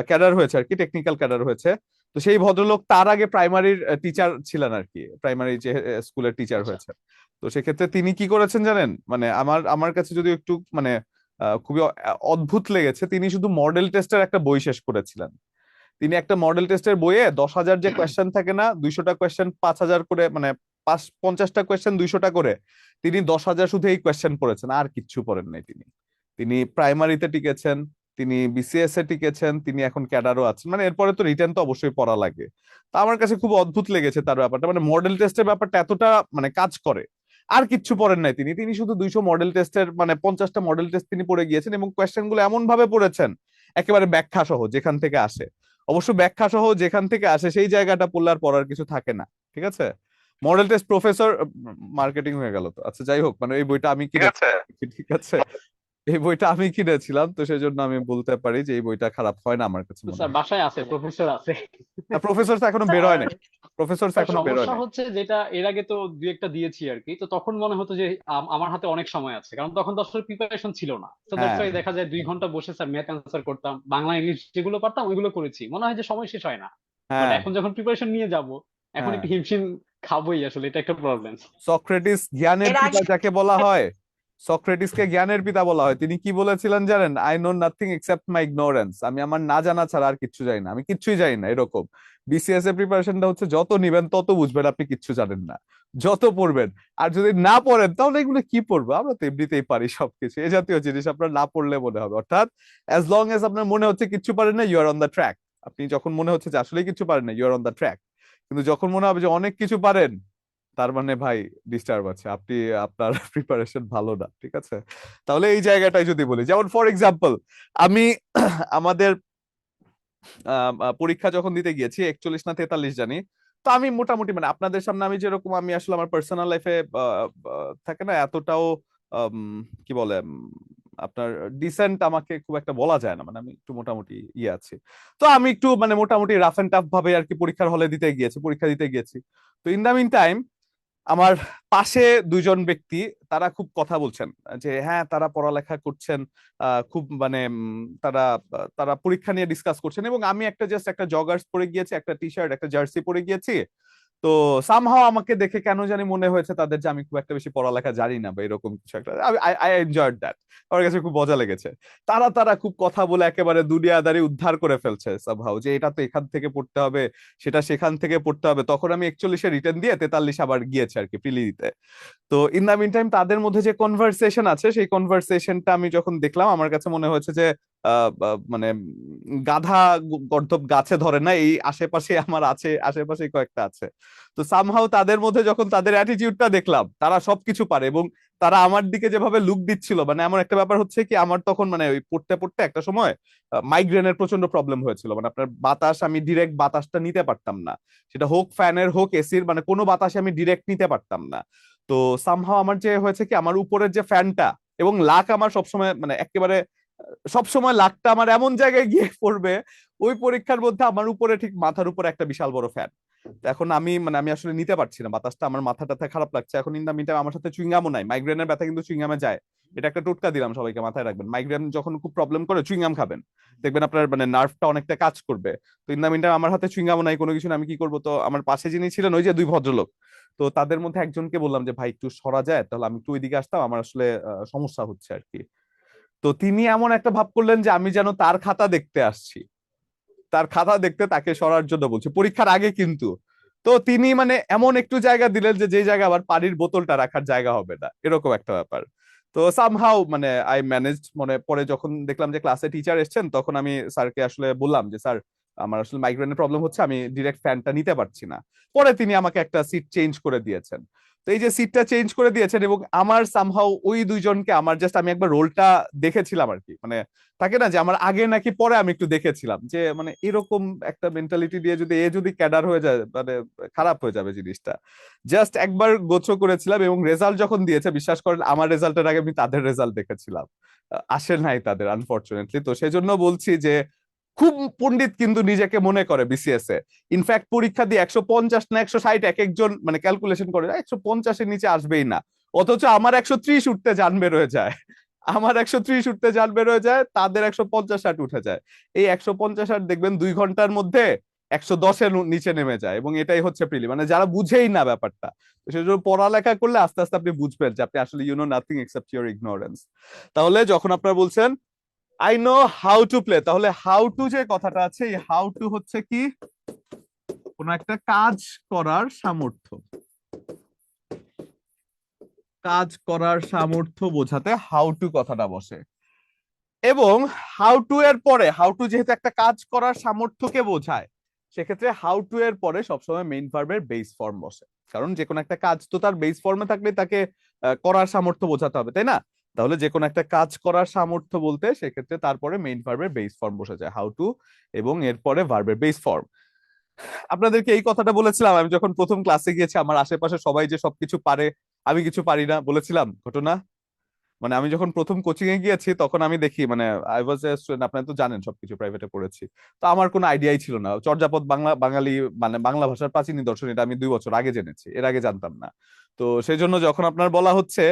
A: ক্যাডার হয়েছে আর কি, টেকনিক্যাল ক্যাডার হয়েছে। তো সেই ভদ্রলোক তার আগে প্রাইমারির টিচার ছিলেন আর কি, প্রাইমারি যে স্কুলের টিচার
B: আচ্ছা।
A: হয়েছে। তো সেক্ষেত্রে তিনি কি করেছেন জানেন, মানে আমার কাছে যদি একটু মানে খুবই অদ্ভুত লেগেছে, তিনি শুধু মডেল টেস্টের একটা বই শেষ করেছিলেন। তিনি একটা মডেল টেস্টের বইয়ে 10,000 যে কোয়েশ্চেন থাকে না, 200টা কোয়েশ্চেন 5,000 করে মানে 50টা কোয়েশ্চেন 200টা করে, তিনি 10,000 শুধু এই কোয়েশ্চেন পড়েছেন, আর কিচ্ছু পড়েন নাই তিনি। তিনি প্রাইমারিতে টিকেছেন, তিনি বিসিএস এ টিকেছেন, তিনি এখন ক্যাডারও আছেন, মানে এরপরে তো রিটেন তো অবশ্যই পড়া লাগে। তা আমার কাছে খুব অদ্ভুত লেগেছে তার ব্যাপারটা, মানে মডেল টেস্টের ব্যাপারটা এতটা মানে কাজ করে। আর কিচ্ছু পড়েন নাই তিনি, তিনি শুধু 200 মডেল টেস্টের মানে 50টা মডেল টেস্ট তিনি পড়ে গিয়েছেন, এবং কোয়েশ্চেন গুলো এমন ভাবে পড়েছেন একেবারে ব্যাখ্যা সহ যেখান থেকে আসে। অবশ্য ব্যাখ্যা সহ যেখান থেকে আসে সেই জায়গাটা পড়লে আর পড়ার কিছু থাকে না, ঠিক আছে। মডেল টেস্ট প্রফেসর, মার্কেটিং হয়ে গেল তো, আচ্ছা যাই হোক, মানে এই বইটা আমি কিনে, ঠিক আছে, এই বইটা আমি কিনেছিলাম, তো সেই জন্য আমি বলতে পারি যে এই বইটা খারাপ হয় না আমার কাছে মনে
B: স্যার
A: হয়।
B: বাসায় আছে, প্রফেসর আছে।
A: প্রফেসর এখনো বের হয় নাই, প্রফেসর
B: স্যার
A: এখনো বের হয়
B: সমস্যা
A: নাই।
B: হচ্ছে যেটা এর আগে তো দুই একটা দিয়েছি আর কি, তো তখন মনে হতো যে আমার হাতে অনেক সময় আছে, কারণ তখন তো আসলে প্রিপারেশন ছিল না। তো দ্যাটস
A: হ্যাঁ,
B: ওয়াই দেখা যায় 2 ঘন্টা বসে স্যার ম্যাথ অ্যান্সার করতাম, বাংলা ইংলিশ যেগুলো পারতাম ওইগুলো করেছি, মনে হয় যে সময় শেষ হয় না। বাট
A: হ্যাঁ,
B: এখন যখন প্রিপারেশন নিয়ে যাব, এখন
A: হ্যাঁ।
B: একটু হিমশিম খাবোই, আসলে এটা একটা প্রবলেম।
A: সক্রেটিস জ্ঞানের
C: এর
A: পিতা
C: আগে
A: যাকে বলা হয়, সক্রেটিসকে জ্ঞানের পিতা বলা হয়। তিনি কি বলেছিলেন জানেন? I know nothing except my ignorance. আমি আমার না জানা ছাড়া আর কিচ্ছু জানি না, আমি কিচ্ছুই জানি না, এরকম। বিসিএস এর প্রিপারেশনটা হচ্ছে যত নিবেন তত বুঝবেন আপনি কিচ্ছু জানেন না, যত পড়বেন। আর যদি না পড়েন তাহলে এগুলো কি পড়বো, আমরা তো এমনিতেই পারি সবকিছু, এ জাতীয় জিনিস আপনার না পড়লে মনে হবে। অর্থাৎ অ্যাজ লং এজ আপনার মনে হচ্ছে কিচ্ছু পারেন না, you are on the track. আপনি যখন মনে হচ্ছে যে আসলে কিছু পারেন না, you are on the track. কিন্তু যখন মনে হবে যে অনেক কিছু পারেন, তার মানে ভাই ডিস্টার্ব আছে, আপনি আপনার প্রিপারেশন ভালো না, ঠিক আছে। তাহলে এই জায়গাটাই যদি বলি, যেমন ফর এক্সাম্পল আমি আমাদের পরীক্ষা যখন দিতে গিয়েছি 41 না 43 জানি, তো আমি মোটামুটি মানে আপনাদের সামনে আমি যেরকম, আমি আসলে আমার পার্সোনাল লাইফে থাকে না এতটাও কি বলে আপনার ডিসেন্ট আমাকে খুব একটা বলা যায় না, মানে আমি একটু মোটামুটি ইয়ে আছি। তো আমি একটু মানে মোটামুটি রাফ এন্ড টাফ ভাবে আর কি পরীক্ষার হলে দিতে গিয়েছি, পরীক্ষা দিতে গিয়েছি। তো ইন দা মিন টাইম আমার পাশে দুইজন ব্যক্তি, তারা খুব কথা বলছেন যে হ্যাঁ তারা পড়ালেখা করছেন, খুব মানে তারা তারা পরীক্ষা নিয়ে ডিসকাস করছেন, এবং আমি একটা জাস্ট একটা জগার্স পরে গিয়েছি, একটা টি শার্ট একটা জার্সি পরে গিয়েছি। তো সামহাও আমাকে দেখে কেন জানি মনে হয়েছে তাদের যে আমি খুব একটা বেশি পড়ালেখা জানি না বা এরকম কিছু একটা। আই এনজয়েড দ্যাট, আমার কাছে খুব মজা লেগেছে। তারা তারা খুব কথা বলে একেবারে দুনিয়াদারি উদ্ধার করে ফেলছে সামহাও, যে এটা তো এখান থেকে পড়তে হবে, সেটা সেখান থেকে পড়তে হবে। তখন আমি 41-এ রিটার্ন দিয়ে 43 আবার গিয়েছে আর কি প্রিলি দিতে। তো ইন দা মিন টাইম তাদের মধ্যে যে কনভারসেশন আছে, সেই কনভারসেশনটা আমি যখন দেখলাম আমার কাছে মনে হয়েছে যে মানে গাধা গর্ধব গাছে ধরে না, এই আশেপাশে আমার আছে, আশেপাশে কয়েকটা আছে। তো সামহাও তাদের মধ্যে যখন তাদের অ্যাটিটিউডটা দেখলাম, তারা সবকিছু পারে, এবং তারা আমার দিকে যেভাবে লুক দিচ্ছিল, মানে এমন একটা ব্যাপার হচ্ছে কি, আমার তখন মানে ওই পড়তে পড়তে একটা সময় মাইগ্রেনের প্রচন্ড প্রবলেম হয়েছিল, মানে আপনার বাতাস, আমি ডিরেক্ট বাতাসটা নিতে পারতাম না, সেটা হোক ফ্যানের হোক এসির, মানে কোনো বাতাস আমি ডিরেক্ট নিতে পারতাম না। তো সামহাও আমার যে হয়েছে কি, আমার উপরের যে ফ্যানটা এবং লাক আমার সবসময় মানে একেবারে সবসময় লাকটা আমার এমন জায়গায় গিয়ে পড়বে, ওই পরীক্ষার মধ্যে আমার উপরে ঠিক মাথার উপরে একটা বিশাল বড় ফ্যান। এখন আমি মানে আমি আসলে নিতে পারছি না বাতাসটা, আমার মাথা টাথা খারাপ লাগছে। এখন ইন দা মিন টাইম আমার সাথে চুইংগামও নাই, মাইগ্রেনের ব্যথা কিন্তু চুইংগামে যায়, এটা একটা টোটকা দিলাম সবাইকে, মাথায় রাখবেন। মাইগ্রেন যখন খুব প্রবলেম করে চুইংগাম খাবেন, দেখবেন আপনার মানে নার্ভটা অনেকটা কাজ করবে। তো ইন দা মিন টাইম আমার হাতে চুইংগামও নাই, কোনো কিছু না, আমি কি করবো? তো আমার পাশে যিনি ছিলেন ওই যে দুই ভদ্রলোক, তো তাদের মধ্যে একজনকে বললাম যে ভাই একটু সরা যায়, তাহলে আমি একটু ওইদিকে আসতাম, আমার আসলে সমস্যা হচ্ছে আর কি। তো তিনি এমন একটা ভাব করলেন যে আমি যেন তার খাতা দেখতে আসছি, তার খাতা দেখতে তাকে সরার জন্য বলছে, পরীক্ষার আগে কিন্তু। তো তিনি মানে এমন একটু জায়গা দিলেন যে যে জায়গা আবার পানির বোতলটা রাখার জায়গা হবে না, এরকম একটা ব্যাপার। তো সামহাউ মানে আই ম্যানেজড, মানে পরে যখন দেখলাম যে ক্লাসে টিচার এসেছেন, তখন আমি স্যারকে আসলে বললাম যে স্যার আমার আসলে মাইগ্রেনের প্রবলেম হচ্ছে, আমি ডিরেক্ট ফ্যানটা নিতে পারছি না। পরে তিনি আমাকে একটা সিট চেঞ্জ করে দিয়েছেন। তো এই যে সিটটা চেঞ্জ করে দিয়েছেন, এবং আমার সামহাউ ওই দুইজনকে আমার জাস্ট আমি একবার রোলটা দেখেছিলাম আর কি, মানে থাকে না যে আমার আগে নাকি পরে, আমি একটু দেখেছিলাম যে মানে এরকম একটা মেন্টালিটি দিয়ে যদি এ যদি ক্যাডার হয়ে যায়, মানে খারাপ হয়ে যাবে জিনিসটা। জাস্ট একবার গোছ করেছিলাম, এবং রেজাল্ট যখন দিয়েছে, বিশ্বাস করেন আমার রেজাল্টের আগে আমি তাদের রেজাল্ট দেখেছিলাম, আসে নাই তাদের আনফরচুনেটলি। তো সেই জন্য বলছি যে খুব পণ্ডিত কিন্তু নিজেকে মনে করে বিসিএস এ। ইনফ্যাক্ট পরীক্ষা দিয়ে 150 না 160 এক একজন মানে ক্যালকুলেশন করে 150-এর নিচে আসবেই না, অথচ আমার 130 উঠতে যান বের হয়ে যায়, আমার 130 উঠতে যান বের হয়ে যায়, তাদের 150-60 উঠে যায়। এই 150-60 দেখবেন 2 ঘন্টার মধ্যে 110-এর নিচে নেমে যায়, এবং এটাই হচ্ছে প্রিলি, মানে যারা বুঝেই না ব্যাপারটা। তো সেজন্য পড়ালেখা করলে আস্তে আস্তে আপনি বুঝবেন যে আপনি আসলে you know nothing except your ignorance. তাহলে যখন আপনারা বলছেন I know how to play, তাহলে হাউ টু যে কথাটা আছে, এই হাউ টু হচ্ছে কি কোন একটা কাজ করার সামর্থ্য, কাজ করার সামর্থ্য বোঝাতে হাউ টু কথাটা বসে, এবং হাউ টু এর পরে, হাউ টু যেহেতু একটা কাজ করার সামর্থ্যকে বোঝায়, সেক্ষেত্রে হাউ টু এর পরে সবসময় মেইন ভার্বের বেস ফর্ম বসে। কারণ যে কোনো একটা কাজ তো তার বেস ফর্মে থাকলে তাকে করার সামর্থ্য বোঝাতে হবে, তাই না? তাহলে যে কোনো একটা কাজ করার সামর্থ্য বলতে সেক্ষেত্রে তারপরে মেইন ভার্বের বেস ফর্ম বসে যায় হাউ টু, এবং এরপরে ভার্বের বেস ফর্ম। আপনাদেরকে এই কথাটা বলেছিলাম আমি যখন প্রথম ক্লাসে গিয়েছি, আমার আশেপাশে সবাই যে সবকিছু পারে, আমি কিছু পারি না, বলেছিলাম ঘটনা। মানে আমি যখন প্রথম কোচিং এ গিয়েছি তখন আমি দেখি, মানে আই ওয়াজ এ স্টুডেন্ট, আপনারা তো জানেন সবকিছু প্রাইভেটে পড়েছি, তো আমার কোনো আইডিয়াই ছিল না। চর্যাপদ বাঙালি মানে বাংলা ভাষার প্রাচীন নিদর্শন, এটা আমি 2 বছর আগে জেনেছি, এর আগে জানতাম না। তো সেই জন্য যখন আপনার বলা হচ্ছে,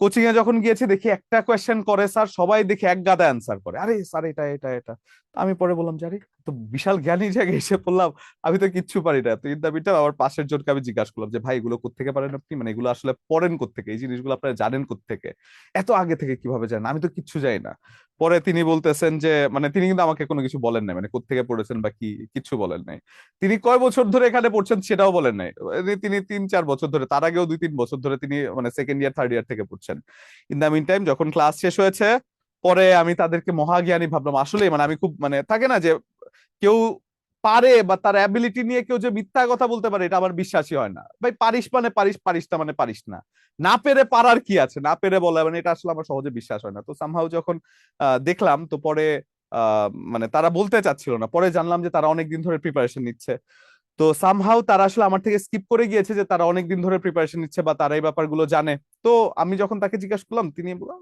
A: কোচিং এ যখন গিয়েছি দেখি একটা কোয়েশ্চেন করে স্যার, সবাই দেখি এক গাদা অ্যান্সার করে, আরে স্যার এটা এটা এটা। তো আমি পরে বললাম, জানি তো বিশাল জ্ঞানী জায়গায় এসে পড়লাম, আমি তো কিচ্ছু পারি না। তো ইন্টারভিউটা আমার পাশের জনকে আমি জিজ্ঞাসা করলাম যে ভাই এগুলো কোত্থেকে পারেন আপনি, মানে এগুলো আসলে পড়েন কোত্থেকে, এই জিনিসগুলো আপনারা জানেন কোত্থেকে, এত আগে থেকে কিভাবে জানেন, আমি তো কিচ্ছু জানি না। পরে তিনি বলতেছেন যে, মানে তিনি কিন্তু আমাকে কোনো কিছু বলেন নাই, মানে কোত্থেকে পড়েছেন বা কি কিচ্ছু বলেন নাই। তিনি কয় বছর ধরে এখানে পড়ছেন সেটাও বলেন নাই। তিনি 3-4 বছর ধরে, তার আগেও 2-3 বছর ধরে তিনি মানে সেকেন্ড ইয়ার থার্ড ইয়ার থেকে পড়ছেন। ইন দা মিন টাইম যখন ক্লাস শেষ হয়েছে, পরে আমি তাদেরকে মহাজ্ঞানী ভাবলাম। আসলে মানে আমি খুব, মানে থাকে না যে কেউ পারে বা তার অ্যাবিলিটি নিয়ে কেউ যে মিথ্যা কথা বলতে পারে, এটা আমার বিশ্বাসই হয় না ভাই। পারিস মানে পারিস, পারিস না মানে পারিস না, না পেরে পারার কি আছে, না পেরে বলা, মানে এটা আসলে আমার সহজে বিশ্বাস হয় না। তো সামহাউ যখন দেখলাম, তো পরে মানে তারা বলতে চাচ্ছিল না, পরে জানলাম যে তারা অনেকদিন ধরে প্রিপারেশন নিচ্ছে। তো সামহাউ তারা আসলে আমার থেকে স্কিপ করে গিয়েছে যে তারা অনেকদিন ধরে প্রিপারেশন নিচ্ছে বা তারা এই ব্যাপারগুলো জানে। তো আমি যখন তাকে জিজ্ঞাসা করলাম, তিনি বললাম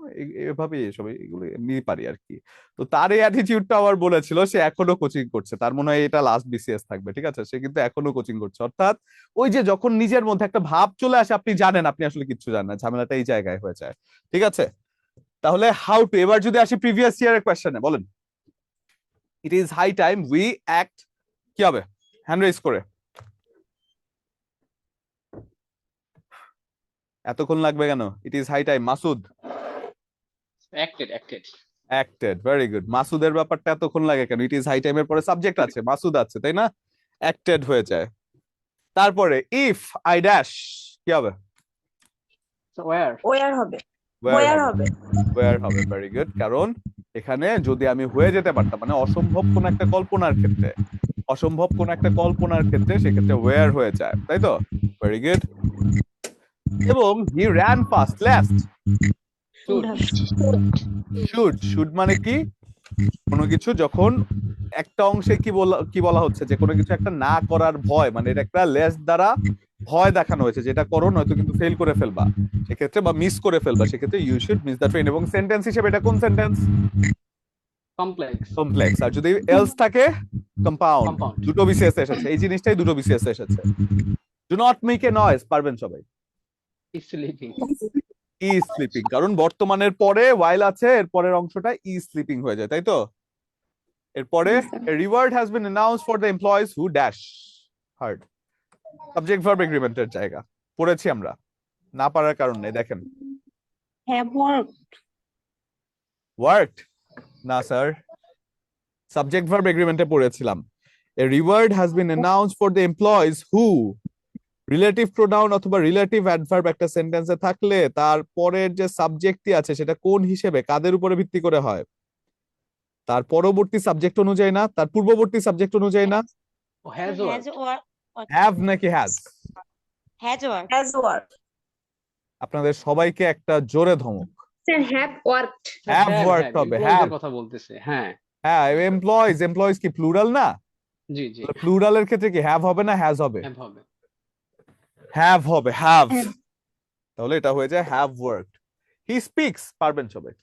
A: এভাবে এসব এগুলো এমনি পারি আর কি। তো তার এই অ্যাটিটিউডটা আবার বলেছিল, সে এখনো কোচিং করছে, তার মনে হয় এটা লাস্ট বিসিএস থাকবে, ঠিক আছে, সে কিন্তু এখনো কোচিং করছে। অর্থাৎ ওই যে যখন নিজের মধ্যে একটা ভাব চলে আসে, আপনি জানেন আপনি আসলে কিচ্ছু জানেন না, ঝামেলাটা এই জায়গায় হয়ে যায়, ঠিক আছে? তাহলে হাউ টু, এবার যদি আসি প্রিভিয়াস ইয়ারের কোয়েশ্চেনে, বলেন it is high time we act, কি হবে? হ্যান্ড রেজ করে। এতক্ষণ লাগবে কেন? It is high time, Masud.
B: Acted.
A: Acted, very good. মাসুদের ব্যাপারটা এতক্ষণ লাগে কেন? ইট ইজ হাই টাইমের পরে সাবজেক্ট আছে, মাসুদ আছে, তাই না? অ্যাক্টেড হয়ে যায়। তারপরে ইফ আই ড্যাশ, কি হবে?
B: ওয়্যার
C: ওয়ার হবে।
A: ওয়্যার
C: ওয়ার
A: হবে,
C: হবে।
A: ওয়্যার হবে, ভেরি গুড। কারণ এখানে যদি আমি হয়ে যেতে পারতাম, মানে অসম্ভব কোন একটা কল্পনার ক্ষেত্রে, অসম্ভব কোন একটা কল্পনার ক্ষেত্রে, সেক্ষেত্রে ওয়্যার হয়ে যায়, তাই তো? Very good. এবং he ran fast last,
C: should হবে।
A: শুড। শুড মানে কি? কোনো কিছু যখন একটা অংশে কি বলা হচ্ছে যে কোনো কিছু একটা না করার ভয়, মানে এটা একটা লেস দ্বারা ভয় দেখানো হয়েছে, যেটা করো নয়তো কিন্তু ফেল করে ফেলবা সেক্ষেত্রে, বা মিস করে ফেলবা সেক্ষেত্রে, you should miss the train. এবং সেন্টেন্স হিসেবে এটা কোন সেন্টেন্স?
B: কমপ্লেক্স।
A: কমপ্লেক্স। আর যদি এলস থাকে, কম্পাউন্ড।
B: কম্পাউন্ড।
A: দুটো বিসিএস এসেছে, এই জিনিসটাই দুটো বিসিএস এসেছে। Do not make a noise, পারবেন সবাই?
B: স্লিপিং।
A: ই স্লিপিং, কারণ বর্তমানের পরে ওয়াইল আছে, এর পরের অংশটা ই স্লিপিং হয়ে যায়, তাই তো? এরপরে reward has been announced for the employees who dash hard, subject verb এগ্রিমেন্টের জায়গা পড়েছি আমরা, না পারার কারণ নেই। দেখেন,
C: হ্যাভ ওয়ার্কড।
A: ওয়ার্কড না স্যার, সাবজেক্ট ভার্ব এগ্রিমেন্টে পড়েছিলাম। A reward has been announced for the employees who, relative pronoun অথবা রিলেটিভ অ্যাডভার্ব একটা সেন্টেন্সে থাকলে তার পরের যে সাবজেক্টটি আছে সেটা কোন হিসেবে, কাদের উপরে ভিত্তি করে হয়? তার পরবর্তী সাবজেক্ট অনুযায়ী না, তার পূর্ববর্তী সাবজেক্ট অনুযায়ী না।
B: ও হ্যাজ ওয়ার্ক।
A: হ্যাভ নাকি হ্যাজ?
C: Has worked.
A: আপনাদের সবাইকে একটা জোরে ধমক।
D: Sir have worked.
A: Have worked হবে,
B: এমপ্লয়িজের
A: হ্যাভ।
B: কথা বলতেছে, হ্যাঁ।
A: হ্যাঁ, এমপ্লয়িজ, এমপ্লয়িজ কি প্লুরাল না?
B: জি।
A: প্লুরালের ক্ষেত্রে কি হ্যাভ হবে না হ্যাজ হবে?
B: হ্যাভ হবে।
A: হ্যাভ হবে, হ্যাভ।
D: Have.
A: তাহলে এটা হয়ে যায় হ্যাভ ওয়ার্কড। হি স্পিক্স, পারবেন সবাই?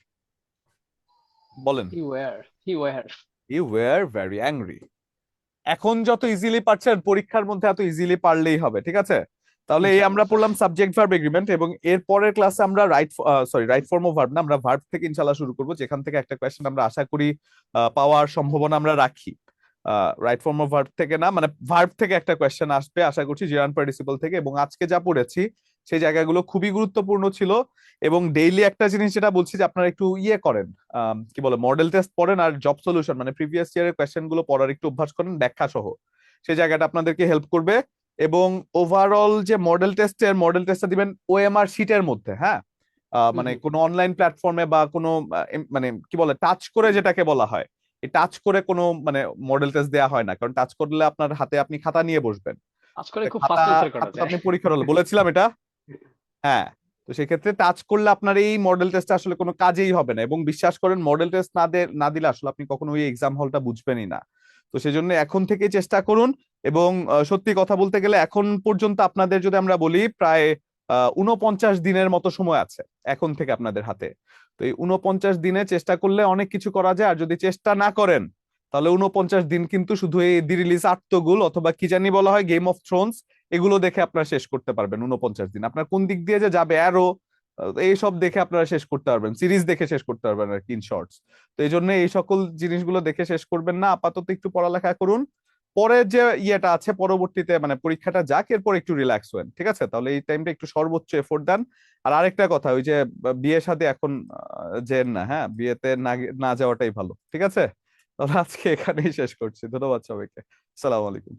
A: বলেন।
B: He were.
A: You were very angry. এখন যত ইজিলি পারছেন, পরীক্ষার মধ্যে এত ইজিলি পারলেই হবে, ঠিক আছে? তাহলে এই আমরা পড়লাম সাবজেক্ট ভার্ব এগ্রিমেন্ট, এবং এর পরের ক্লাসে আমরা রাইট ফর্ম অফ ভার্ব না, আমরা ভার্ব থেকে ইনশাআল্লাহ শুরু করব, যেখান থেকে একটা কোয়েশ্চেন আমরা আশা করি পাওয়ার সম্ভাবনা আমরা রাখি। রাইট ফর্ম অফ ভার্ব থেকে না, মানে ভার্ব থেকে একটা কোয়েশ্চেন আসবে আশা করছি, জিরান পার্টিসিপল থেকে। এবং আজকে যা পড়েছি সেই জায়গাগুলো খুবই গুরুত্বপূর্ণ ছিল। এবং ডেইলি একটা জিনিস যেটা বলছি যে আপনারা একটু ইয়ে করেন, কি বলে, মডেল টেস্ট পড়েন, আর জব সলিউশন মানে প্রিভিয়াস ইয়ারের কোয়েশ্চেন গুলো পড়ার একটু অভ্যাস করেন ব্যাখ্যা সহ, সেই জায়গাটা আপনাদেরকে হেল্প করবে। এবং ওভারঅল যে মডেল টেস্টটা দিবেন ওএমআর শিটের মধ্যে, হ্যাঁ, মানে কোনো অনলাইন প্ল্যাটফর্মে বা কোনো মানে কি বলে টাচ করে যেটাকে বলা হয়, এই টাচ করে কোনো মানে মডেল টেস্ট দেওয়া হয় না, কারণ টাচ করলে আপনার হাতে আপনি খাতা নিয়ে বসবেন।
B: আজকাল খুব
A: খাতা
B: ফাস্ট অ্যান্সার করা
A: খাতা তো
B: যায়।
A: আপনি পরীক্ষার হলে বলেছিলাম এটা। হ্যাঁ, তো সেক্ষেত্রে টাচ করলে আপনার এই মডেল টেস্ট আসলে কোনো কাজেই হবে না, এবং বিশ্বাস করেন মডেল টেস্ট না দিলে আসলে আপনি কখনো ওই এক্সাম হলটা বুঝবেনই না। তো সেজন্য এখন থেকে চেষ্টা করুন। এবং সত্যি কথা বলতে গেলে এখন পর্যন্ত আপনাদের যদি আমরা বলি প্রায় 49 দিনের মতো সময় আছে এখন থেকে আপনাদের হাতে। তো এই 49 দিনে চেষ্টা করলে অনেক কিছু করা যায়, আর যদি চেষ্টা না করেন তাহলে 49 দিন কিন্তু শুধু এই দি রিলিজ আত্মগুল অথবা কি জানি বলা হয় গেম অফ থ্রোনস, এগুলো দেখে আপনারা শেষ করতে পারবেন 49 দিন। আপনার কোন দিক দিয়ে যে যাবে অ্যারো, এইসব দেখে আপনারা শেষ করতে পারবেন, সিরিজ দেখে শেষ করতে পারবেন আর কি, ইন শর্টস। তো এই জন্য এই সকল জিনিসগুলো দেখে শেষ করবেন না, আপাতত একটু পড়ালেখা করুন। পরে যে ইয়েটা আছে পরবর্তীতে মানে পরীক্ষাটা যাক, এরপর একটু রিল্যাক্স হন, ঠিক আছে? তাহলে এই টাইমটা একটু সর্বোচ্চ এফোর্ট দেন। আর আরেকটা কথা, ওই যে বিয়ে শাদী এখন যেন না, হ্যাঁ, বিয়েতে না না যাওয়াটাই ভালো, ঠিক আছে? তাহলে আজকে এখানেই শেষ করছি। ধন্যবাদ সবাইকে। আসসালামু আলাইকুম।